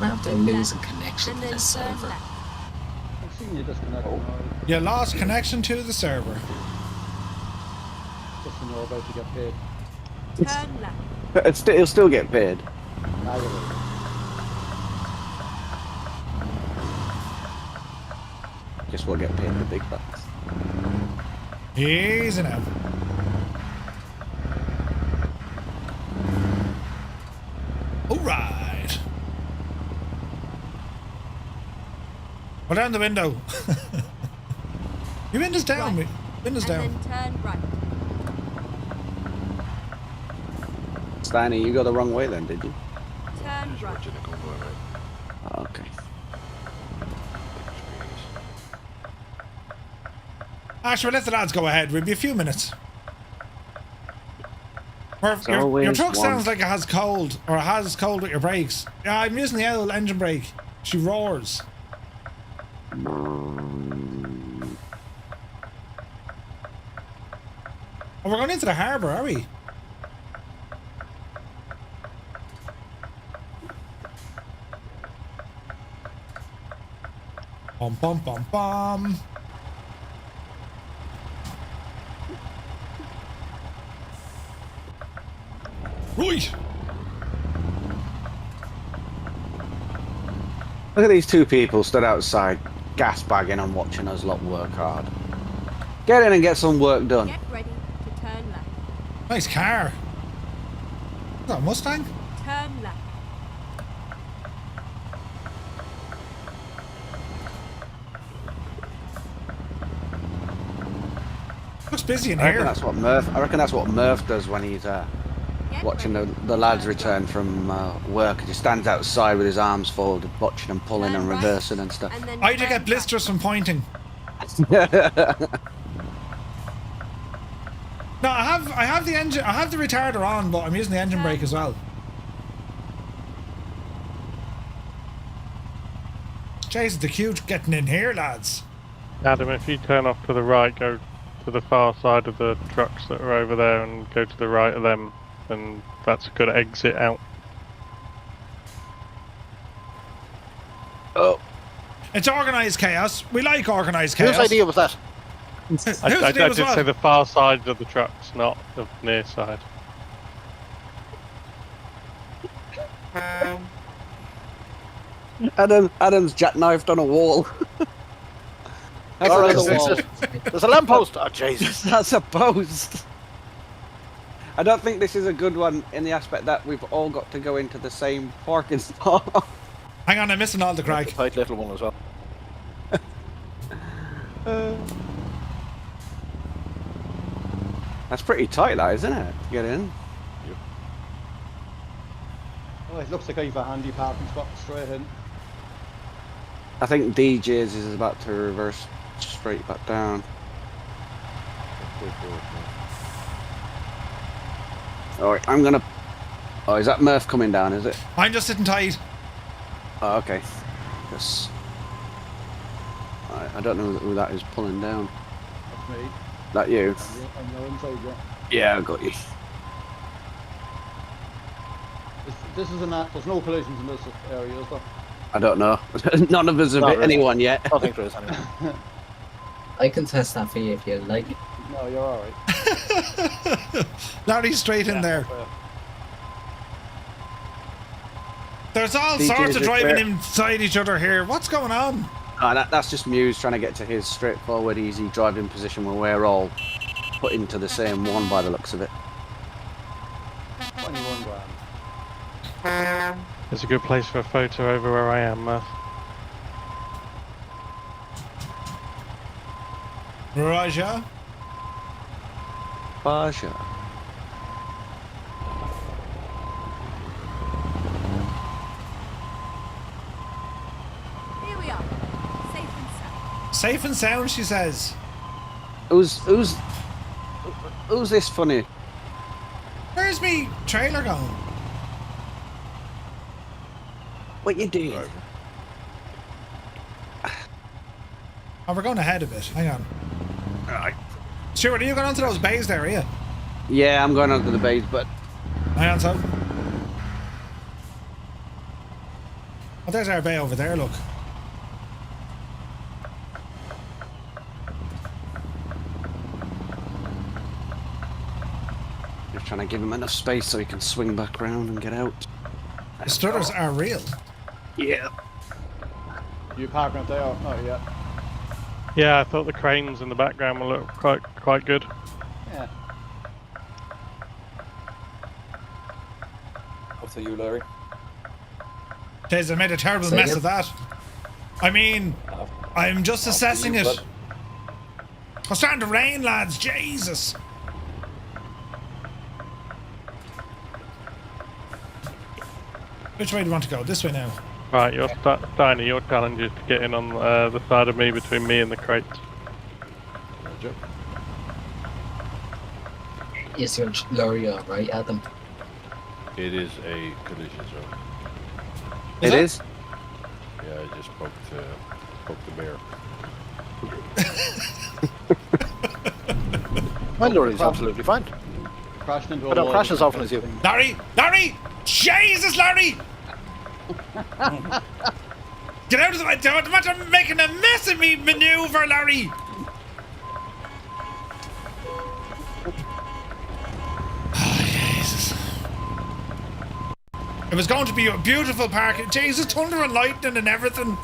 Speaker 4: After losing connection
Speaker 10: And
Speaker 4: to
Speaker 10: then
Speaker 4: the
Speaker 10: turn
Speaker 4: server.
Speaker 10: left.
Speaker 7: I've seen you disconnect already.
Speaker 1: You lost connection to the server.
Speaker 7: Just when you're about to get paid.
Speaker 10: Turn left.
Speaker 6: He'll still get paid. Just will get paid the big bucks.
Speaker 1: Easy now. All right. Well, down the window. Your window's down.
Speaker 10: Right.
Speaker 1: Window's
Speaker 10: and
Speaker 1: down.
Speaker 10: then turn right.
Speaker 6: Stanley, you go the wrong way then, did you?
Speaker 10: Turn right.
Speaker 6: Oh, okay.
Speaker 1: Actually, let the lads go ahead. We'll be a few minutes. Or your truck sounds like it has cold, or it has cold with your brakes. Yeah, I'm using the old engine brake. She roars. Oh, we're going into the harbour, are we? Bum bum bum bum. Right.
Speaker 6: Look at these two people stood outside, gas bagging and watching us lot work hard. Get in and get some work done.
Speaker 10: Get ready to turn left.
Speaker 1: Nice car. Is that a Mustang?
Speaker 10: Turn left.
Speaker 1: Looks busy in
Speaker 6: I reckon
Speaker 1: here.
Speaker 6: that's what Murph. I reckon that's what Murph does when he's watching the lads return from work. He just stands outside with his arms folded, botching and pulling and reversing and stuff.
Speaker 1: I do get blisters from pointing. No, I have the engine. I have the retarder on, but I'm using the engine brake as well. Jesus, the queue getting in here, lads.
Speaker 11: Adam, if you turn off to the right, go to the far side of the trucks that are over there and go to the right of them, and that's a good exit out.
Speaker 3: Oh.
Speaker 1: It's organised chaos. We like organised chaos.
Speaker 3: Whose idea was that?
Speaker 11: I did say the far side of the trucks, not the near side.
Speaker 6: Adam's jackknifed on a wall.
Speaker 3: There's a lamppost. Oh, Jesus.
Speaker 6: That's a post. I don't think this is a good one in the aspect that we've all got to go into the same parking spot.
Speaker 1: Hang on, I'm missing all the crack.
Speaker 3: Tight little one as well.
Speaker 6: That's pretty tight, that, isn't it? To get in.
Speaker 7: Oh, it looks like I've a handy parking spot straight in.
Speaker 6: I think DJ's is about to reverse straight back down. Alright, I'm gonna... Oh, is that Murph coming down, is it?
Speaker 1: I'm just sitting tight.
Speaker 6: Oh, okay. Yes. I don't know who that is pulling down.
Speaker 7: That's me.
Speaker 6: That you?
Speaker 7: I'm the inside, yeah.
Speaker 6: Yeah, I got you.
Speaker 7: This is there's no collisions in this area, is there?
Speaker 6: I don't know. None of us have hit anyone yet.
Speaker 3: I don't think there is anyone.
Speaker 4: I can test that for you if you like.
Speaker 7: No, you're alright.
Speaker 1: Larry's straight in there. There's all
Speaker 6: DJ's
Speaker 1: sorts of
Speaker 6: is
Speaker 1: driving
Speaker 6: there.
Speaker 1: inside each other here. What's going on?
Speaker 6: Oh, that's just Muse trying to get to his straightforward, easy driving position where we're all put into the same one by the looks of it.
Speaker 7: 21 grand.
Speaker 11: There's a good place for a photo over where I am, Murph.
Speaker 1: Raja?
Speaker 6: Baja.
Speaker 10: Here we are. Safe and sound.
Speaker 1: Safe and sound, she says.
Speaker 6: Who's this funny?
Speaker 1: Where's me trailer going?
Speaker 6: What you doing?
Speaker 1: Oh, we're going ahead a bit. Hang on.
Speaker 6: Alright.
Speaker 1: Stuart, are you going onto those bays there, are you?
Speaker 6: Yeah, I'm going onto the base, but
Speaker 1: Hang on, so. Oh, there's our bay over there, look.
Speaker 6: Trying to give him enough space so he can swing back round and get out.
Speaker 1: The stutters are real.
Speaker 6: Yeah.
Speaker 7: You parking it there? Oh, yeah.
Speaker 11: Yeah, I thought the cranes in the background will look quite good.
Speaker 7: Yeah.
Speaker 9: Up to you, Larry.
Speaker 1: Jeez, I made a terrible mess of that. I mean, I'm just assessing it. It's starting to rain, lads. Jesus. Which way do you want to go? This way now.
Speaker 11: Right, your Steiner, your challenge is to get in on the side of me between me and the crates.
Speaker 5: Roger.
Speaker 4: Is your lorry alright, Adam?
Speaker 5: It is a collision zone.
Speaker 6: It is?
Speaker 5: Yeah, I just poked the mirror.
Speaker 3: My lorry's absolutely fine.
Speaker 7: Crashed into
Speaker 3: I don't crash as often as you.
Speaker 1: Larry! Larry! Jesus, Larry! Get out of the way! I'm making a mess of me maneuver, Larry! Oh, Jesus. It was going to be a beautiful park. Jesus, thunder and lightning and everything.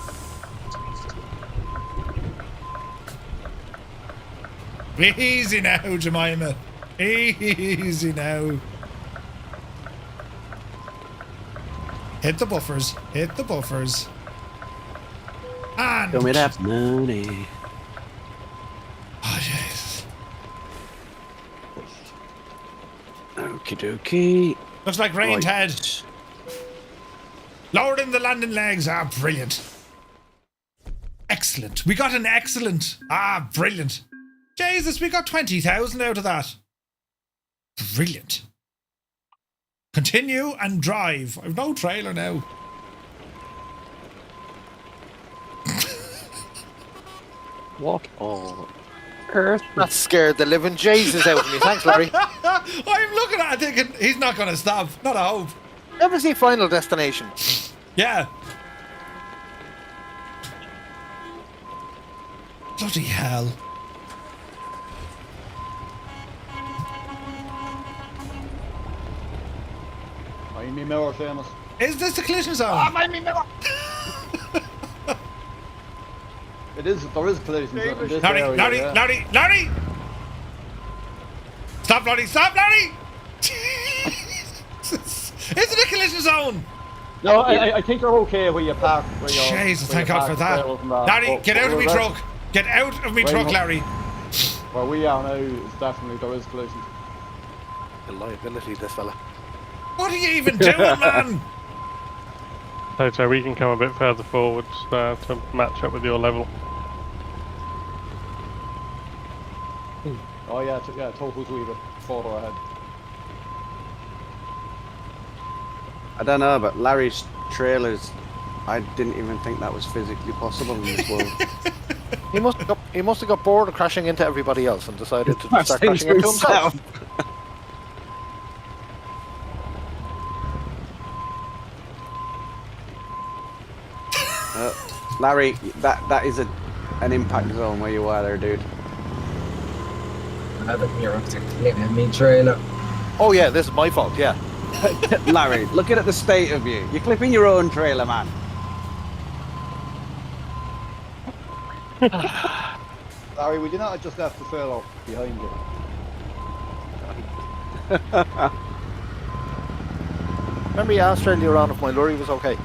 Speaker 1: Easy now, Jemima. Easy now. Hit the buffers. Hit the buffers. And...
Speaker 6: Show me that money.
Speaker 1: Oh, Jesus.
Speaker 6: Okie dokie.
Speaker 1: Looks like rain,
Speaker 6: Right.
Speaker 1: Ted. Lowering the landing legs. Ah, brilliant. Excellent. We got an excellent. Ah, brilliant. Jesus, we got 20,000 out of that. Brilliant. Continue and drive. I've no trailer now.
Speaker 6: What on earth?
Speaker 3: That scared the living Jesus out of me. Thanks, Larry.
Speaker 1: I'm looking at it thinking, he's not going to stop. Not a hope.
Speaker 3: Ever see Final Destination?
Speaker 1: Yeah. Bloody hell.
Speaker 7: Mind me mirror, Shamus.
Speaker 1: Is this the collision zone?
Speaker 7: Ah, mind me mirror! There is collision zone in this area, yeah.
Speaker 1: Larry! Stop, Larry! Stop, Larry! Jesus. Is it a collision zone?
Speaker 7: No, I think you're okay where you park.
Speaker 1: Jesus, thank God for that. Larry, get out of me truck. Get out of me truck, Larry.
Speaker 7: Where we are now is definitely there is collision.
Speaker 3: The liability, this fella.
Speaker 1: What are you even doing, man?
Speaker 11: So we can come a bit further forwards to match up with your level.
Speaker 7: Oh yeah, Tofu's a wee bit further ahead.
Speaker 6: I don't know, but Larry's trailers, I didn't even think that was physically possible in this world.
Speaker 3: He must have got bored of crashing into everybody else and decided to start crashing into himself.
Speaker 6: Larry, that is an impact zone where you are there, dude.
Speaker 4: Adam, you're up to cleaning me trailer.
Speaker 3: Oh yeah, this is my fault, yeah.
Speaker 6: Larry, looking at the state of you. You're clipping your own trailer, man.
Speaker 7: Larry, we did not just have the trailer behind you.
Speaker 3: Remember you asked earlier on if my lorry was okay?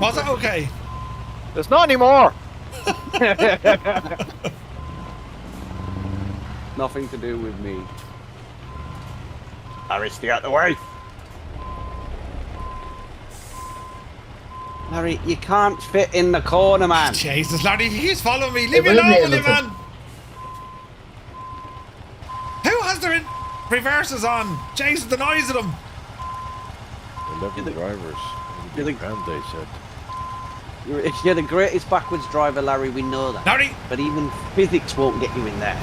Speaker 1: Was it okay?
Speaker 3: It's not anymore!
Speaker 6: Nothing to do with me. Larry, stay out the way! Larry, you can't fit in the corner, man.
Speaker 1: Jesus, Larry, he's following me. Leave me alone, will you, man? Who has their reverses on? Jesus, the noise of them.
Speaker 5: 11 drivers.
Speaker 6: You're the
Speaker 5: grand, they said.
Speaker 6: You're the greatest backwards driver, Larry, we know that.
Speaker 1: Larry!
Speaker 6: But even physics won't get you in there.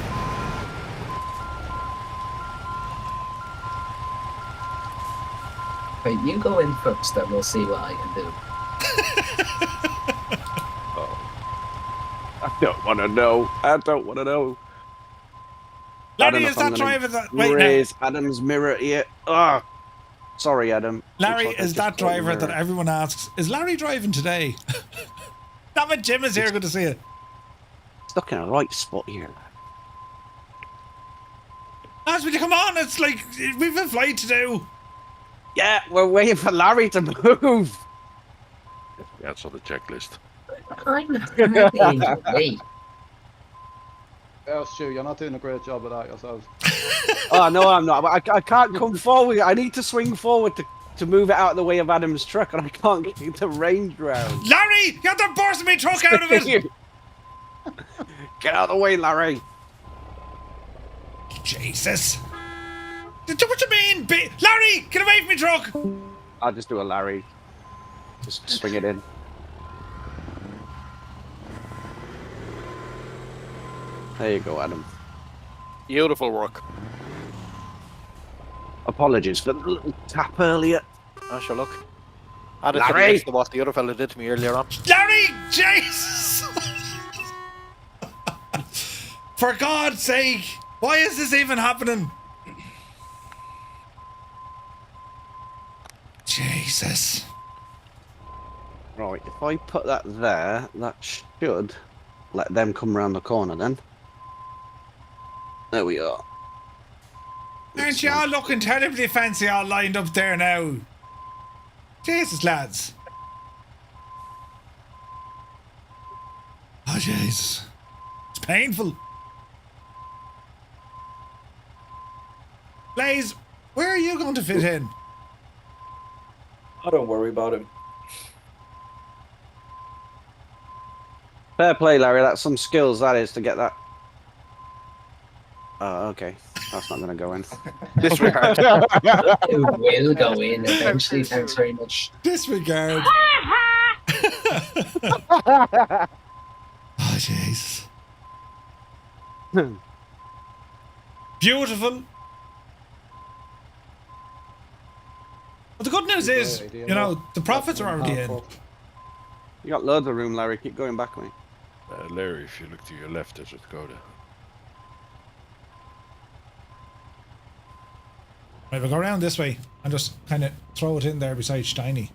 Speaker 4: Right, you go in first, then we'll see what I can do.
Speaker 6: I don't want to know. I don't want to know.
Speaker 1: Larry, is that driver that... Wait,
Speaker 6: raise Adam's mirror here. Oh, sorry, Adam.
Speaker 1: Larry, is that driver that everyone asks, is Larry driving today? Damn it, Jim is here. Good to see you.
Speaker 6: Stuck in a right spot here.
Speaker 1: Lads, will you come on? It's like, we've a flight to do.
Speaker 6: Yeah, we're waiting for Larry to move.
Speaker 5: That's on the checklist.
Speaker 4: I'm hardly
Speaker 7: Yeah, Stu, you're not doing a great job of that yourself.
Speaker 6: Oh, no, I'm not. I can't come forward. I need to swing forward to move it out of the way of Adam's truck, and I can't get the range round.
Speaker 1: Larry, get the burst of me truck out of it.
Speaker 6: Get out of the way, Larry.
Speaker 1: Jesus. What you mean? Larry, get away from me truck.
Speaker 6: I'll just do a Larry. Just swing it in. There you go, Adam.
Speaker 3: Beautiful work.
Speaker 6: Apologies for the little tap earlier.
Speaker 3: Oh, sure, look. Added
Speaker 6: Larry!
Speaker 3: to what the other fella did to me earlier on.
Speaker 1: Larry, Jesus. For God's sake, why is this even happening? Jesus.
Speaker 6: Right, if I put that there, that should let them come around the corner then. There we are.
Speaker 1: Aren't you all looking terribly fancy all lined up there now? Jesus, lads. Oh, Jesus. It's painful. Blaze, where are you going to fit in?
Speaker 9: Oh, don't worry about it.
Speaker 6: Fair play, Larry. That's some skills, that is, to get that. Oh, okay. That's not going to go in.
Speaker 3: Disregard.
Speaker 4: It will go in eventually. Thanks very much.
Speaker 1: Disregard. Oh, jeez. Beautiful. But the good news is, you know, the profits are already in.
Speaker 6: You got loads of room, Larry. Keep going back, mate.
Speaker 5: Larry, if you look to your left, there's a Skoda.
Speaker 1: Right, we'll go around this way and just kind of throw it in there beside Steiny.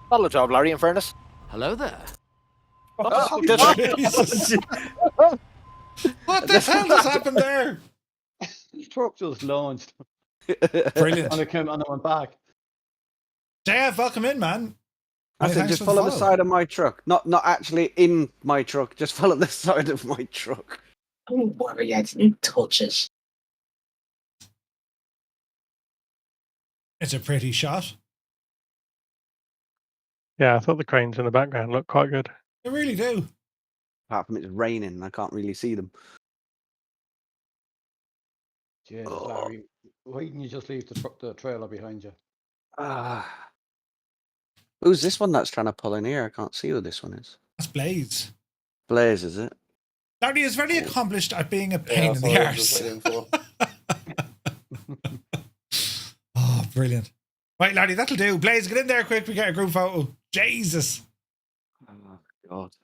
Speaker 3: Solid job, Larry, in fairness.
Speaker 14: Hello there.
Speaker 3: Oh,
Speaker 1: Jesus. What the hell just happened there?
Speaker 7: The truck just launched.
Speaker 1: Brilliant.
Speaker 7: And it came and it went back.
Speaker 1: JF, welcome in, man.
Speaker 6: I said, just follow the side of my truck. Not actually in my truck. Just follow the side of my truck.
Speaker 4: Don't worry, I didn't touch it.
Speaker 1: It's a pretty shot.
Speaker 11: Yeah, I thought the cranes in the background looked quite good.
Speaker 1: They really do.
Speaker 6: Apart from it's raining and I can't really see them.
Speaker 7: Jesus, Larry, why didn't you just leave the trailer behind you?
Speaker 6: Who's this one that's trying to pull in here? I can't see who this one is.
Speaker 1: That's Blaze.
Speaker 6: Blaze, is it?
Speaker 1: Larry is very accomplished at being a pain in the arse. Oh, brilliant. Right, Larry, that'll do. Blaze, get in there quick. We get a group photo. Jesus.
Speaker 6: Oh, God.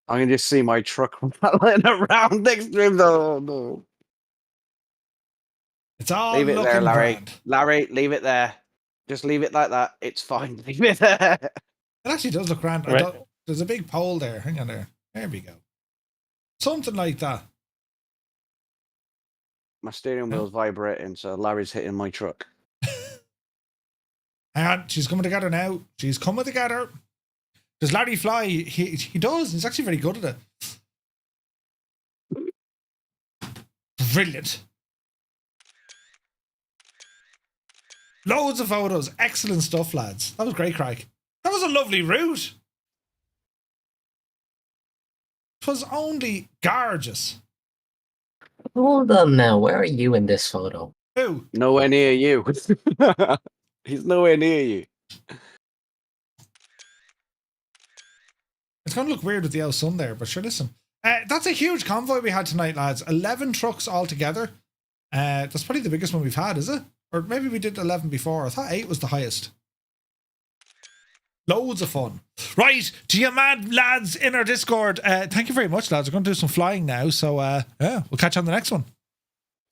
Speaker 6: I can just see my truck rattling around next to him, though. No.
Speaker 1: It's all
Speaker 6: leave it there, Larry.
Speaker 1: Grand.
Speaker 6: Larry, leave it there. Just leave it like that. It's fine. Leave it there.
Speaker 1: It actually does look grand.
Speaker 11: Right.
Speaker 1: There's a big pole there. Hang on there. There we go. Something like that.
Speaker 6: My steering wheel's vibrating, so Larry's hitting my truck.
Speaker 1: Hang on. She's coming together now. She's coming together. Does Larry fly? He does. He's actually very good at it. Brilliant. Loads of photos. Excellent stuff, lads. That was great, crack. That was a lovely route. It was only gorgeous.
Speaker 4: Hold on now. Where are you in this photo?
Speaker 1: Who?
Speaker 6: Nowhere near you. He's nowhere near you.
Speaker 1: It's going to look weird with the old sun there, but sure, listen. That's a huge convoy we had tonight, lads. 11 trucks altogether. That's probably the biggest one we've had, is it? Or maybe we did 11 before. I thought 8 was the highest. Loads of fun. Right, to you mad lads in our Discord, thank you very much, lads. We're going to do some flying now, so yeah, we'll catch you on the next one.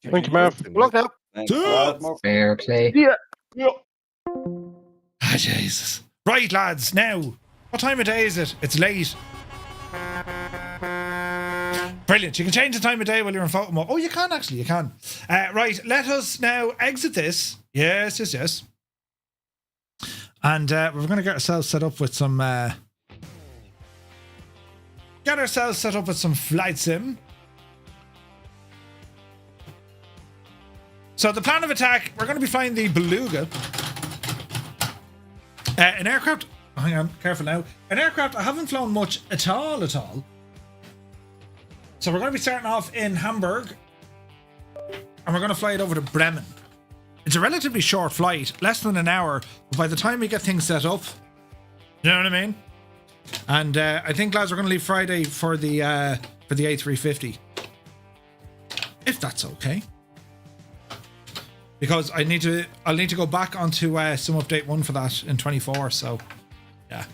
Speaker 5: Thank you, Murph.
Speaker 3: Good luck now.
Speaker 4: Fair play.
Speaker 3: Yeah.
Speaker 1: Ah, Jesus. Right, lads, now, what time of day is it? It's late. Brilliant. You can change the time of day while you're in photo mode. Oh, you can actually, you can. Right, let us now exit this. Yes. And we're going to get ourselves set up with some... flight sim. So the plan of attack, we're going to be flying the Beluga. An aircraft... Hang on, careful now. An aircraft I haven't flown much at all. So we're going to be starting off in Hamburg. And we're going to fly it over to Bremen. It's a relatively short flight, less than an hour. But by the time we get things set up, you know what I mean? And I think, lads, we're going to leave Friday for the A350. If that's okay. Because I'll need to go back onto some update 1 for that in 24, so yeah.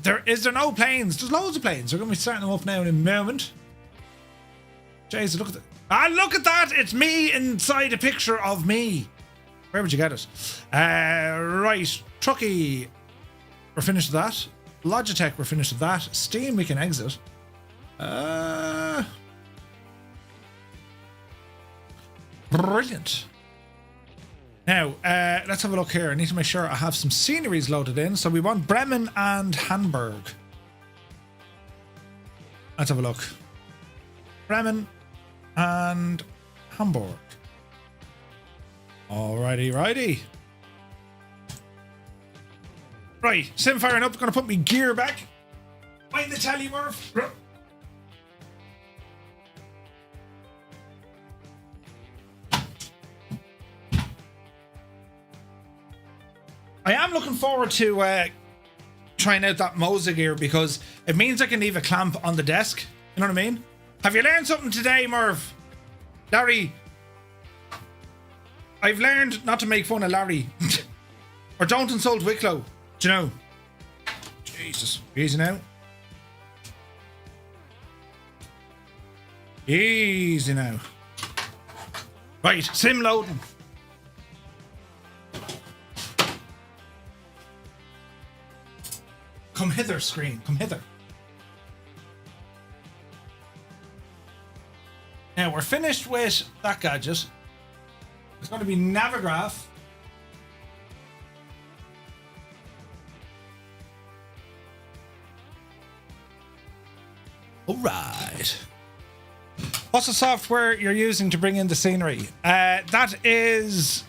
Speaker 1: There no planes? There's loads of planes. We're going to be starting them up now in a moment. Jesus, look at that. Ah, look at that! It's me inside a picture of me. Where would you get it? Right, Truckee. We're finished with that. Logitech, we're finished with that. Steam, we can exit. Brilliant. Now, let's have a look here. I need to make sure I have some sceneries loaded in. So we want Bremen and Hamburg. Let's have a look. Bremen and Hamburg. Alrighty. Right, sim firing up. Gonna put me gear back. Mind the tally, Murph. I am looking forward to trying out that Moza gear because it means I can leave a clamp on the desk. You know what I mean? Have you learned something today, Murph? Larry. I've learned not to make fun of Larry. Or don't insult Wicklow. Do you know? Jesus. Easy now. Easy now. Right, sim loading. Come hither, screen. Come hither. Now we're finished with that gadget. It's going to be Navigraph. All right. What's the software you're using to bring in the scenery? That is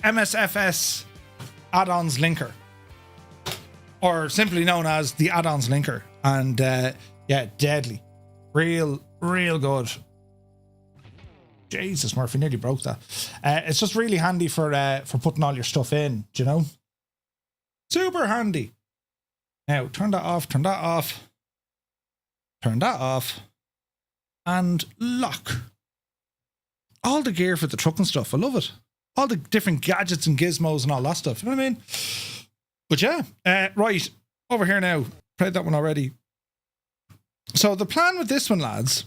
Speaker 1: MSFS add-ons linker. Or simply known as the add-ons linker. And yeah, deadly. Real good. Jesus, Murphy, nearly broke that. It's just really handy for putting all your stuff in, do you know? Super handy. Now, turn that off, turn that off. Turn that off. And lock. All the gear for the truck and stuff, I love it. All the different gadgets and gizmos and all that stuff, you know what I mean? But yeah, right, over here now. Played that one already. So the plan with this one, lads.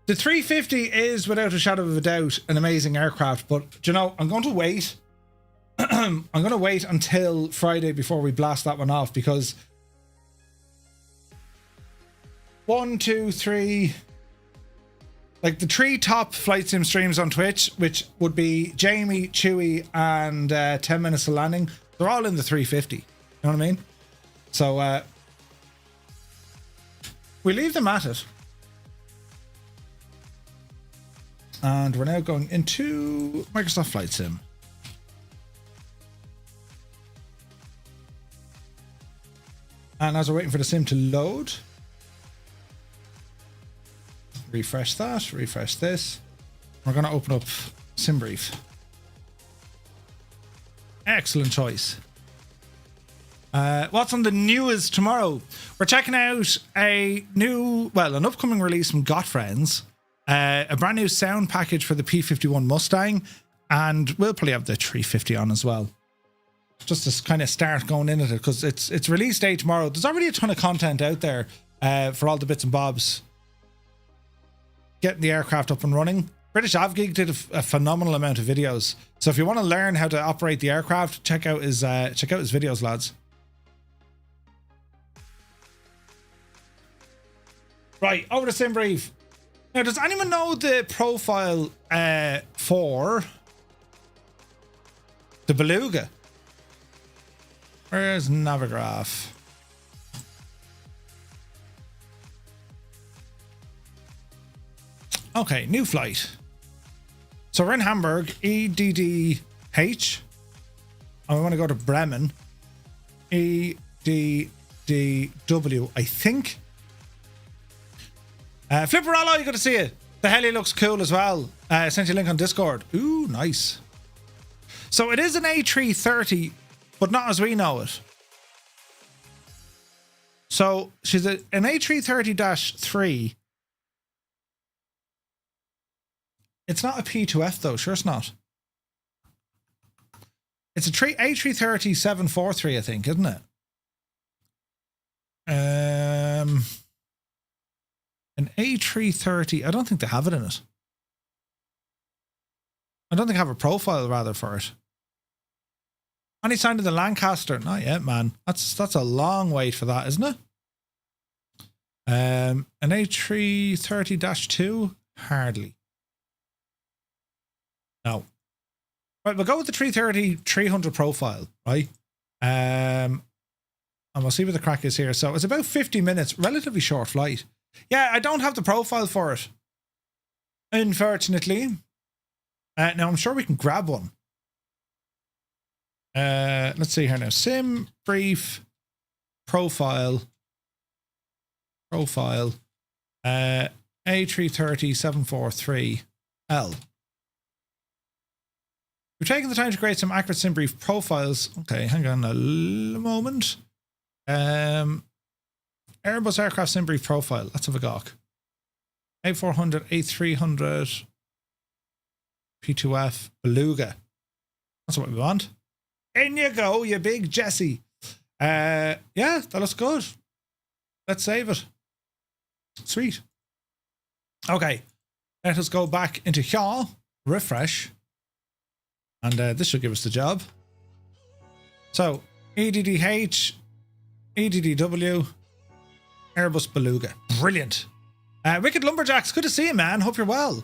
Speaker 1: The 350 is, without a shadow of a doubt, an amazing aircraft. But, do you know, I'm going to wait. I'm going to wait until Friday before we blast that one off. Because 1, 2, 3... Like the 3 top flight sim streams on Twitch, which would be Jamie, Chewy, and 10 Minutes of Landing, they're all in the 350. You know what I mean? So we leave them at it. And we're now going into Microsoft Flight Sim. And as we're waiting for the sim to load, refresh that, refresh this. We're going to open up SimBrief. Excellent choice. What's on the news tomorrow? We're checking out an upcoming release from Got Friends. A brand new sound package for the P51 Mustang. And we'll probably have the 350 on as well. Just to kind of start going into it, because it's release day tomorrow. There's already a ton of content out there for all the bits and bobs. Getting the aircraft up and running. British Avgeek did a phenomenal amount of videos. So if you want to learn how to operate the aircraft, check out his videos, lads. Right, over to SimBrief. Now, does anyone know the profile for the Beluga? Where's Navigraph? Okay, new flight. So we're in Hamburg, EDDH. And we want to go to Bremen. EDDW, I think. Flipperallo, good to see you. The heli looks cool as well. Sent you a link on Discord. Ooh, nice. So it is an A330, but not as we know it. So she's an A330-3. It's not a P2F though, sure it's not. It's a A330-743, I think, isn't it? An A330, I don't think they have it in it. I don't think I have a profile rather for it. Any sign of the Lancaster? Not yet, man. That's a long wait for that, isn't it? An A330-2? Hardly. No. Right, we'll go with the 330-300 profile, right? And we'll see what the crack is here. So it's about 50 minutes, relatively short flight. Yeah, I don't have the profile for it, unfortunately. Now, I'm sure we can grab one. Let's see here now. Sim, brief, profile. A330-743L. We've taken the time to create some accurate sim brief profiles. Okay, hang on a moment. Airbus aircraft sim brief profile. Let's have a gawk. A400, A300, P2F, Beluga. That's what we want. In you go, you big Jesse. Yeah, that looks good. Let's save it. Sweet. Okay. Let us go back into here. Refresh. And this should give us the job. So, EDDH, EDDW, Airbus Beluga. Brilliant. Wicked Lumberjacks, good to see you, man. Hope you're well.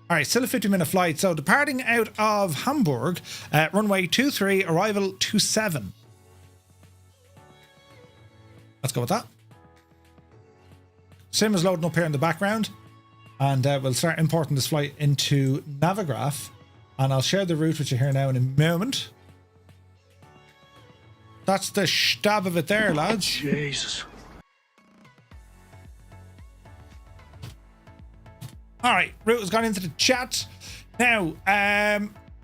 Speaker 1: All right, still a 50-minute flight. So, departing out of Hamburg, runway 23, arrival 27. Let's go with that. Sim is loading up here in the background. And we'll start importing this flight into Navigraph. And I'll share the route with you here now in a moment. That's the stab of it there, lads.
Speaker 13: Jesus.
Speaker 1: All right, route has gone into the chat. Now,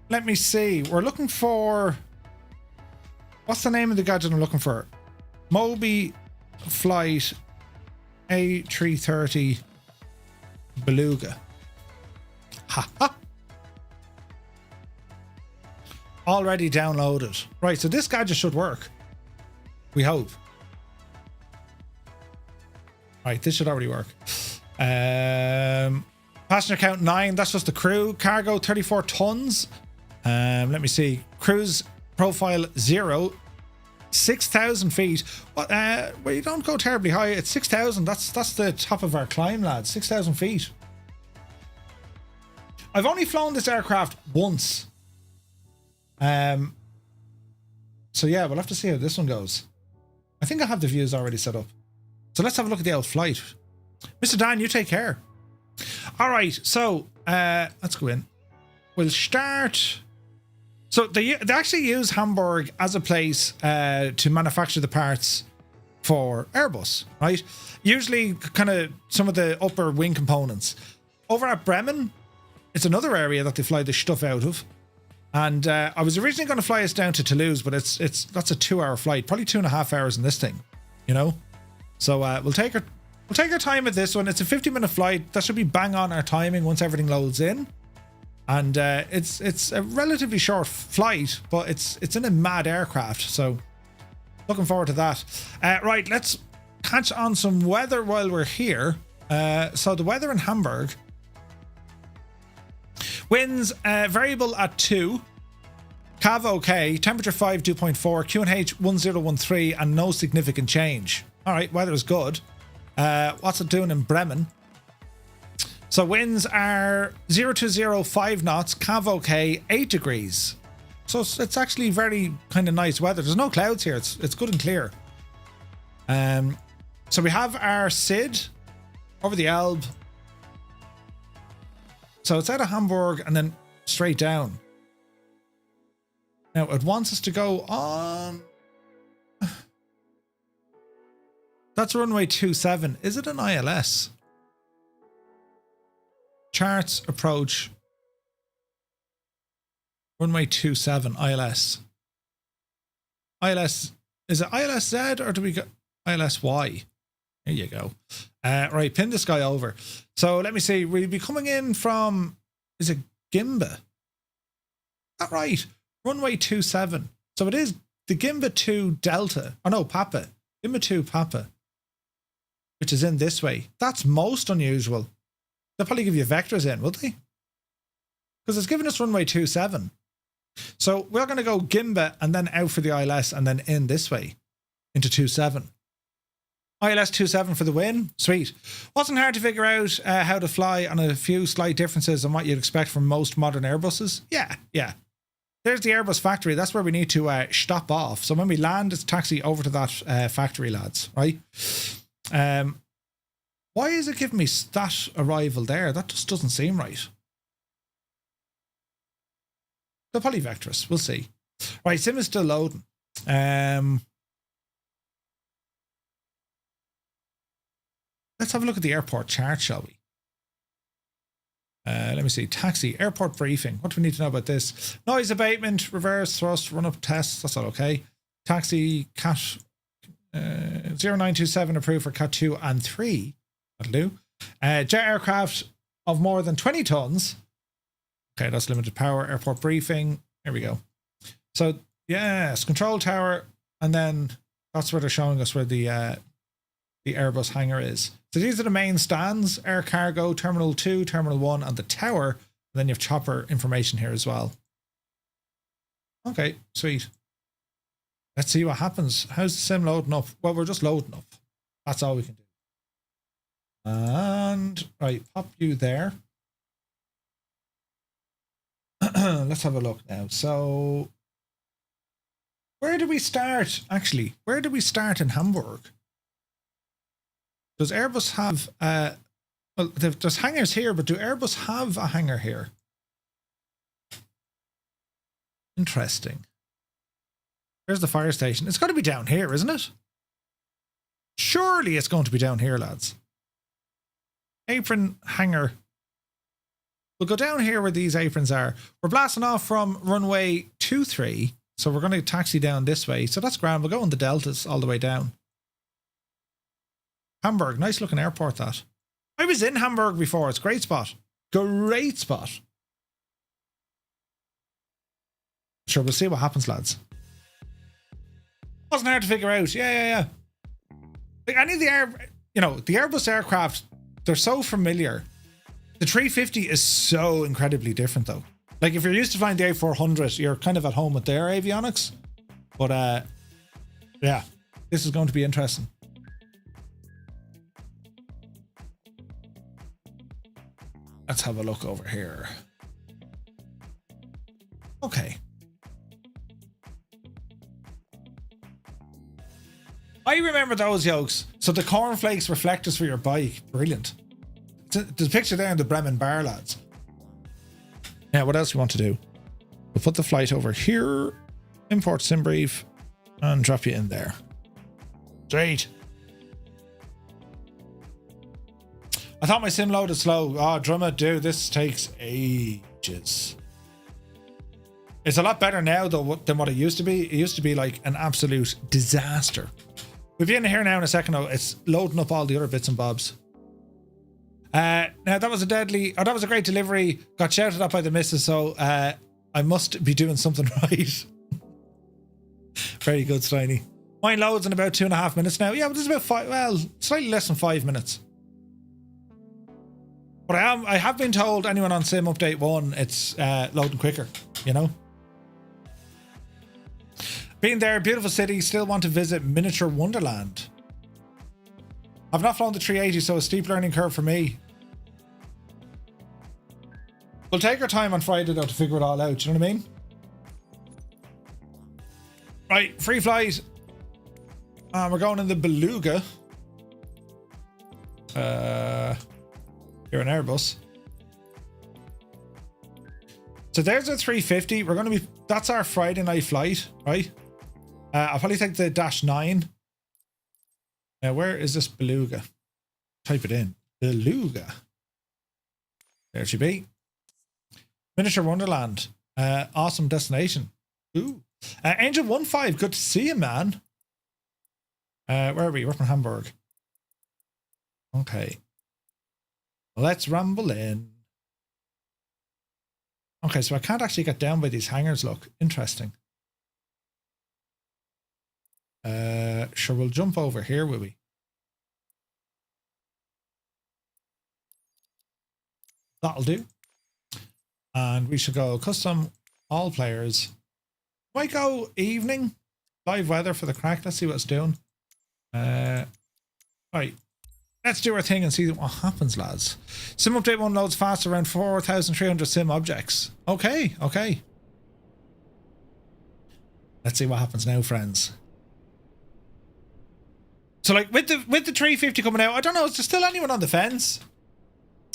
Speaker 1: let me see. We're looking for... What's the name of the gadget I'm looking for? Moby Flight A330 Beluga. Ha ha. Already downloaded. Right, so this gadget should work. We hope. Right, this should already work. Passenger count 9. That's just the crew. Cargo 34 tons. Let me see. Cruise profile 0. 6,000 feet. Well, you don't go terribly high. It's 6,000. That's the top of our climb, lads. 6,000 feet. I've only flown this aircraft once. So yeah, we'll have to see how this one goes. I think I have the views already set up. So let's have a look at the old flight. Mr. Dan, you take care. All right, so let's go in. We'll start. So they actually use Hamburg as a place to manufacture the parts for Airbus, right? Usually kind of some of the upper wing components. Over at Bremen, it's another area that they fly the stuff out of. And I was originally going to fly us down to Toulouse, but that's a 2-hour flight, probably 2.5 hours in this thing, you know. So we'll take our time with this one. It's a 50-minute flight. That should be bang on our timing once everything loads in. And it's a relatively short flight, but it's in a mad aircraft, so looking forward to that. Right, let's catch on some weather while we're here. So the weather in Hamburg. Winds variable at 2. Cav OK. Temperature 5, 2.4. QNH 1013 and no significant change. Alright, weather is good. What's it doing in Bremen? So winds are 020, 5 knots. Cav OK, 8 degrees. So it's actually very kind of nice weather. There's no clouds here. It's good and clear. So we have our SID over the Elbe. So it's out of Hamburg and then straight down. Now it wants us to go on. That's runway 27. Is it an ILS? Charts approach. Runway 27 ILS. ILS. Is it ILS-Z or do we go ILS-Y? There you go. Right, pin this guy over. So let me see. We'll be coming in from, is it Gimba? That right. Runway 27. So it is the Gimba 2 Delta. Oh no, Papa. Gimba 2 Papa. Which is in this way. That's most unusual. They'll probably give you vectors in, will they? Because it's giving us runway 27. So we're going to go Gimba and then out for the ILS and then in this way into 27. ILS 27 for the win. Sweet. Wasn't hard to figure out how to fly, and a few slight differences on what you'd expect from most modern Airbuses. Yeah. There's the Airbus factory. That's where we need to stop off. So when we land, it's taxi over to that factory, lads. Right? Why is it giving me that arrival there? That just doesn't seem right. They'll probably vector us. We'll see. Right, sim is still loading. Let's have a look at the airport chart, shall we? Let me see. Taxi, airport briefing. What do we need to know about this? Noise abatement, reverse thrust, run-up tests. That's all okay. Taxi, CAT 0927 approved for CAT 2 and 3. That'll do. Jet aircraft of more than 20 tons. Okay, that's limited power. Airport briefing. Here we go. So, yes, control tower. And then that's where they're showing us where the Airbus hangar is. So these are the main stands, air cargo, terminal 2, terminal 1, and the tower. And then you have chopper information here as well. Okay, sweet. Let's see what happens. How's the sim loading up? Well, we're just loading up. That's all we can do. And, right, pop you there. Let's have a look now. So, where do we start, actually? Where do we start in Hamburg? Does Airbus have, well, there's hangars here, but do Airbus have a hangar here? Interesting. Where's the fire station? It's got to be down here, isn't it? Surely it's going to be down here, lads. Apron hangar. We'll go down here where these aprons are. We're blasting off from runway 23, so we're going to taxi down this way. So that's grand. We'll go on the deltas all the way down. Hamburg, nice looking airport that. I was in Hamburg before. It's a great spot. Great spot. Sure, we'll see what happens, lads. Wasn't hard to figure out. Yeah. Like any of the the Airbus aircraft, they're so familiar. The 350 is so incredibly different though. Like if you're used to flying the A400, you're kind of at home with their avionics. But yeah, this is going to be interesting. Let's have a look over here. Okay. I remember those yokes. So the cornflakes reflectors for your bike. Brilliant. There's a picture there in the Bremen bar, lads. Now, what else do we want to do? We'll put the flight over here, import sim brief, and drop you in there. Straight. I thought my sim loaded slow. Oh, Drummond, dude, this takes ages. It's a lot better now though than what it used to be. It used to be like an absolute disaster. We'll be in here now in a second though. It's loading up all the other bits and bobs. Now that was a that was a great delivery. Got shouted at by the missus, so I must be doing something right. Very good, Steiny. Mine loads in about 2.5 minutes now. Yeah, but this is about slightly less than 5 minutes. But I have been told anyone on Sim Update 1, it's loading quicker, you know? Been there, beautiful city, still want to visit Miniature Wonderland. I've not flown the 380, so a steep learning curve for me. We'll take our time on Friday though to figure it all out, you know what I mean? Right, free flight. We're going in the Beluga. You're an Airbus. So there's a 350. We're going to be, that's our Friday night flight, right? I'll probably take the -9. Now, where is this Beluga? Type it in. Beluga. There she be. Miniature Wonderland. Awesome destination. Ooh. Angel 15, good to see you, man. Where are we? We're from Hamburg. Okay. Let's rumble in. Okay, so I can't actually get down by these hangars, look. Interesting. Sure, we'll jump over here, will we? That'll do. And we should go custom, all players. Might go evening, live weather for the crack. Let's see what it's doing. Right. Let's do our thing and see what happens, lads. Sim Update 1 loads fast, around 4,300 sim objects. Okay, okay. Let's see what happens now, friends. So, like, with the 350 coming out, I don't know, is there still anyone on the fence?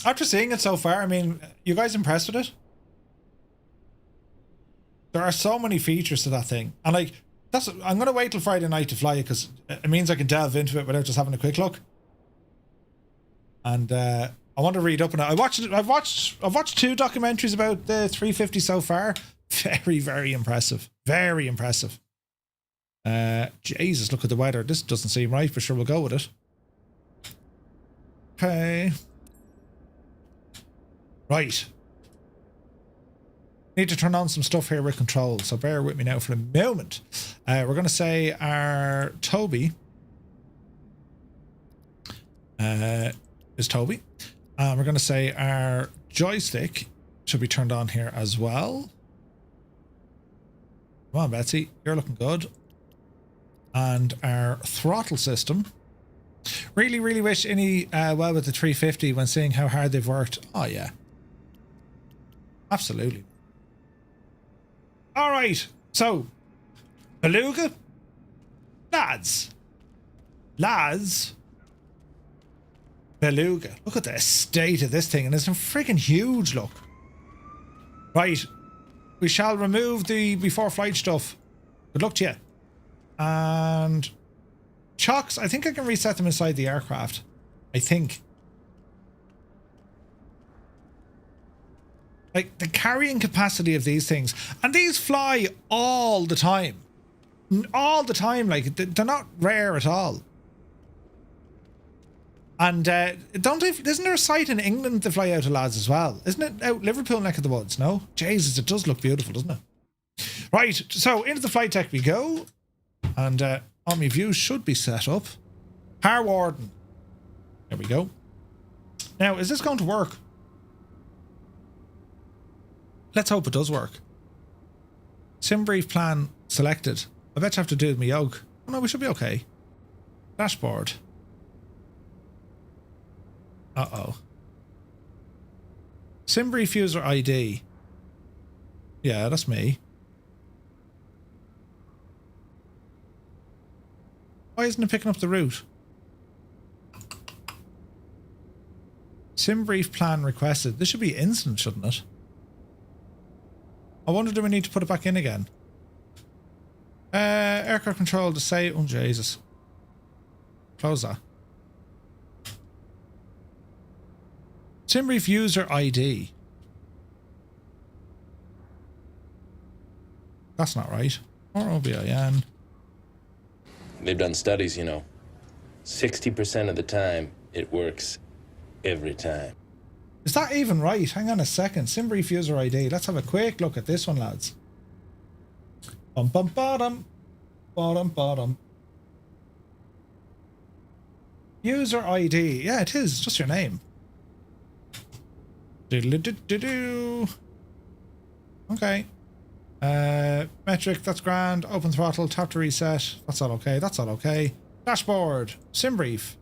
Speaker 1: After seeing it so far, I mean, you guys impressed with it? There are so many features to that thing. And, like, I'm going to wait till Friday night to fly it because it means I can delve into it without just having a quick look. And I want to read up on it. I've watched 2 documentaries about the 350 so far. Very, very impressive. Very impressive. Jesus, look at the weather. This doesn't seem right, but sure, we'll go with it. Okay. Right. Need to turn on some stuff here with control, so bear with me now for a moment. We're going to say our Toby is Toby. And we're going to say our joystick should be turned on here as well. Come on, Betsy. You're looking good. And our throttle system. Really, really wish any well with the 350 when seeing how hard they've worked. Oh, yeah. Absolutely. All right. So, Beluga. Lads. Beluga. Look at the state of this thing. And it's a freaking huge look. Right. We shall remove the before flight stuff. Good luck to you. And chocks, I think I can reset them inside the aircraft. I think. Like, the carrying capacity of these things. And these fly all the time. All the time. Like, they're not rare at all. And isn't there a site in England to fly out to, lads, as well? Isn't it out Liverpool neck of the woods? No? Jesus, it does look beautiful, doesn't it? Right, so into the flight deck we go. And Omni view should be set up. Power Warden. There we go. Now, is this going to work? Let's hope it does work. Sim brief plan selected. I bet you have to do it with my yoke. Oh, no, we should be okay. Dashboard. Uh-oh. Sim brief user ID. Yeah, that's me. Why isn't it picking up the route? Sim brief plan requested. This should be instant, shouldn't it? I wonder, do we need to put it back in again? Aircraft control to say, oh Jesus. Close that. Sim brief user ID. That's not right. Or OBIN.
Speaker 14: They've done studies, you know. 60% of the time, it works every time.
Speaker 1: Is that even right? Hang on a second. SimBrief user ID. Let's have a quick look at this one, lads. Bum bum bottom. Bottom bottom. User ID. Yeah, it is. Just your name. Doodle-doo-doo-doo. Okay. Metric, that's grand. Open throttle, tap to reset. That's all okay. That's all okay. Dashboard. SimBrief.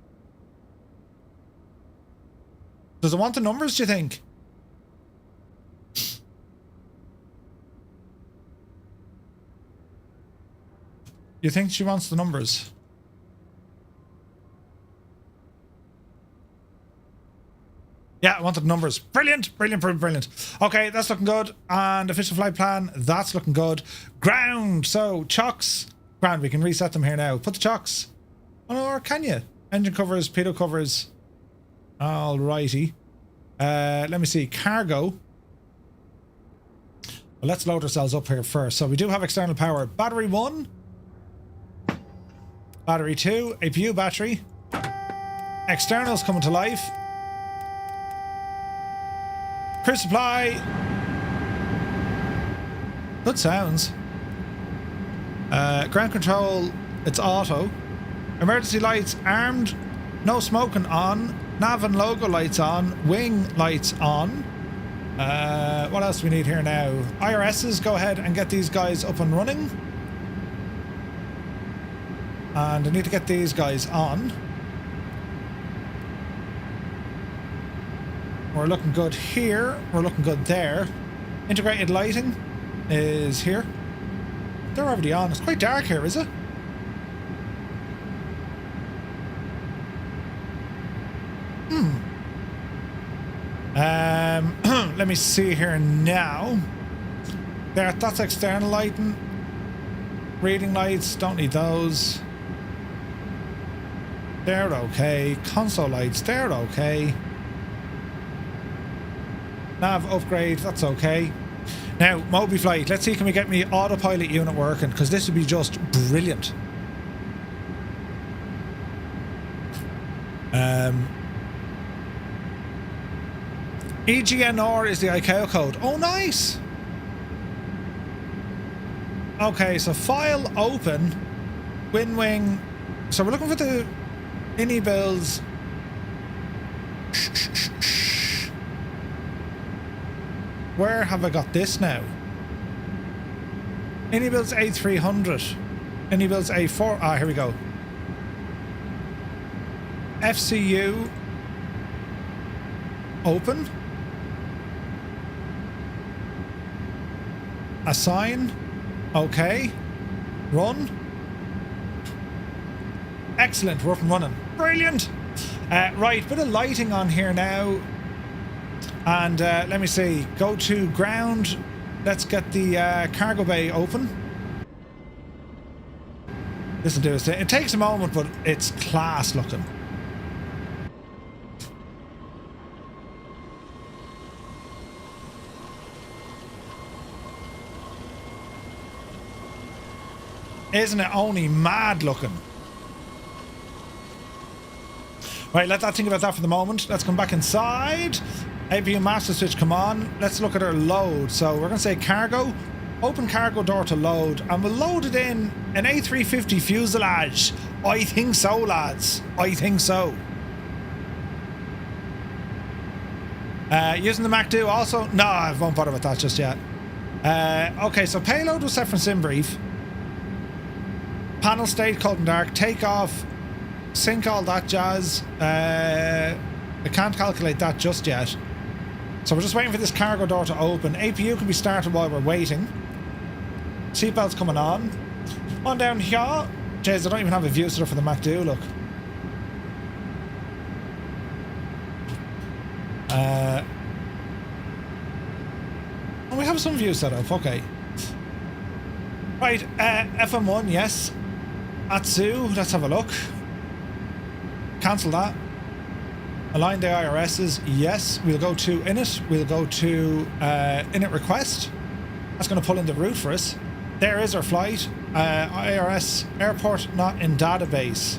Speaker 1: Does it want the numbers, do you think? You think she wants the numbers? Yeah, I wanted numbers. Brilliant, brilliant, brilliant, brilliant. Okay, that's looking good. And official flight plan, that's looking good. Ground, so chocks. Grand, we can reset them here now. Put the chocks. Or can you? Engine covers, pitot covers. Alrighty. Let me see. Cargo. Well, let's load ourselves up here first. So we do have external power. Battery 1. Battery 2. APU battery. Externals coming to life. Crew supply. Good sounds. Ground control, it's auto. Emergency lights armed. No smoking on. Nav and logo lights on. Wing lights on. What else do we need here now? IRSs, go ahead and get these guys up and running. And I need to get these guys on. We're looking good here. We're looking good there. Integrated lighting is here. They're already on. It's quite dark here, is it? Let me see here now. There, that's external lighting. Reading lights, don't need those. They're okay. Console lights, they're okay. Nav upgrade, that's okay. Now, Moby Flight, let's see, can we get me autopilot unit working? Because this would be just brilliant. EGNR is the ICAO code. Oh, nice! Okay, so file open. Wing. So we're looking for the INI builds. Where have I got this now? INI builds A300. INI builds A4. Ah, here we go. FCU. Open. Assign. Okay. Run. Excellent. We're up and running. Brilliant. Right, bit of lighting on here now. And let me see. Go to ground. Let's get the cargo bay open. This will do it. It takes a moment, but it's class looking. Isn't it only mad looking? Right, let that think about that for the moment. Let's come back inside. APU master switch, come on. Let's look at our load. So we're going to say cargo. Open cargo door to load. And we'll load it in an A350 fuselage. I think so, lads. I think so. Using the MAC-2 also? No, I won't bother with that just yet. Okay, so payload was set from SimBrief. Panel state, cold and dark. Take off. Sync all that jazz. I can't calculate that just yet. So we're just waiting for this cargo door to open. APU can be started while we're waiting. Seatbelts coming on. On down here. Jeez, I don't even have a view set up for the MAC-2, look. Oh, we have some view set up, okay. Right, FM1, yes. Atsu, let's have a look. Cancel that. Align the IRSs, yes. We'll go to init. We'll go to init request. That's going to pull in the route for us. There is our flight. IRS airport not in database.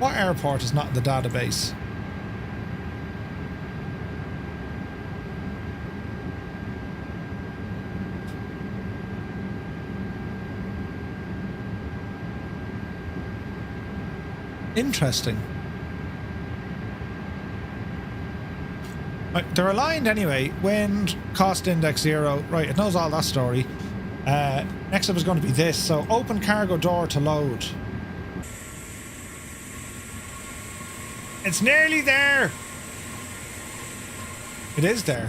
Speaker 1: What airport is not in the database? Interesting. Right, they're aligned anyway. Wind, cost index 0. Right, it knows all that story. Next up is going to be this. So open cargo door to load. It's nearly there. It is there.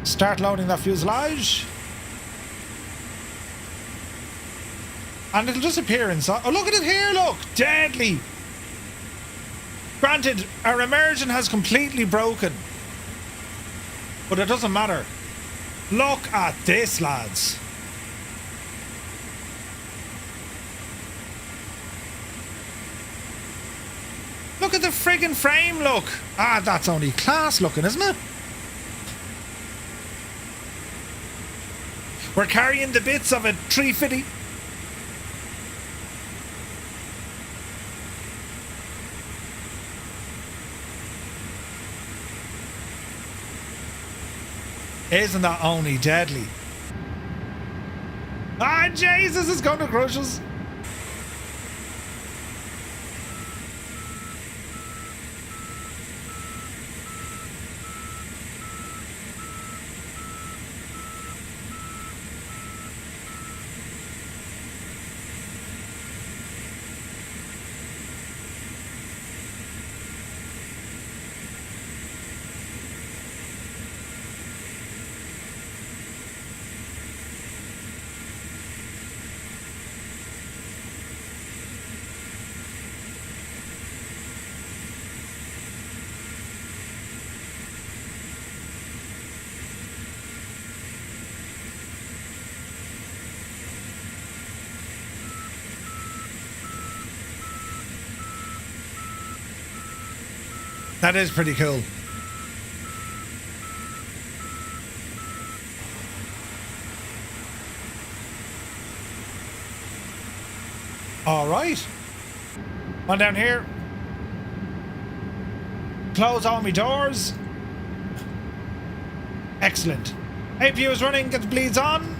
Speaker 1: Start loading that fuselage. And it'll just appear inside. Oh, look at it here, look! Deadly! Granted, our immersion has completely broken. But it doesn't matter. Look at this, lads. Look at the friggin' frame, look! Ah, that's only class looking, isn't it? We're carrying the bits of a 350. Isn't that only deadly? Ah, Jesus, it's going to crush us. That is pretty cool. All right. On down here. Close all my doors. Excellent. APU is running. Get the bleeds on.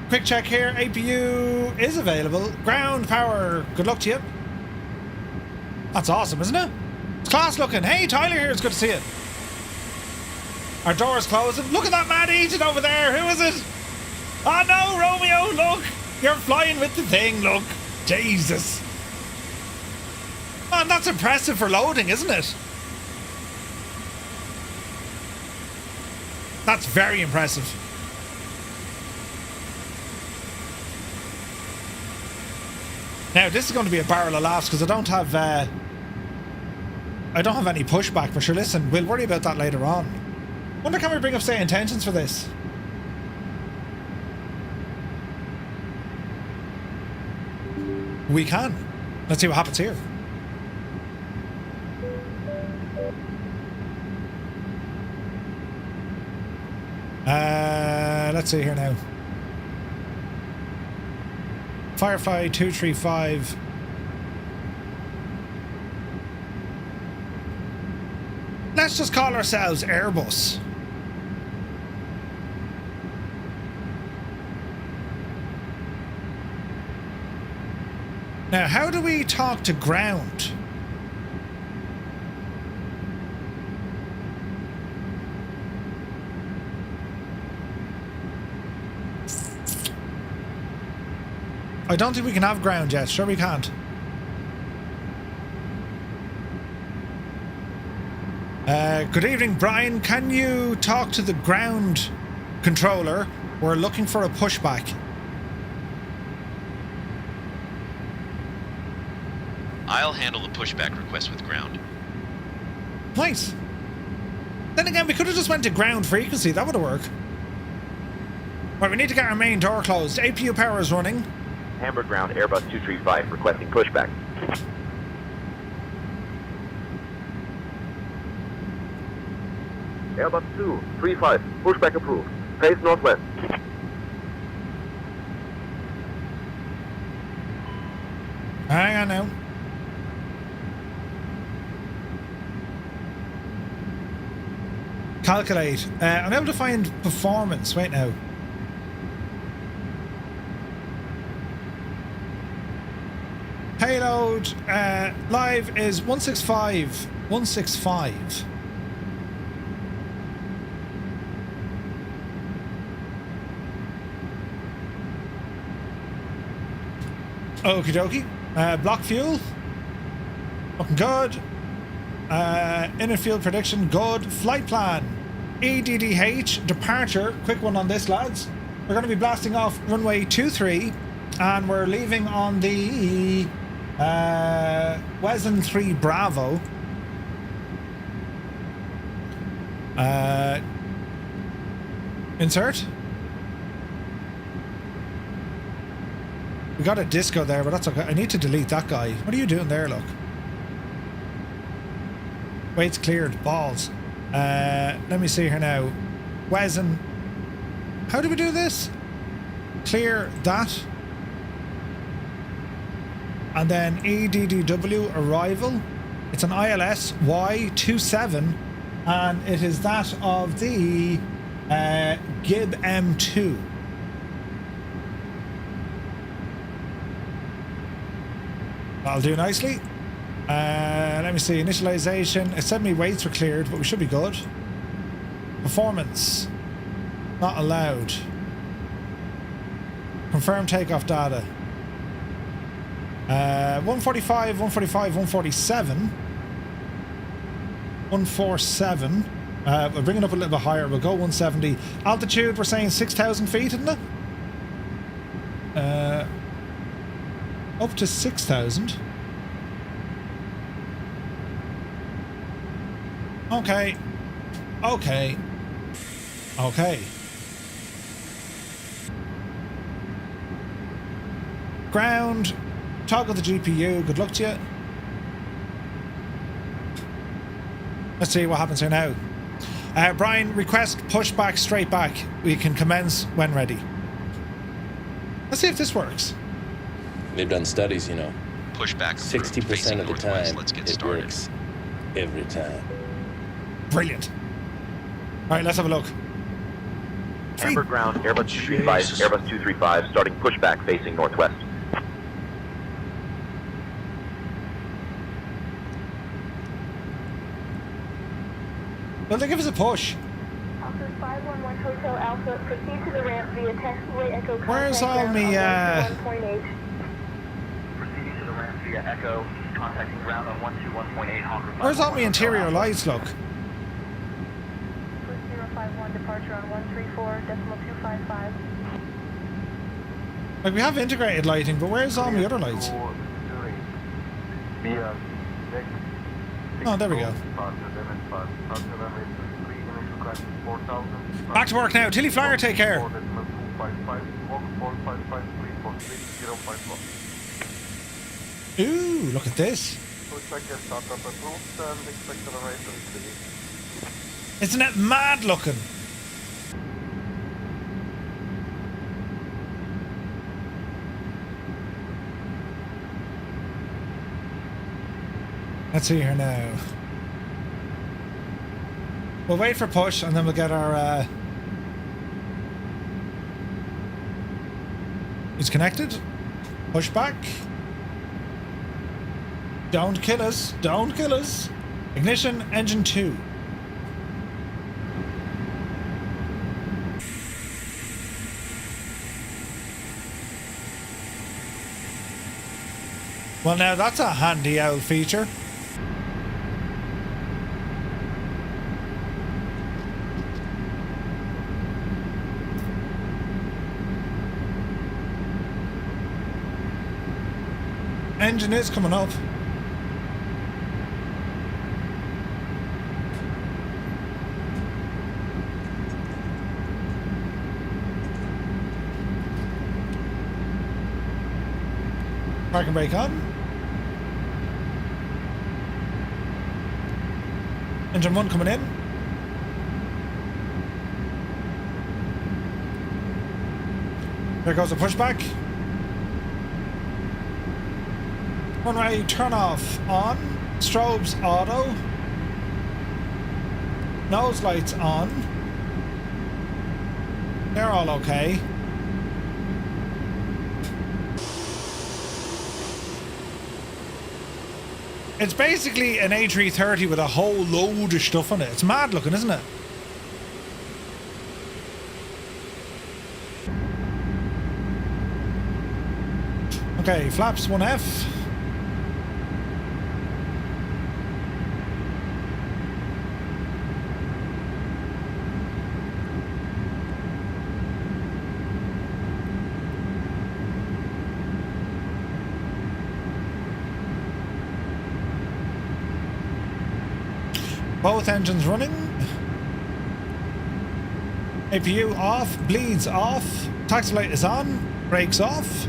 Speaker 1: Quick check here. APU is available. Ground power. Good luck to you. That's awesome, isn't it? It's class looking. Hey, Tyler here. It's good to see you. Our door is closing. Look at that mad agent over there. Who is it? Oh no, Romeo, look. You're flying with the thing, look. Jesus. Man, that's impressive for loading, isn't it? That's very impressive. Now, this is going to be a barrel of laughs because I don't have any pushback, but sure, listen, we'll worry about that later on. Wonder, can we bring up say intentions for this? We can. Let's see what happens here. Let's see here now. Firefly 235. Let's just call ourselves Airbus. Now, how do we talk to ground? I don't think we can have ground yet. Sure we can't. Good evening, Brian. Can you talk to the ground controller? We're looking for a pushback.
Speaker 14: I'll handle the pushback request with ground.
Speaker 1: Nice. Then again, we could have just went to ground frequency. That would have worked. Right, we need to get our main door closed. APU power is running.
Speaker 15: Hamburg ground, Airbus 235, requesting pushback. Airbus 235, pushback approved. Face northwest.
Speaker 1: Hang on now. Calculate. I'm able to find performance. Wait now. Payload live is 165. 165. Okie dokie. Block fuel. Looking good. Inner field prediction. Good. Flight plan. EDDH. Departure. Quick one on this, lads. We're going to be blasting off runway 23. And we're leaving on the Wesen 3 Bravo. Insert. We got a disco there, but that's okay. I need to delete that guy. What are you doing there, look? Weight's cleared. Balls. Let me see here now. Wesen. How do we do this? Clear that. And then EDDW arrival. It's an ILS Y27. And it is that of the Gib M2. That'll do nicely. Let me see. Initialization. It said me weights were cleared, but we should be good. Performance. Not allowed. Confirm takeoff data. 145, 145, 147. 147. We'll bring it up a little bit higher. We'll go 170. Altitude, we're saying 6,000 feet, isn't it? Up to 6,000. Okay. Okay. Okay. Ground. Toggle the GPU. Good luck to you. Let's see what happens here now. Brian, request pushback straight back. We can commence when ready. Let's see if this works.
Speaker 16: They've done studies, you know.
Speaker 14: Pushback
Speaker 16: 60% of the time,
Speaker 14: Let's get
Speaker 16: it
Speaker 14: started.
Speaker 16: works. Every time.
Speaker 1: Brilliant. All right, let's have a look.
Speaker 15: Hamburg ground, Airbus 235, Airbus 235, starting pushback facing northwest.
Speaker 2: Will they give us a push?
Speaker 17: Officer 511 Hotel Alpha, proceed to the ramp via taxiway Echo.
Speaker 1: Where's all me,
Speaker 17: Proceeding
Speaker 15: to the ramp via Echo, contacting ground on 121.8 Hawker.
Speaker 1: Where's all my interior lights, look?
Speaker 17: 051, departure on 134.255.
Speaker 1: Like, we have integrated lighting, but where's all my other lights? Oh, there we go. Back to work now. Tilly Flyer, take care. Ooh, look at this. Isn't it mad looking? Let's see here now. We'll wait for push and then we'll get our he's connected. Push back. Don't kill us. Don't kill us. Ignition, engine 2. Well, now that's a handy old feature. Engine is coming up. Parking brake on. Engine 1 coming in. There goes a pushback. Runway turn off on. Strobes auto. Nose lights on. They're all okay. It's basically an A330 with a whole load of stuff on it. It's mad looking, isn't it? Okay, flaps 1F. Both engines running. APU off, bleeds off, taxi light is on, brakes off.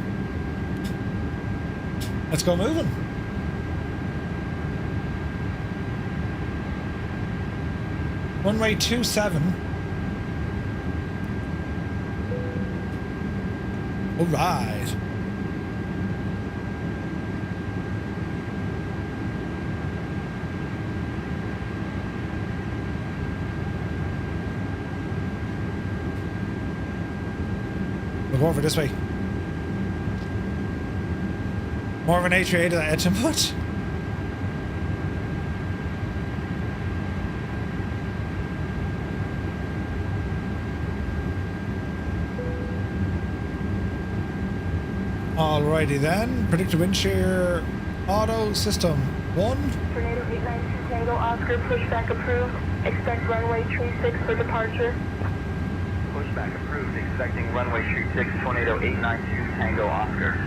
Speaker 1: Let's go moving. Runway 27. All right. We'll go over this way. More of an A380 that edge input. Alrighty then. Predicted wind shear auto system 1.
Speaker 17: Tornado 892 Tango Oscar, pushback approved. Expect runway 36 for departure.
Speaker 15: Pushback approved. Expecting runway 36, Tornado 892 Tango Oscar.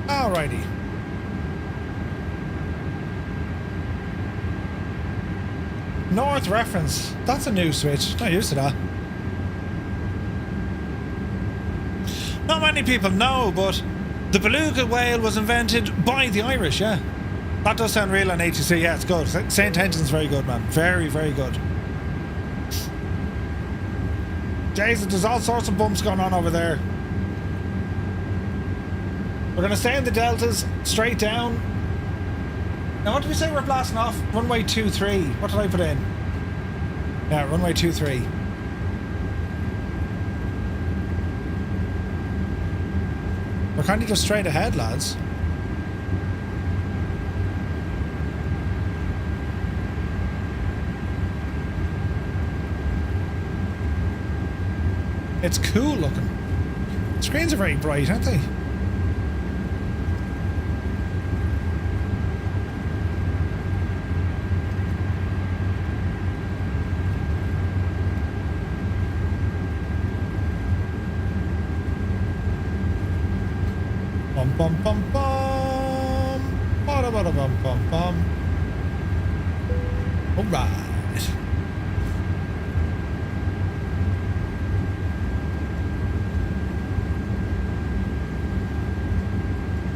Speaker 1: Alrighty. North reference. That's a new switch. Not used to that. Not many people know, but the beluga whale was invented by the Irish, yeah. That does sound real on ATC. Yeah, it's good. St. Henton's very good, man. Very, very good. Jesus, there's all sorts of bumps going on over there. We're going to stay in the deltas, straight down. Now, what did we say we're blasting off? Runway 23. What did I put in? Yeah, runway 23. We're kind of just straight ahead, lads. It's cool looking. The screens are very bright, aren't they? Bum bum bum bum. Bada bada bum bum bum. All right.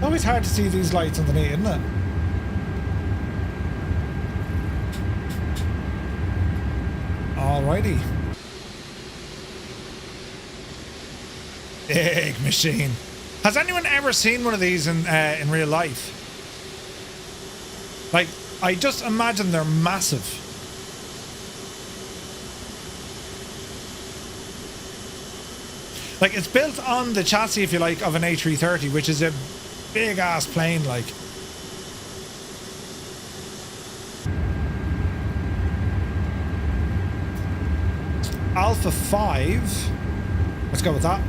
Speaker 1: Always hard to see these lights underneath, isn't it? Alrighty. Big machine. Has anyone ever seen one of these in real life? Like, I just imagine they're massive. Like, it's built on the chassis, if you like, of an A330, which is a big ass plane, like. Alpha 5. Let's go with that.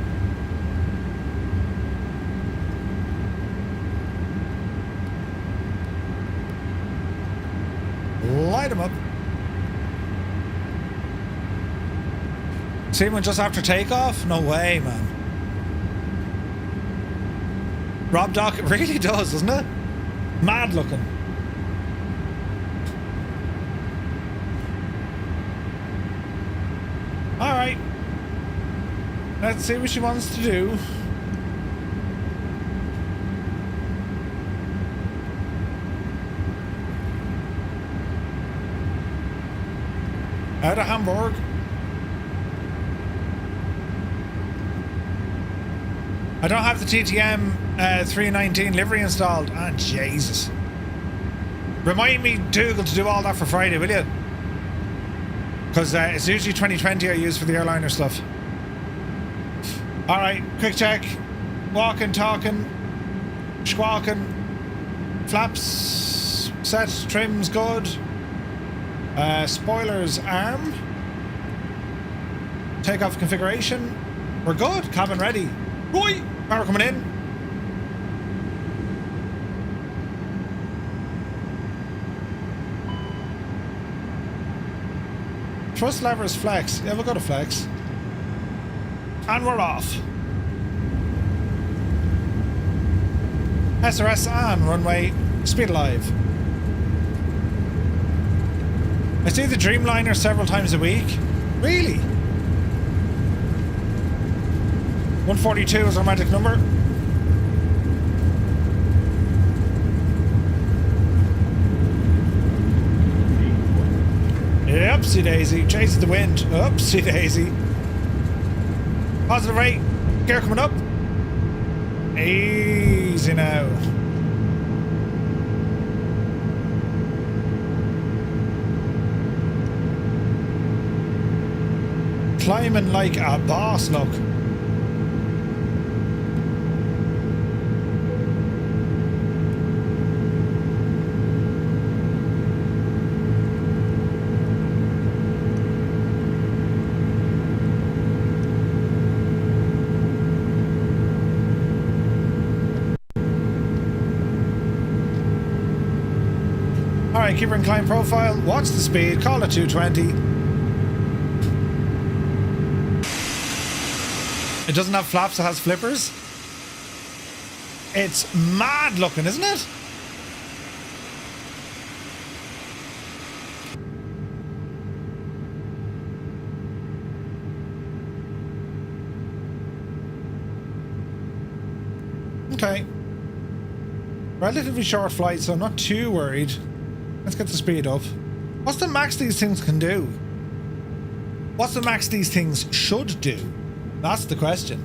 Speaker 1: Light them up. See one just after takeoff? No way, man. Rob Doc, it really does, doesn't it? Mad looking. Alright. Let's see what she wants to do. Out of Hamburg. I don't have the TTM 319 livery installed. Ah, Jesus. Remind me, Dougal, to do all that for Friday, will you? Because it's usually 2020 I use for the airliner stuff. Alright, quick check. Walking, talking, squawking. Flaps set, trims good. Spoilers arm. Takeoff configuration. We're good. Cabin ready. Right, power coming in. Thrust levers flex. Yeah, we'll go to flex. And we're off. SRS on runway. Speed alive. I see the Dreamliner several times a week. Really? 142 is our magic number. Upsie daisy. Chases the wind. Upsie daisy. Positive rate. Gear coming up. Easy now. Climbing like a boss, look. Alright, keep her in climb profile. What's the speed? Call it 220. It doesn't have flaps, it has flippers. It's mad looking, isn't it? Okay. Relatively short flight, so I'm not too worried. Let's get the speed up. What's the max these things can do? What's the max these things should do? That's the question.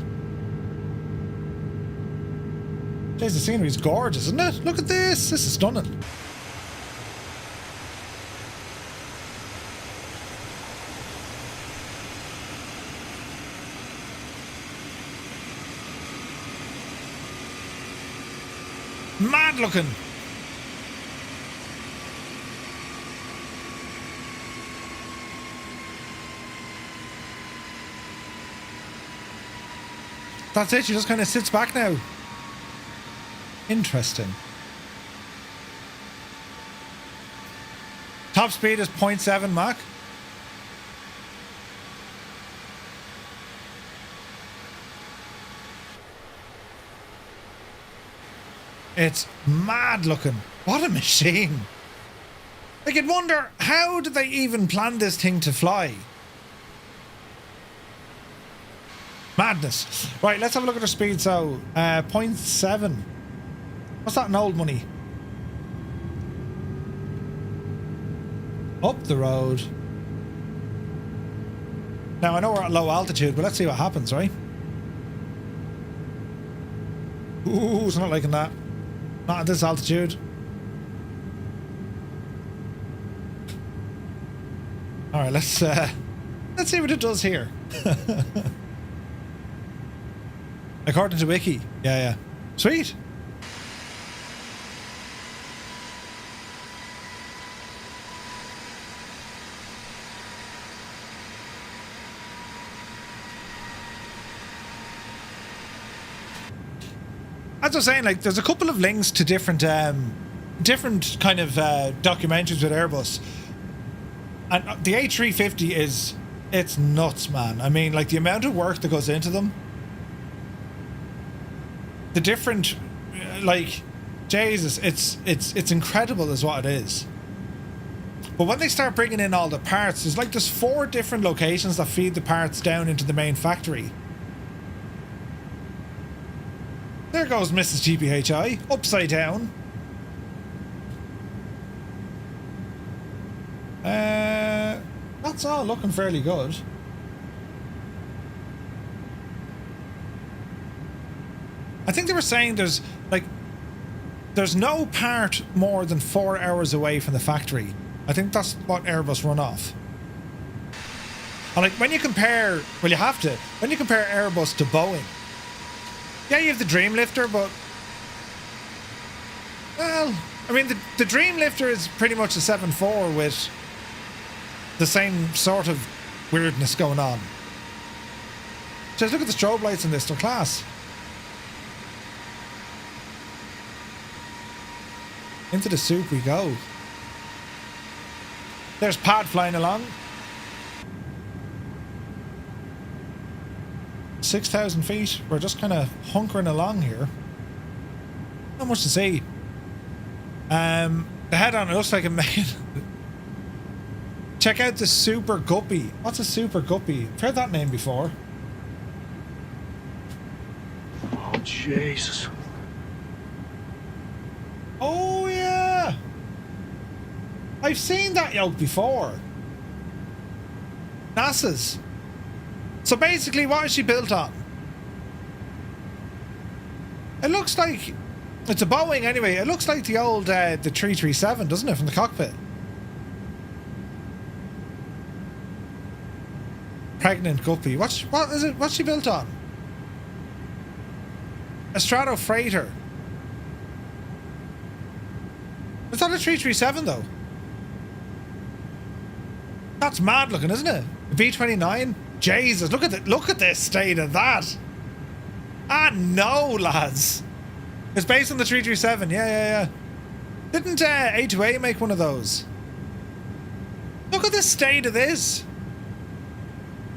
Speaker 1: Jeez, the scenery's gorgeous, isn't it? Look at this. This is stunning. Mad looking. That's it, she just kind of sits back now. Interesting. Top speed is 0.7 Mach. It's mad looking. What a machine. Like, you'd wonder, how did they even plan this thing to fly? Madness. Right, let's have a look at her speed. So, 0.7. What's that in old money? Up the road. Now, I know we're at low altitude, but let's see what happens, right? Ooh, it's not liking that. Not at this altitude. Alright, let's see what it does here. According to Wiki. Yeah. Sweet. As I was saying, like, there's a couple of links to different different kind of documentaries with Airbus. And the A350 it's nuts, man. I mean, like, the amount of work that goes into them. The different, like, Jesus, it's incredible is what it is. But when they start bringing in all the parts, there's 4 different locations that feed the parts down into the main factory. There goes Mrs. GPHI, upside down. That's all looking fairly good. I think they were saying there's no part more than 4 hours away from the factory. I think that's what Airbus run off. And like when you compare, well, you have to, when you compare Airbus to Boeing, yeah, you have the Dreamlifter, but well, I mean the Dreamlifter is pretty much a 7.4 with the same sort of weirdness going on. Just look at the strobe lights in this, they're class. Into the soup we go. There's Pad flying along. 6,000 feet. We're just kind of hunkering along here. Not much to see. The head on it looks like a man. Check out the Super Guppy. What's a Super Guppy? I've heard that name before.
Speaker 13: Oh, Jesus.
Speaker 1: Oh, yeah. I've seen that yoke before. NASA's. So basically, what is she built on? It looks like... It's a Boeing anyway. It looks like the old, the 337, doesn't it, from the cockpit? Pregnant Guppy. What is it? What's she built on? A Strato Freighter. It's not a 337 though. That's mad looking, isn't it? A B-29. Jesus, look at this state of that. Ah no, lads. It's based on the 337. Yeah. Didn't A2A make one of those? Look at the state of this.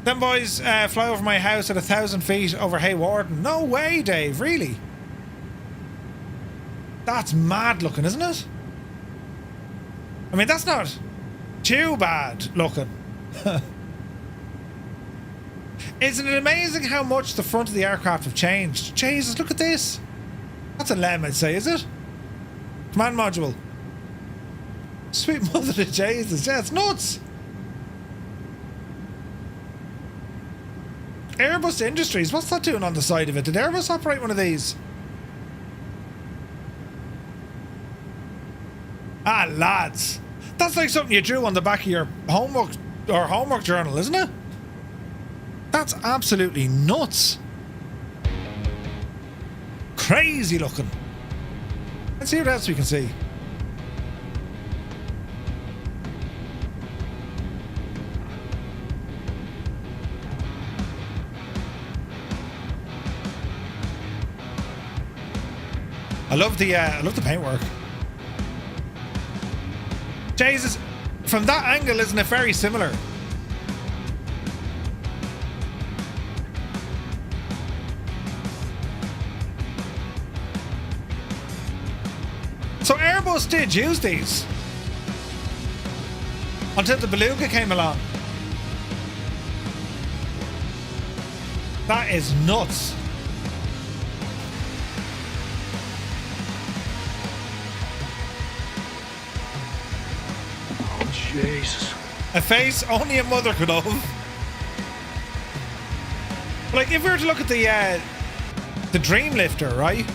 Speaker 1: Them boys fly over my house at 1,000 feet over Haywarden. No way, Dave. Really? That's mad looking, isn't it? I mean, that's not too bad looking. Isn't it amazing how much the front of the aircraft have changed? Jesus, look at this. That's a LEM, I'd say, is it? Command module. Sweet mother of Jesus. Yeah, it's nuts. Airbus Industries. What's that doing on the side of it? Did Airbus operate one of these? Ah, lads. That's like something you drew on the back of your homework journal, isn't it? That's absolutely nuts. Crazy looking. Let's see what else we can see. I love the paintwork. Jesus, from that angle, isn't it very similar? So Airbus did use these until the Beluga came along. That is nuts.
Speaker 13: Oh, Jesus.
Speaker 1: A face only a mother could love. Like, if we were to look at the Dreamlifter, right?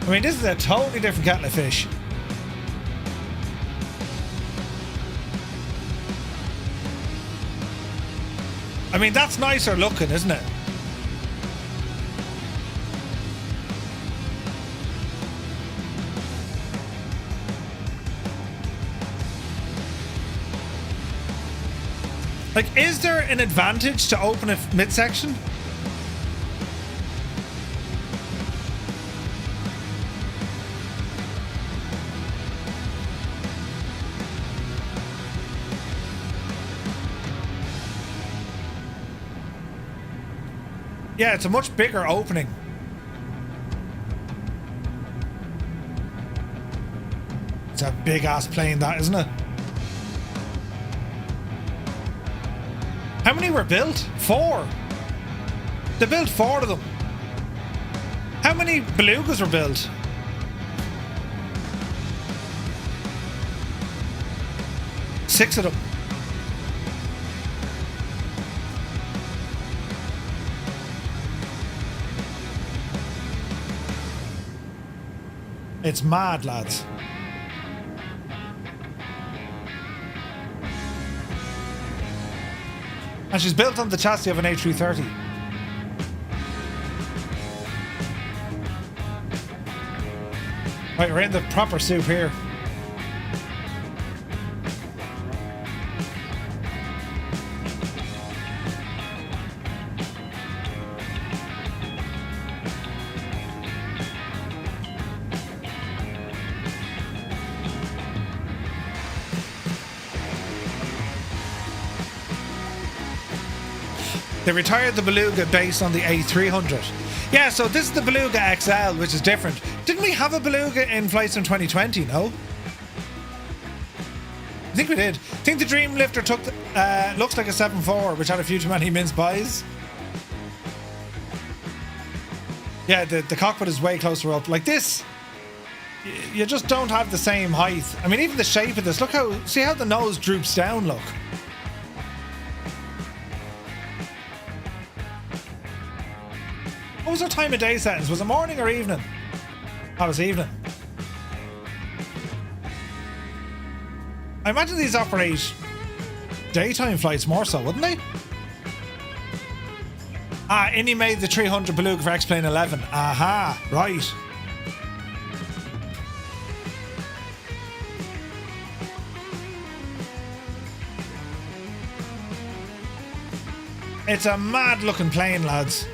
Speaker 1: I mean, this is a totally different kettle of fish. I mean, that's nicer looking, isn't it? Like, is there an advantage to open a midsection? Yeah, it's a much bigger opening. It's a big ass plane, that, isn't it? How many were built? 4. They built 4 of them. How many Belugas were built? Six of them. It's mad, lads. And she's built on the chassis of an A330. Right, we're in the proper soup here. They retired the Beluga based on the A300. Yeah, so this is the Beluga XL, which is different. Didn't we have a Beluga in flights in 2020, no? I think we did. I think the Dreamlifter took looks like a 7.4, which had a few too many mince pies. Yeah, the cockpit is way closer up. Like this, you just don't have the same height. I mean, even the shape of this, look how, see how the nose droops down, look. What was our time of day settings? Was it morning or evening? That was evening. I imagine these operate daytime flights more so, wouldn't they? Ah, Indy made the 300 Beluga for X-Plane 11. Aha, right. It's a mad looking plane, lads.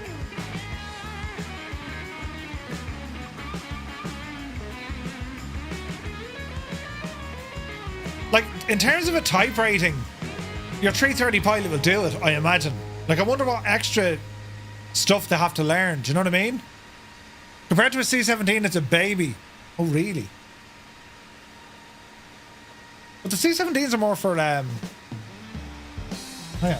Speaker 1: Like, in terms of a type rating, your 330 pilot will do it, I imagine. Like, I wonder what extra stuff they have to learn. Do you know what I mean? Compared to a C-17, it's a baby. Oh, really? But the C-17s are more for, hang on.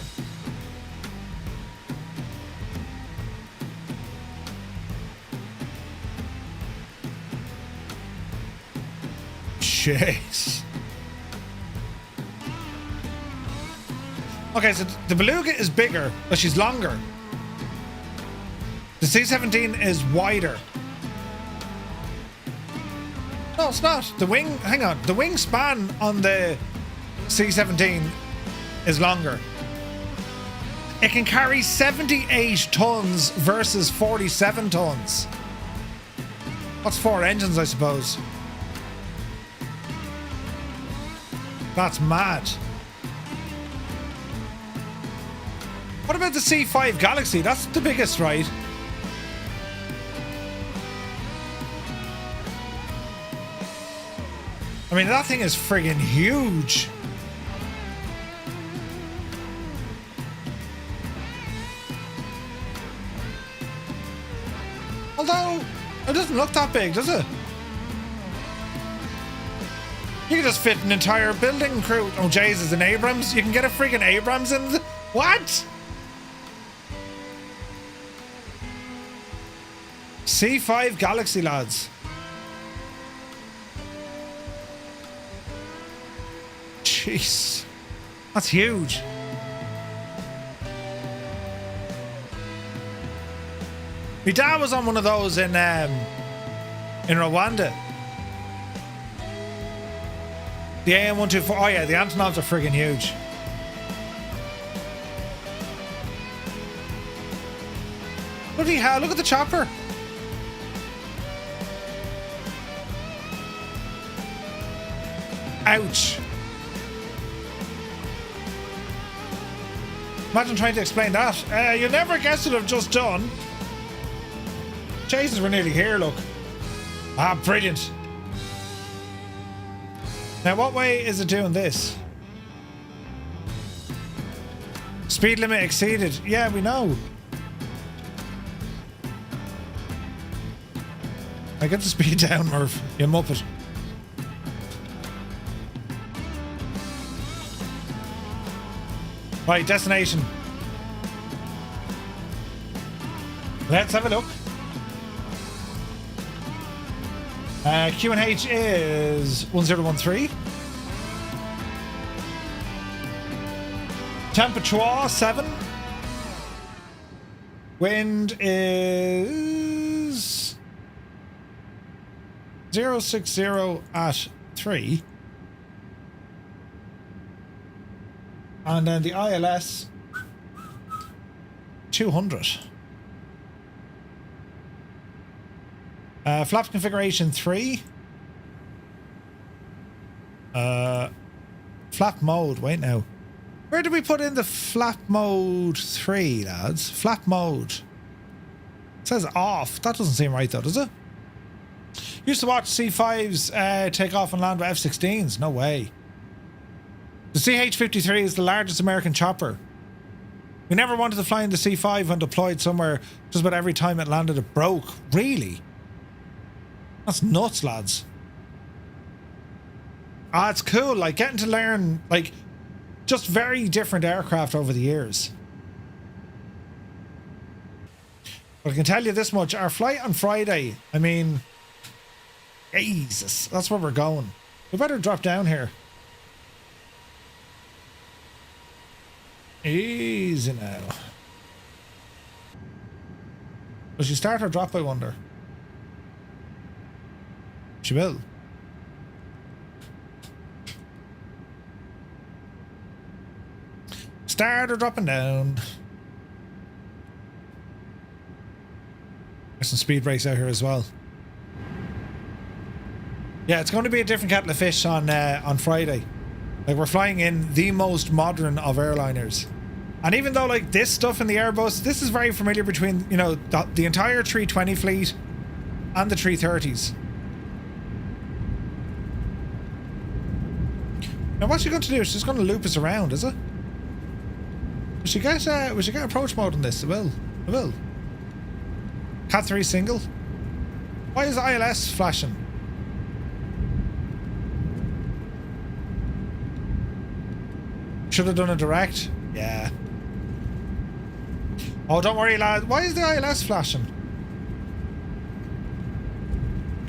Speaker 1: Jeez. Okay, so the Beluga is bigger, but she's longer. The C-17 is wider. No, it's not. The wing, hang on. The wingspan on the C-17 is longer. It can carry 78 tons versus 47 tons. That's 4 engines, I suppose. That's mad. What about the C5 Galaxy? That's the biggest, right? I mean, that thing is friggin' huge. Although, it doesn't look that big, does it? You can just fit an entire building crew. Oh, Jesus, an Abrams? You can get a friggin' Abrams in the... What? C5 Galaxy, lads. Jeez. That's huge. My dad was on one of those in Rwanda. The AM-124. Oh yeah, the Antonovs are friggin' huge. Bloody hell, look at the chopper. Ouch. Imagine trying to explain that. You'll never guess what I've just done. Jesus, we're nearly here, look. Ah, brilliant. Now, what way is it doing this? Speed limit exceeded. Yeah, we know. I get the speed down, Murph. You muppet. Right, destination. Let's have a look. QNH is 1013. Temperature 7. Wind is 060 at 3. And then the ILS 200. Flap configuration 3. Flap mode, wait now. Where did we put in the flap mode 3, lads? Flap mode. It says off. That doesn't seem right though, does it? Used to watch C5s take off and land with F-16s. No way. The CH-53 is the largest American chopper. We never wanted to fly in the C5 when deployed somewhere. Just about every time it landed it broke. Really? That's nuts, lads. Ah, it's cool, like getting to learn like just very different aircraft over the years. But I can tell you this much, our flight on Friday, I mean, Jesus, that's where we're going. We better drop down here. Easy now. Will she start or drop, I wonder? She will. Start or dropping down. There's some speed brakes out here as well. Yeah, it's going to be a different kettle of fish on Friday. Like, we're flying in the most modern of airliners. And even though, like, this stuff in the Airbus, this is very familiar between, you know, the entire 320 fleet and the 330s. Now, what's she going to do? She's going to loop us around, is it? We should get approach mode on this. It will. It will. Cat 3 single. Why is the ILS flashing? Should have done a direct. Yeah. Oh, don't worry, lad. Why is the ILS flashing?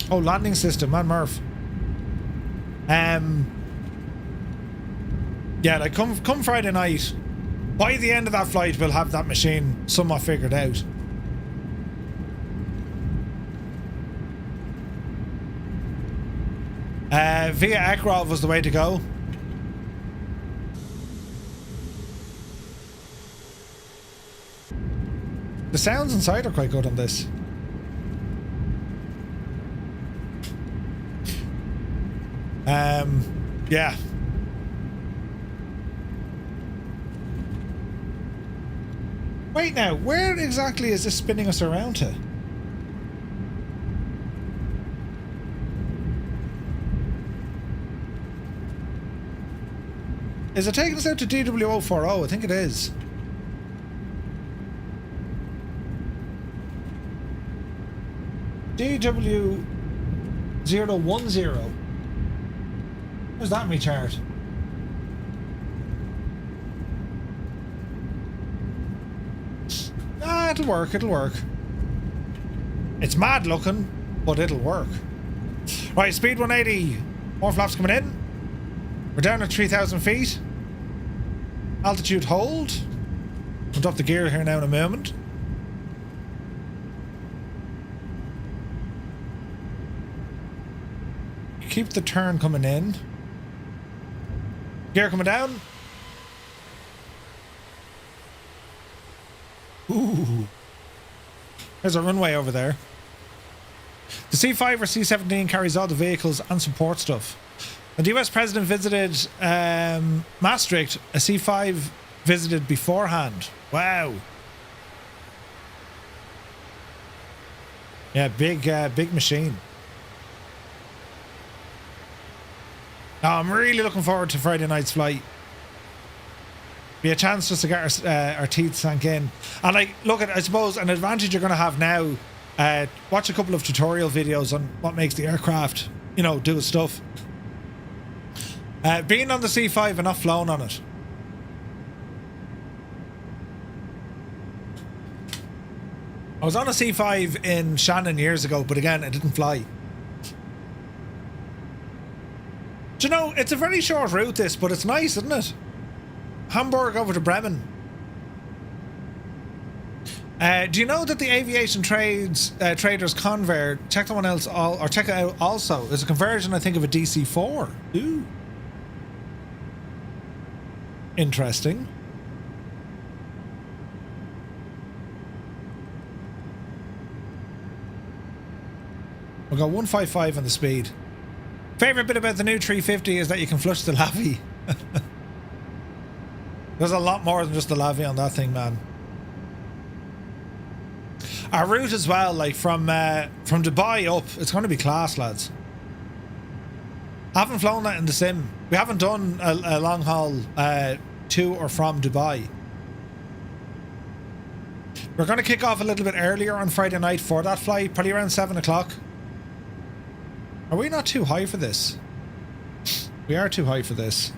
Speaker 1: Oh, landing system, man, Murph. Yeah, like come Friday night. By the end of that flight, we'll have that machine somewhat figured out. Via Ekrov was the way to go. The sounds inside are quite good on this. Yeah. Wait now, where exactly is this spinning us around to? Is it taking us out to DW040? I think it is. DW010. Where's that in my chart? Ah, it'll work, it'll work. It's mad looking, but it'll work. Right, speed 180. More flaps coming in. We're down at 3,000 feet. Altitude hold. I'll drop the gear here now in a moment. Keep the turn coming in. Gear coming down. Ooh. There's a runway over there. The C5 or C-17 carries all the vehicles and support stuff. When the US president visited Maastricht, a C5 visited beforehand. Wow. Yeah, big machine. Oh, I'm really looking forward to Friday night's flight. Be a chance just to get our teeth sank in. And like, look at, I suppose, an advantage you're going to have now. Watch a couple of tutorial videos on what makes the aircraft, you know, do its stuff. Being on the C5 and not flown on it. I was on a C5 in Shannon years ago, but again, it didn't fly. Do you know, it's a very short route this, but it's nice, isn't it? Hamburg over to Bremen. Do you know that the aviation traders Convair, check that one else, or check it out also, is a conversion, I think, of a DC-4. Ooh. Interesting. We've got 155 on the speed. Favorite bit about the new 350 is that you can flush the lavvy. There's a lot more than just the lavvy on that thing, man. Our route as well, like from Dubai up, it's going to be class, lads. I haven't flown that in the sim. We haven't done a long haul to or from Dubai. We're going to kick off a little bit earlier on Friday night for that flight, probably around 7 o'clock. Are we not too high for this? We are too high for this.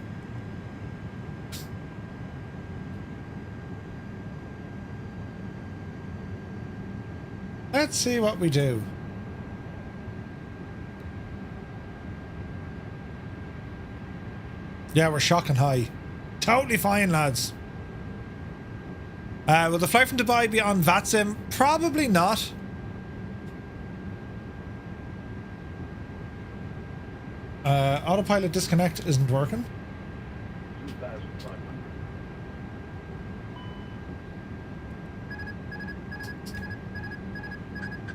Speaker 1: Let's see what we do. Yeah, we're shocking high. Totally fine, lads. Will the flight from Dubai be on VATSIM? Probably not. Autopilot disconnect isn't working.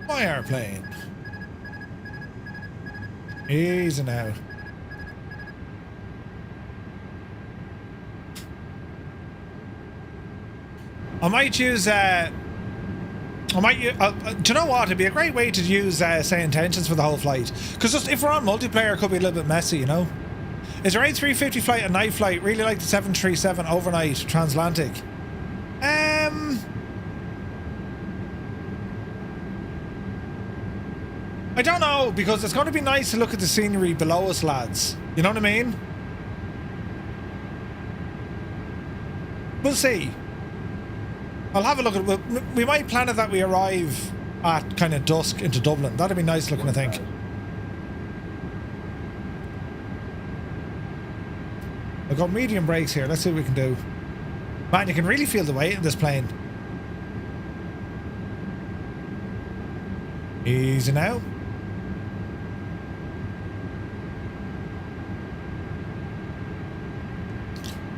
Speaker 1: My airplane. Easy now. I might use do you know what? It'd be a great way to use say intentions for the whole flight, because just if we're on multiplayer, it could be a little bit messy, you know. Is your A350 flight a night flight? Really like the 737 overnight transatlantic. I don't know, because it's going to be nice to look at the scenery below us, lads. You know what I mean? We'll see. I'll have a look at it. We might plan it that we arrive at kind of dusk into Dublin. That'd be nice looking, I think. I've got medium brakes here. Let's see what we can do. Man, you can really feel the weight in this plane. Easy now.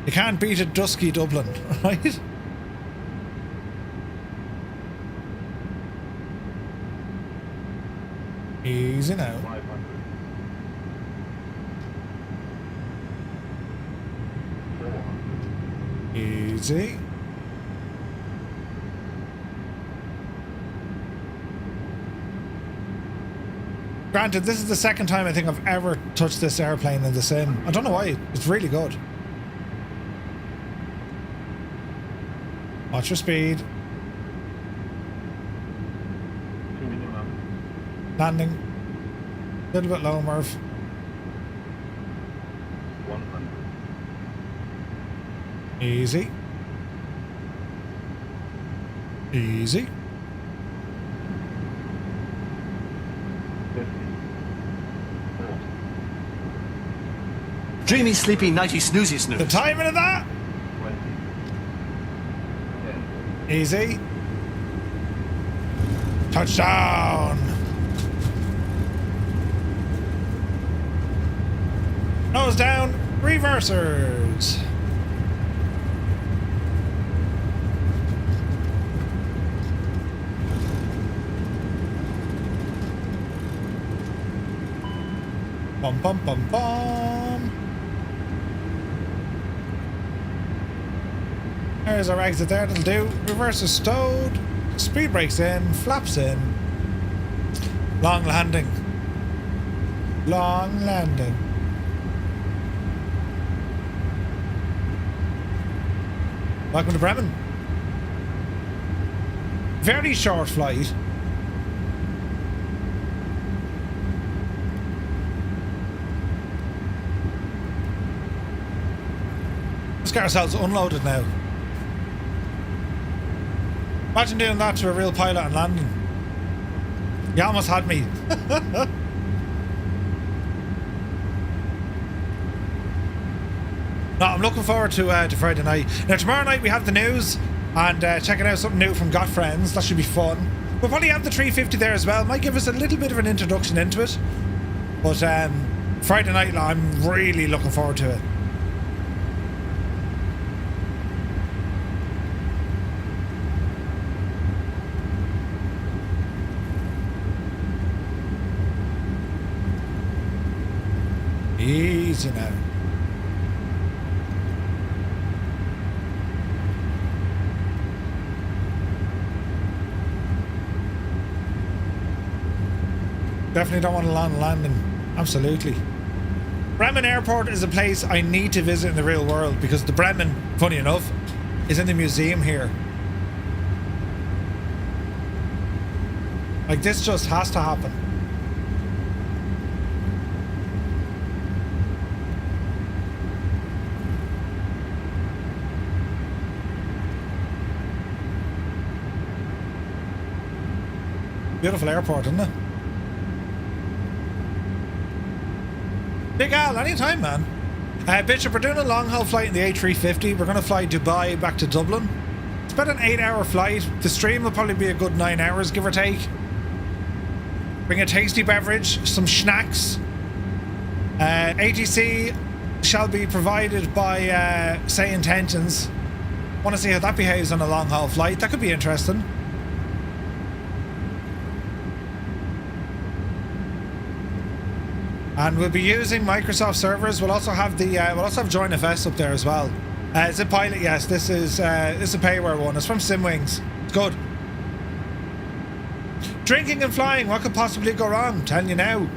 Speaker 1: You can't beat a dusky Dublin, right? Easy now. Easy. Granted, this is the second time I think I've ever touched this airplane in the sim. I don't know why. It's really good. Watch your speed. Landing. A little bit low, Murph.
Speaker 18: 100.
Speaker 1: Easy. Easy.
Speaker 18: 50. 40. Dreamy, sleepy, nighty, snoozy, snooze.
Speaker 1: The timing of that?
Speaker 18: 20. 10.
Speaker 1: Easy. Touchdown. Nose down, reversers. Bum bum bum bum. There's our exit there, that'll do. Reverser stowed. Speed brakes in, flaps in. Long landing. Long landing. Welcome to Bremen. Very short flight. Let's get ourselves unloaded now. Imagine doing that to a real pilot and landing. You almost had me. No, I'm looking forward to Friday night. Now tomorrow night we have the news. and checking out something new from Got Friends. That should be fun. We'll probably have the 350 there as well. Might give us a little bit of an introduction into it. But Friday night, I'm really looking forward to it. Easy now. Definitely don't want a long landing. Absolutely. Bremen Airport is a place I need to visit in the real world because the Bremen, funny enough, is in the museum here. Like, this just has to happen. Beautiful airport, isn't it? Big Al, anytime, man. Bishop, we're doing a long-haul flight in the A350. We're going to fly Dubai back to Dublin. It's about an 8-hour flight. The stream will probably be a good 9 hours, give or take. Bring a tasty beverage, some snacks. ATC shall be provided by Say Intentions. Want to see how that behaves on a long-haul flight. That could be interesting. And we'll be using Microsoft servers. We'll also have the we'll also have JoinFS up there as well. Zip Pilot, yes, this is a payware one. It's from Simwings. It's good. Drinking and flying, what could possibly go wrong? I'm telling you now.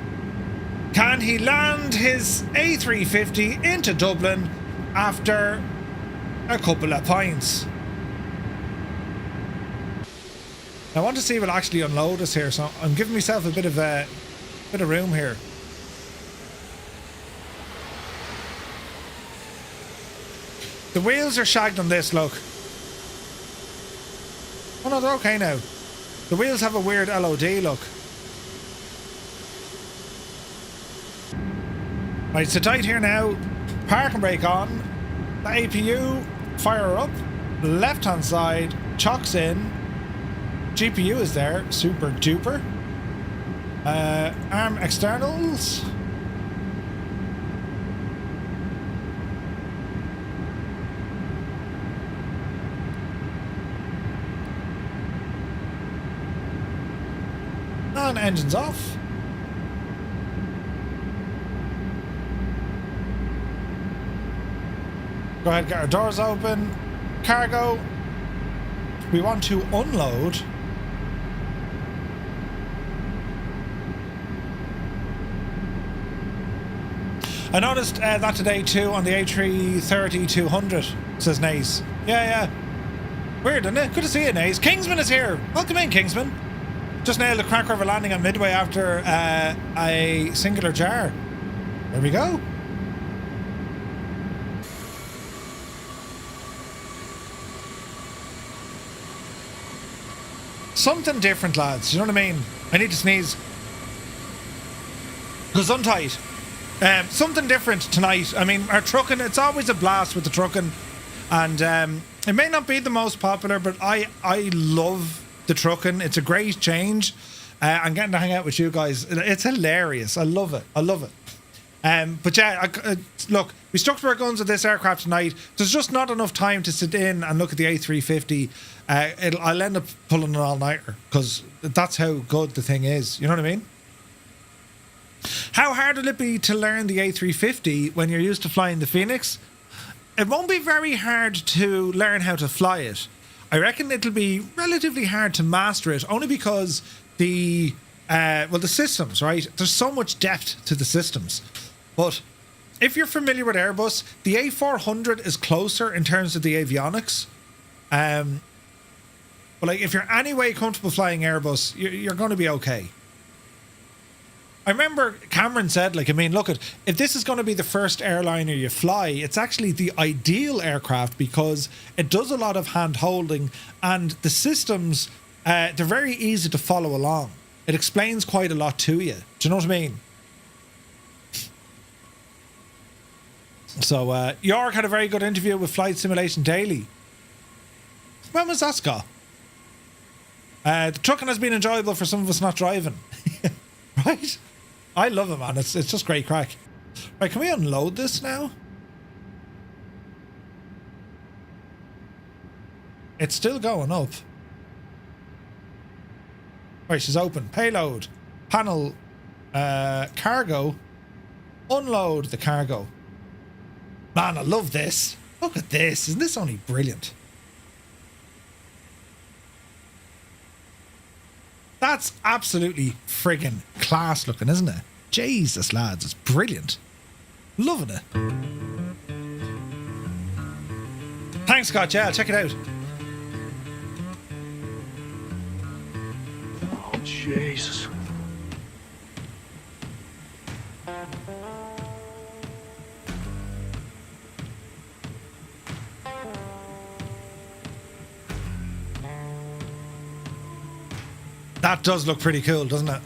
Speaker 1: Can he land his A350 into Dublin after a couple of pints? I want to see if it'll actually unload us here, so I'm giving myself a bit of room here. The wheels are shagged on this, look. Oh no, they're okay now. The wheels have a weird LOD look. Right, so tight here now. Park and brake on. The APU, fire up. Left hand side, chocks in. GPU is there, super duper. Arm externals. And engines off. Go ahead, get our doors open. Cargo. We want to unload. I noticed that today too on the A330-200, says Naze. Yeah. Weird, isn't it? Good to see you, Naze. Kingsman is here. Welcome in, Kingsman. Just nailed a cracker of a landing at Midway after a singular jar. There we go. Something different, lads. You know what I mean? I need to sneeze. Gesundheit. Something different tonight. I mean, our trucking, it's always a blast with the trucking. And it may not be the most popular, but I love the trucking. It's a great change. I'm getting to hang out with you guys. It's hilarious. I love it. But yeah, look, we stuck to our guns with this aircraft tonight. There's just not enough time to sit in and look at the A350. I'll end up pulling an all-nighter because that's how good the thing is. You know what I mean? How hard will it be to learn the A350 when you're used to flying the Phoenix? It won't be very hard to learn how to fly it. I reckon it'll be relatively hard to master it, only because the systems, right? There's so much depth to the systems. But if you're familiar with Airbus, the A400 is closer in terms of the avionics. But like, if you're anyway comfortable flying Airbus, you're going to be okay. I remember Cameron said, like, I mean, look, if this is going to be the first airliner you fly, it's actually the ideal aircraft because it does a lot of hand holding and the systems, they're very easy to follow along. It explains quite a lot to you. Do you know what I mean? So, York had a very good interview with Flight Simulation Daily. When was that, Scott? The trucking has been enjoyable for some of us not driving. Right? I love it, man. It's just great crack. Right, can we unload this now? It's still going up. Right, she's open. Payload. Panel. Cargo. Unload the cargo. Man, I love this. Look at this. Isn't this only brilliant? That's absolutely friggin' class looking, isn't it? Jesus, lads, it's brilliant. Loving it. Thanks, Scott. Yeah, check it out.
Speaker 13: Oh, Jesus.
Speaker 1: That does look pretty cool, doesn't it?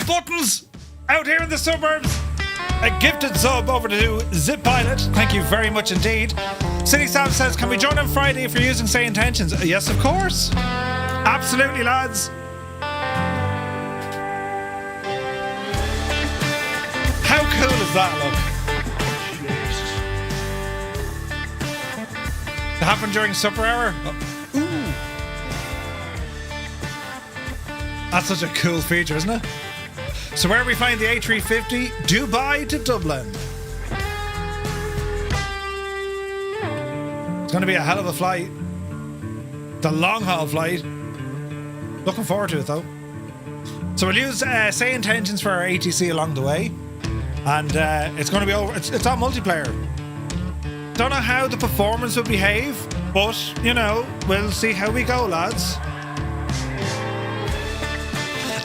Speaker 1: Buttons out here in the suburbs. A gifted sub over to Zip Pilot. Thank you very much indeed. City Sam says, can we join on Friday if you're using Say Intentions? Yes, of course. Absolutely, lads. How cool is that, look? To happen during supper hour? Oh. Ooh. That's such a cool feature, isn't it? So where we find the A350, Dubai to Dublin. It's going to be a hell of a flight. The long haul flight. Looking forward to it though. So we'll use Say Intentions for our ATC along the way. And it's going to be over. It's on multiplayer. Don't know how the performance will behave, but, you know, we'll see how we go, lads.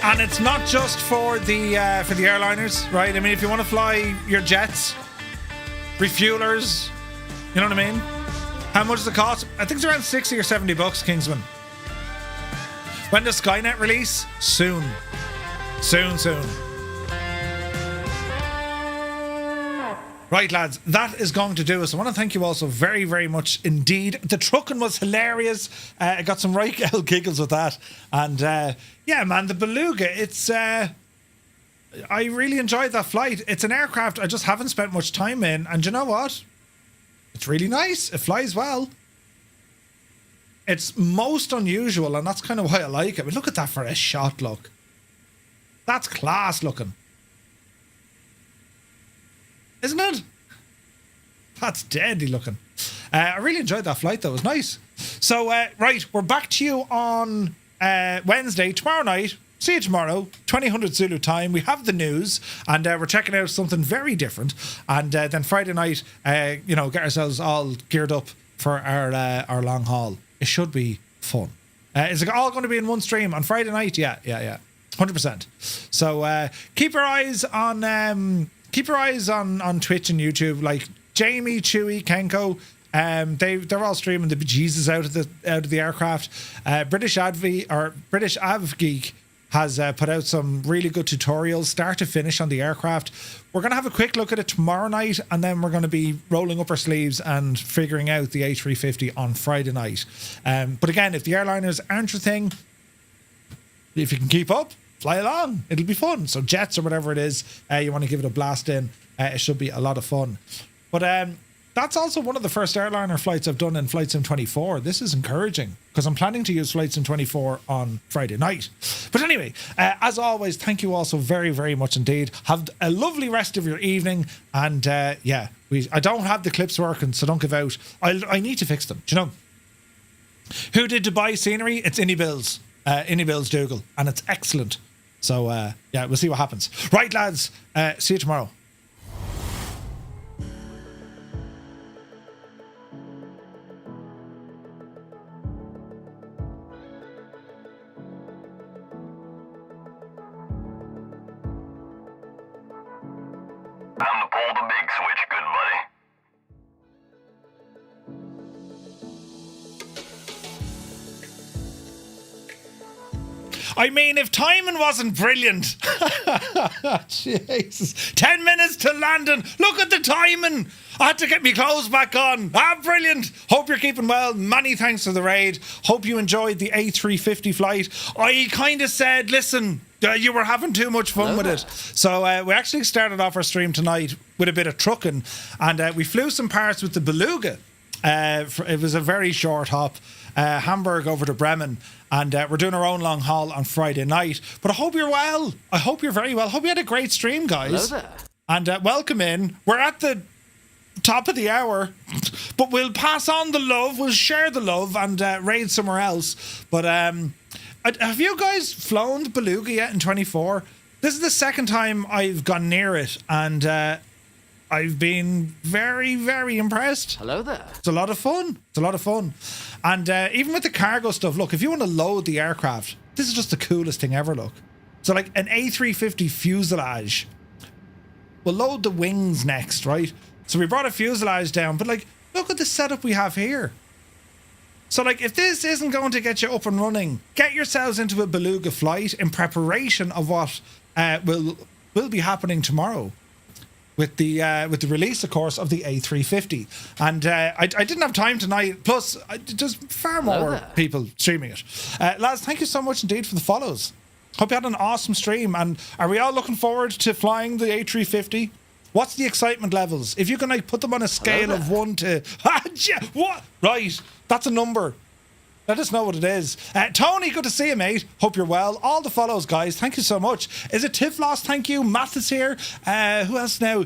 Speaker 1: And it's not just for the airliners, right? I mean, if you want to fly your jets, refuelers, you know what I mean? How much does it cost? I think it's around 60 or 70 bucks, Kingsman. When does Skynet release? Soon. Soon. Right, lads, that is going to do us. I want to thank you all so very, very much indeed. The trucking was hilarious. I got some right giggles with that. And yeah, man, the Beluga, it's... I really enjoyed that flight. It's an aircraft I just haven't spent much time in. And you know what? It's really nice. It flies well. It's most unusual, and that's kind of why I like it. But look at that for a shot, look. That's class looking. Isn't it? That's deadly looking. I really enjoyed that flight though. It was nice. So, right, we're back to you on Wednesday, tomorrow night. See you tomorrow, 2000 Zulu time. We have the news, and we're checking out something very different. And then Friday night, you know, get ourselves all geared up for our long haul. It should be fun. Is it all going to be in one stream on Friday night? Yeah. 100%. So keep your eyes on... Keep your eyes on Twitch and YouTube, like Jamie, Chewy, Kenko. They're all streaming the bejesus out of the aircraft. British Av Geek has put out some really good tutorials, start to finish, on the aircraft. We're going to have a quick look at it tomorrow night, and then we're going to be rolling up our sleeves and figuring out the A350 on Friday night. But again, if the airliners aren't your thing, if you can keep up, fly along. It'll be fun. So jets or whatever it is, you want to give it a blast in. It should be a lot of fun. But that's also one of the first airliner flights I've done in Flight Sim 24. This is encouraging because I'm planning to use Flight Sim 24 on Friday night. But anyway, as always, thank you all so very, very much indeed. Have a lovely rest of your evening. And I don't have the clips working, so don't give out. I need to fix them. Do you know? Who did Dubai scenery? It's Innie Bills Dougal, and it's excellent. So we'll see what happens. Right, lads. See you tomorrow.
Speaker 15: Time to pull the big switch, good buddy.
Speaker 1: I mean, if timing wasn't brilliant. Jesus. 10 minutes to landing. Look at the timing. I had to get my clothes back on. Brilliant. Hope you're keeping well. Many thanks for the raid. Hope you enjoyed the A350 flight. I kind of said, listen, you were having too much fun with it. So we actually started off our stream tonight with a bit of trucking, and we flew some parts with the Beluga. It was a very short hop, Hamburg over to Bremen, and we're doing our own long haul on Friday night. But I hope you're well. I hope you're very well. Hope you had a great stream, guys.
Speaker 3: Hello there.
Speaker 1: And welcome in. We're at the top of the hour, but we'll pass on the love. We'll share the love and raid somewhere else. But have you guys flown the Beluga yet in 24? This is the second time I've gone near it, and I've been very, very impressed.
Speaker 3: Hello there.
Speaker 1: It's a lot of fun. And even with the cargo stuff, look, if you want to load the aircraft, this is just the coolest thing ever, look. So like an A350 fuselage. We'll load the wings next, right? So we brought a fuselage down, but like, look at the setup we have here. So like, if this isn't going to get you up and running, get yourselves into a Beluga flight in preparation of what will be happening tomorrow with the release, of course, of the A350. And I didn't have time tonight. Plus, just far more people streaming it. Lads, thank you so much indeed for the follows. Hope you had an awesome stream. And are we all looking forward to flying the A350? What's the excitement levels? If you can like put them on a scale of 1 to... What? Right, that's a number. Let us know what it is. Tony, good to see you, mate. Hope you're well. All the follows, guys. Thank you so much. Is it Tiflos? Thank you. Matt is here. Who else now?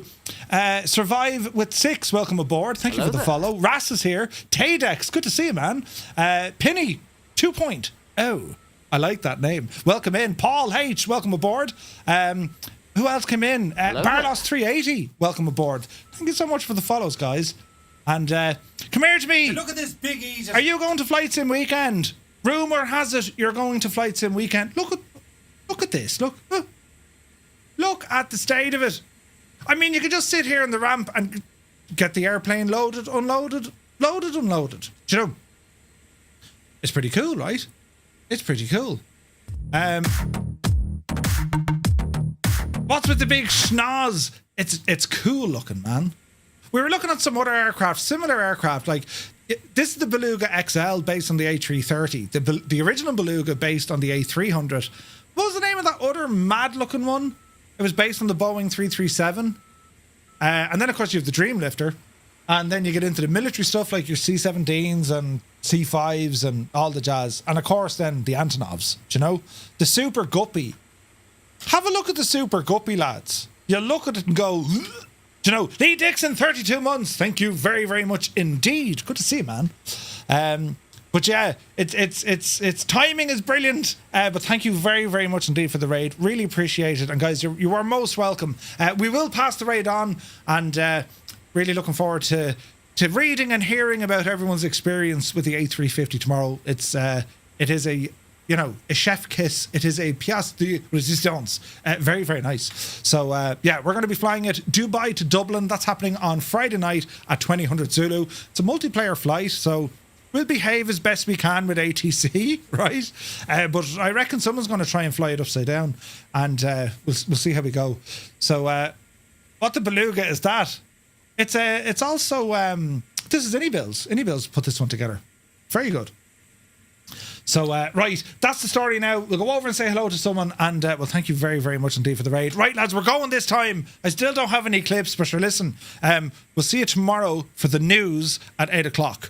Speaker 1: Survive with 6. Welcome aboard. Thank you for the follow. Ras is here. Taydex. Good to see you, man. Pinny 2.0. I like that name. Welcome in. Paul H. Welcome aboard. Who else came in? Barlos 380. Welcome aboard. Thank you so much for the follows, guys. And come here to me.
Speaker 19: Look at this big easy.
Speaker 1: Are you going to Flight Sim weekend? Rumor has it you're going to Flight Sim weekend. Look at this. Look at the state of it. I mean, you could just sit here in the ramp and get the airplane loaded, unloaded, loaded, unloaded. Do you know? It's pretty cool, right? It's pretty cool. What's with the big schnoz? It's cool looking, man. We were looking at some other aircraft, similar aircraft. Like this is the Beluga XL based on the A330. The original Beluga based on the A300. What was the name of that other mad-looking one? It was based on the Boeing 337. And then, of course, you have the Dreamlifter. And then you get into the military stuff like your C-17s and C-5s and all the jazz. And, of course, then the Antonovs. Do you know? The Super Guppy. Have a look at the Super Guppy, lads. You look at it and go... Do you know, Lee Dixon, 32 months. Thank you very, very much indeed. Good to see you, man. But yeah, it's timing is brilliant. But thank you very, very much indeed for the raid. Really appreciate it. And guys, you are most welcome. We will pass the raid on, and really looking forward to reading and hearing about everyone's experience with the A350 tomorrow. It is a chef kiss. It is a pièce de résistance. Very, very nice. So, we're going to be flying it Dubai to Dublin. That's happening on Friday night at 2000 Zulu. It's a multiplayer flight, so we'll behave as best we can with ATC, right? But I reckon someone's going to try and fly it upside down, and we'll see how we go. So, what the Beluga is that? It's also... this is Innie Bills. Innie Bills put this one together. Very good. So, right, that's the story now. We'll go over and say hello to someone, and well, thank you very, very much indeed for the raid. Right, lads, we're going this time. I still don't have any clips, but sure, listen, we'll see you tomorrow for the news at 8 o'clock.